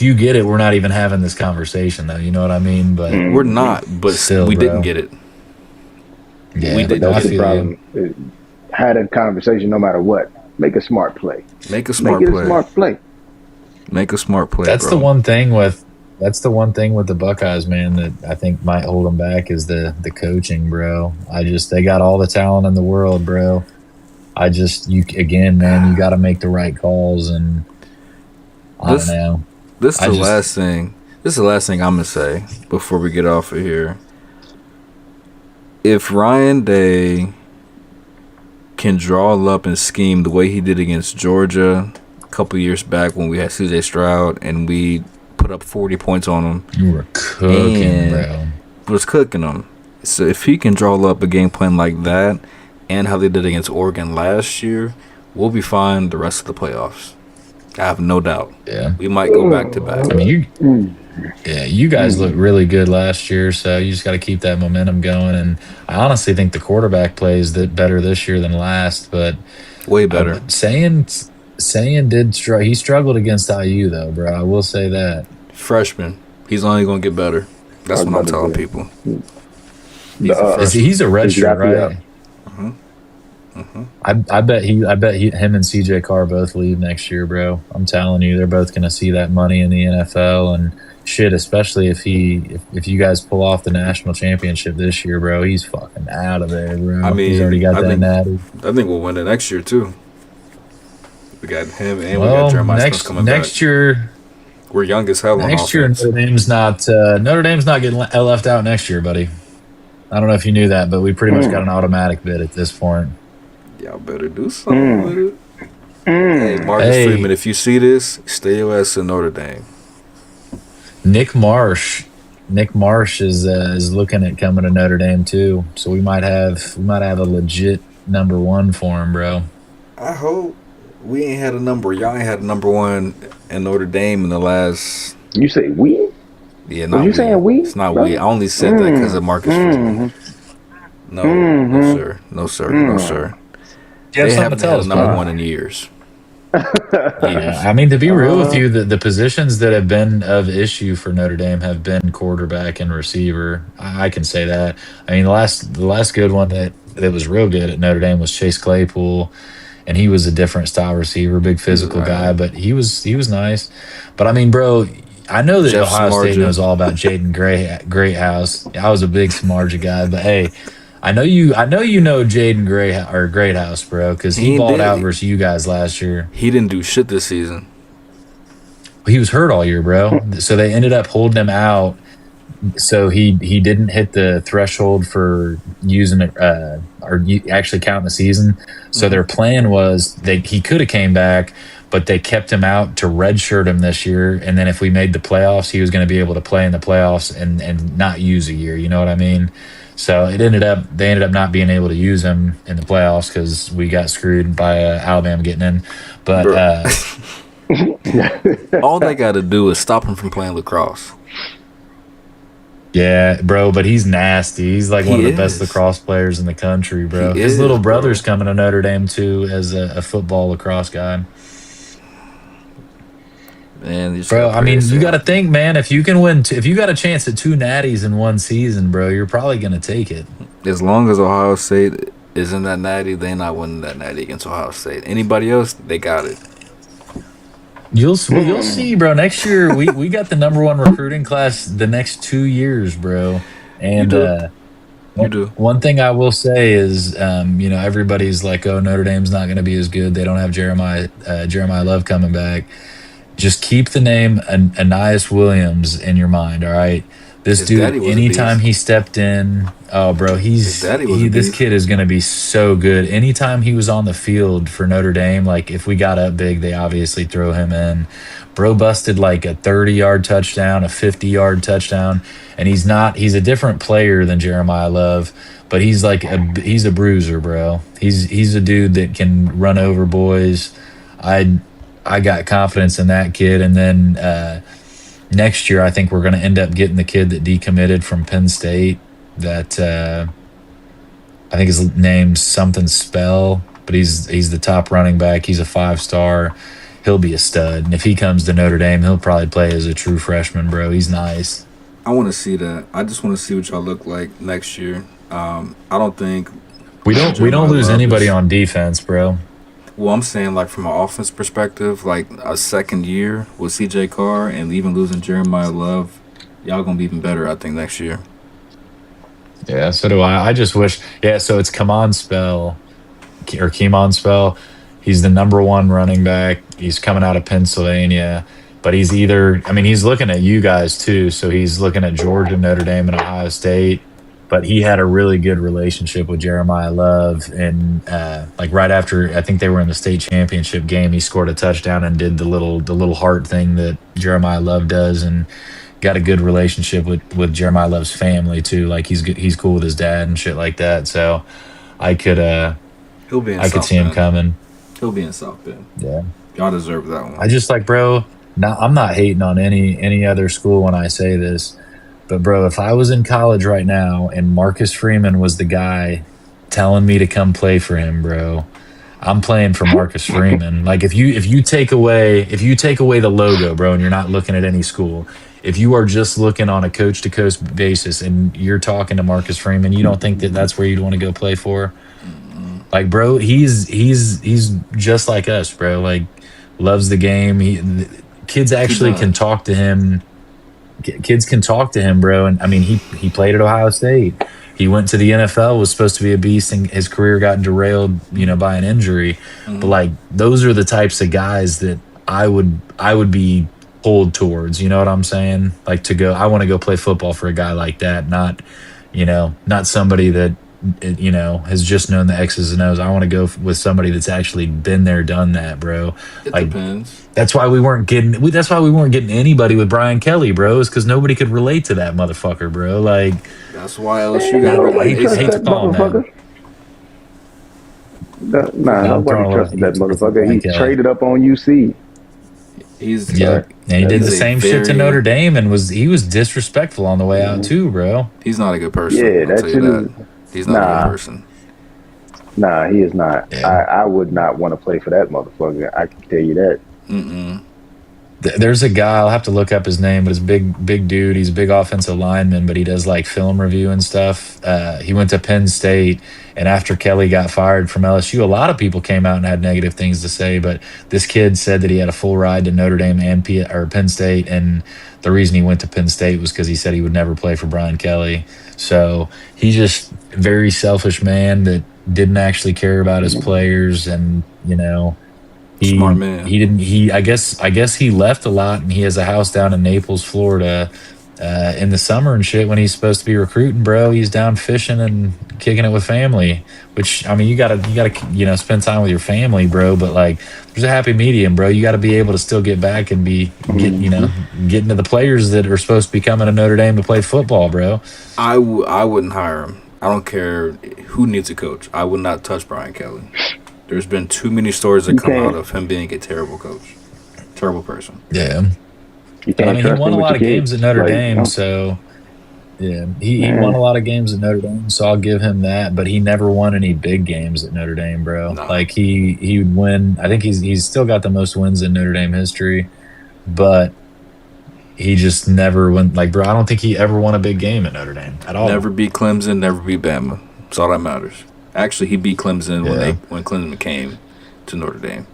you get it, we're not even having this conversation, though. You know what I mean? But we're not, but Still, we bro. didn't get it. yeah, we did- I That's the feel you. problem. Had a conversation no matter what. Make a smart play. Make a smart Make it play. a smart play. Make a smart play. That's bro. the one thing with the Buckeyes, man, that I think might hold them back is the coaching, bro. They got all the talent in the world, bro. You got to make the right calls, and I This- don't know. This is I the just- last thing. This is the last thing I'm gonna say before we get off of here. If Ryan Day can draw up and scheme the way he did against Georgia, a couple years back when we had CJ Stroud and we put up 40 points on him. You were cooking, And bro. was cooking them. So if he can draw up a game plan like that and how they did against Oregon last year, we'll be fine the rest of the playoffs. I have no doubt. Yeah. We might go back to back. I mean, you guys looked really good last year, so you just got to keep that momentum going. And I honestly think the quarterback plays better this year than last, but Way better. Saying he struggled against IU though, bro. I will say that. Freshman. He's only going to get better. That's what I'm about to telling say. people. He's a red shirt, Exactly, right? I bet him and CJ Carr both leave next year, bro. I'm telling you, they're both gonna see that money in the NFL and shit. Especially if you guys pull off the national championship this year, bro. He's fucking out of there, bro. I mean, he's already got that natty. I think we'll win it next year, too. We got him and we Well, got Jeremiah Smith coming next back. year, We're young as hell on next year offense. Notre Dame's not getting left out next year, buddy. I don't know if you knew that, but we pretty much got an automatic bid at this point. Y'all better do something with it. Hey, Marcus Hey. Freeman, if you see this, stay your ass in Notre Dame. Nick Marsh is looking at coming to Notre Dame too, so we might have a legit number one for him, bro. I hope we ain't had a number. Y'all ain't had a number one in Notre Dame in the last. You say we? Yeah, Was not you saying we, It's not bro? we. I only said that because of Marcus Freeman. No, no, sir. No, sir. No, sir. You have They something haven't to had tell a us, number bro. one in years. Yeah, I mean, to be real with you, the positions that have been of issue for Notre Dame have been quarterback and receiver. I can say that. I mean, the last good one that was real good at Notre Dame was Chase Claypool, and he was a different style receiver, big physical Right. guy, but he was nice. But I mean, bro, I know that Jeff Ohio State Samardzija. knows all about Jaden Greathouse. I was a big Samardzija guy, but hey. I know you know Jaden Greathouse, bro, because he He balled did. out versus you guys last year. He didn't do shit this season. He was hurt all year, bro. So they ended up holding him out. So he didn't hit the threshold for using it actually counting the season. So their plan was he could have came back, but they kept him out to redshirt him this year. And then if we made the playoffs, he was going to be able to play in the playoffs and not use a year. You know what I mean? So they ended up not being able to use him in the playoffs because we got screwed by Alabama getting in. But All they got to do is stop him from playing lacrosse. yeah, bro, but he's nasty. He's like one He of the best is. lacrosse players in the country, bro. He His is, little bro. brother's coming to Notre Dame too as a football lacrosse guy. Man, you just Bro, gotta I mean, praise you him. got to think, man. If you can win, if you got a chance at 2 natties in one season, bro, you're probably gonna take it. As long as Ohio State is in that natty, they're not winning that natty against Ohio State. Anybody else, they got it. You'll see, bro. Next year, we got the number one recruiting class the next 2 years, bro. And You do. One thing I will say is, everybody's like, "Oh, Notre Dame's not going to be as good. They don't have Jeremiah Love coming back." Just keep the name Anais Williams in your mind, all right? This His dude, daddy was a anytime beast. he stepped in, oh, bro, His daddy was a this beast. kid is going to be so good. Anytime he was on the field for Notre Dame, like if we got up big, they obviously throw him in. Bro busted like a 30-yard touchdown, a 50-yard touchdown, and he's a different player than Jeremiah Love, but he's a bruiser, bro. He's a dude that can run over boys. I got confidence in that kid. And then next year, I think we're going to end up getting the kid that decommitted from Penn State. That I think his name's something Spell, but he's the top running back. He's a 5-star. He'll be a stud. And if he comes to Notre Dame, he'll probably play as a true freshman, bro. He's nice. I want to see that. I just want to see what y'all look like next year. I don't think We don't Jeremiah lose Love anybody is- on defense, bro. Well, I'm saying like from an offense perspective, like a second year with CJ Carr and even losing Jeremiah Love, y'all gonna be even better, I think, next year. Yeah, so do I. I just wish. Yeah, so it's Kemon Spell. He's the number one running back. He's coming out of Pennsylvania, but he's he's looking at you guys too. So he's looking at Georgia, Notre Dame, and Ohio State. but he had a really good relationship with Jeremiah Love. And like right after, I think they were in the state championship game, he scored a touchdown and did the little heart thing that Jeremiah Love does, and got a good relationship with Jeremiah Love's family too. Like he's cool with his dad and shit like that. So I could He'll be in I could South see him Bend. coming. He'll be in South Bend. Yeah. Y'all deserve that one. I just like, bro. Now I'm not hating on any other school when I say this, but bro, if I was in college right now and Marcus Freeman was the guy telling me to come play for him, bro, I'm playing for Marcus Freeman. Like if you take away the logo, bro, and you're not looking at any school, if you are just looking on a coast to coast basis and you're talking to Marcus Freeman, you don't think that that's where you'd want to go play for? Like, bro, he's just like us, bro. Like, loves the game. Kids actually can talk to him. Kids can talk to him, bro. And I mean, he played at Ohio State. He went to the NFL, was supposed to be a beast, and his career got derailed, by an injury. But like, those are the types of guys that I would be pulled towards. You know what I'm saying? Like I want to go play football for a guy like that, not somebody that has just known the X's and O's. I want to go with somebody that's actually been there, done that, bro. It Like, depends. that's why we weren't getting anybody with Brian Kelly, bro. Is because nobody could relate to that motherfucker, bro. Like, That's why LSU got Nobody rid of trusts hate that to call him motherfucker. Nah, I'm throwing nobody a trusted that little- motherfucker. He Kelly. traded up on UC. He's yeah, and he did the He's a same shit to very- Notre Dame, and he was disrespectful on the way out too, bro. He's not a good person. Yeah, I'll that tell you shit that. is. He's not a Nah. good person. Nah, he is not. Yeah. I would not want to play for that motherfucker. I can tell you that. Mm-mm. There's a guy, I'll have to look up his name, but he's big dude. He's a big offensive lineman, but he does like film review and stuff. He went to Penn State, and after Kelly got fired from LSU, a lot of people came out and had negative things to say. But this kid said that he had a full ride to Notre Dame and Penn State, and the reason he went to Penn State was because he said he would never play for Brian Kelly. So he's just a very selfish man that didn't actually care about his players, and Smart man. He didn't. I guess he left a lot, and he has a house down in Naples, Florida, in the summer and shit. When he's supposed to be recruiting, bro, he's down fishing and kicking it with family. Which, I mean, you gotta spend time with your family, bro. But like, there's a happy medium, bro. You got to be able to still get back and get into the players that are supposed to be coming to Notre Dame to play football, bro. I wouldn't hire him. I don't care who needs a coach. I would not touch Brian Kelly. There's been too many stories that come out of him being a terrible coach, terrible person. Yeah. You But, I can't mean, he trust won him a with lot your of games kids. at Notre Like, Dame, no. so he won a lot of games at Notre Dame, so I'll give him that. But he never won any big games at Notre Dame, bro. No. Like he would win. I think he's still got the most wins in Notre Dame history, but he just never went. Like, bro, I don't think he ever won a big game at Notre Dame at all. Never beat Clemson, never beat Bama. That's all that matters. Actually, he beat Clemson when Clemson came to Notre Dame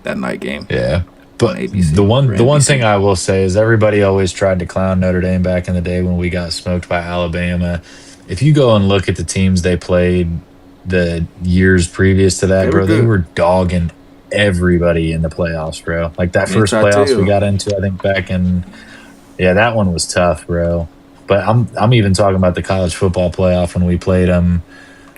that night game. Yeah. But ABC, the one NBC. thing I will say is everybody always tried to clown Notre Dame back in the day when we got smoked by Alabama. If you go and look at the teams they played the years previous to that, They were bro, they good. were dogging everybody in the playoffs, bro. Like that first Inside playoffs too. we got into, I think back in, yeah, that one was tough, bro. But I'm even talking about the college football playoff when we played them.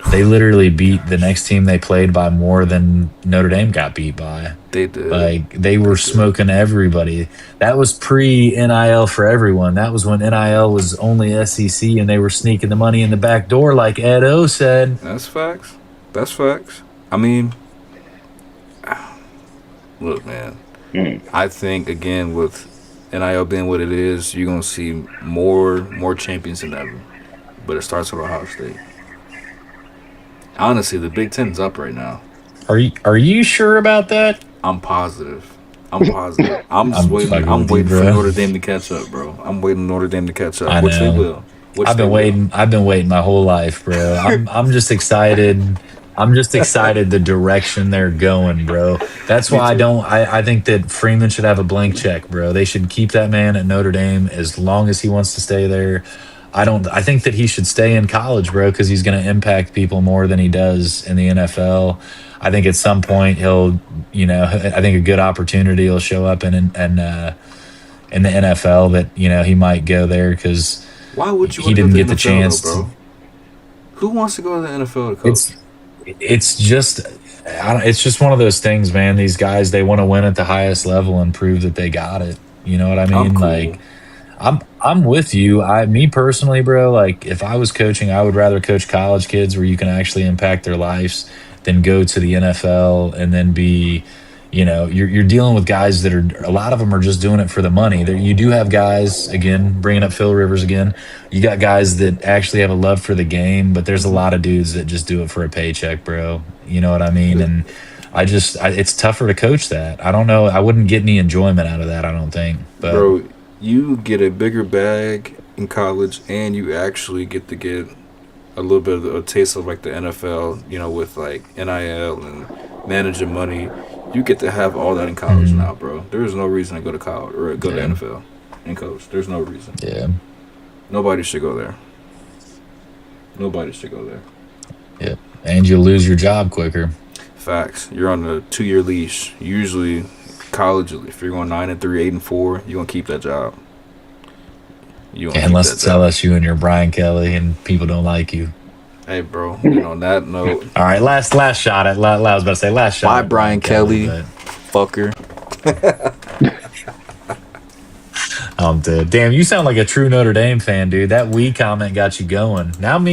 They literally beat the next team they played by more than Notre Dame got beat by. They did. Like they were smoking everybody. That was pre-NIL for everyone. That was when NIL was only SEC and they were sneaking the money in the back door, like Ed O said. That's facts. That's facts. I mean, look, man. I think again with NIL being what it is, you're gonna see more champions than ever. But it starts with Ohio State. Honestly, the Big Ten's up right now. Are you sure about that? I'm positive. I'm just I'm waiting. fucking I'm with you, waiting for bro. Notre Dame to catch up, bro. I'm waiting Notre Dame to catch up, I which they know. will. Which I've they been will. waiting. I've been waiting my whole life, bro. I'm just excited. I'm just excited the direction they're going, bro. That's why I think that Freeman should have a blank check, bro. They should keep that man at Notre Dame as long as he wants to stay there. I think that he should stay in college, bro, because he's going to impact people more than he does in the NFL. I think at some point I think a good opportunity will show up in the NFL that he might go there because Why would you? he wanna go didn't to get the NFL, chance though, bro. Who wants to go to the NFL to coach? It's just it's just one of those things, man. These guys, they want to win at the highest level and prove that they got it. You know what I I'm mean? cool. I'm with you. Me personally, bro, like if I was coaching, I would rather coach college kids where you can actually impact their lives than go to the NFL and then be, you're dealing with guys that are, a lot of them are just doing it for the money. There, you do have guys, again, bringing up Phil Rivers again. You got guys that actually have a love for the game, but there's a lot of dudes that just do it for a paycheck, bro. You know what I mean? And it's tougher to coach that. I don't know. I wouldn't get any enjoyment out of that, I don't think. But Bro, you get a bigger bag in college, and you actually get to get a little bit of a taste of like the NFL, with like NIL and managing money. You get to have all that in college now, bro. There's no reason to go to college or go to Yeah. NFL and coach. There's no reason. yeah. Nobody should go there. Nobody should go there. Yeah. And you'll lose your job quicker. Facts. You're on a 2-year leash. Usually, college, if you're going 9-3, 8-4, you're gonna keep that job. Unless it's LSU and you're Brian Kelly and people don't like you. Hey, bro. On that note, All right, last shot at I was about to say last shot. bye, at Brian Kelly. but Fucker. I'm dead. Damn, you sound like a true Notre Dame fan, dude. That "we" comment got you going. Now me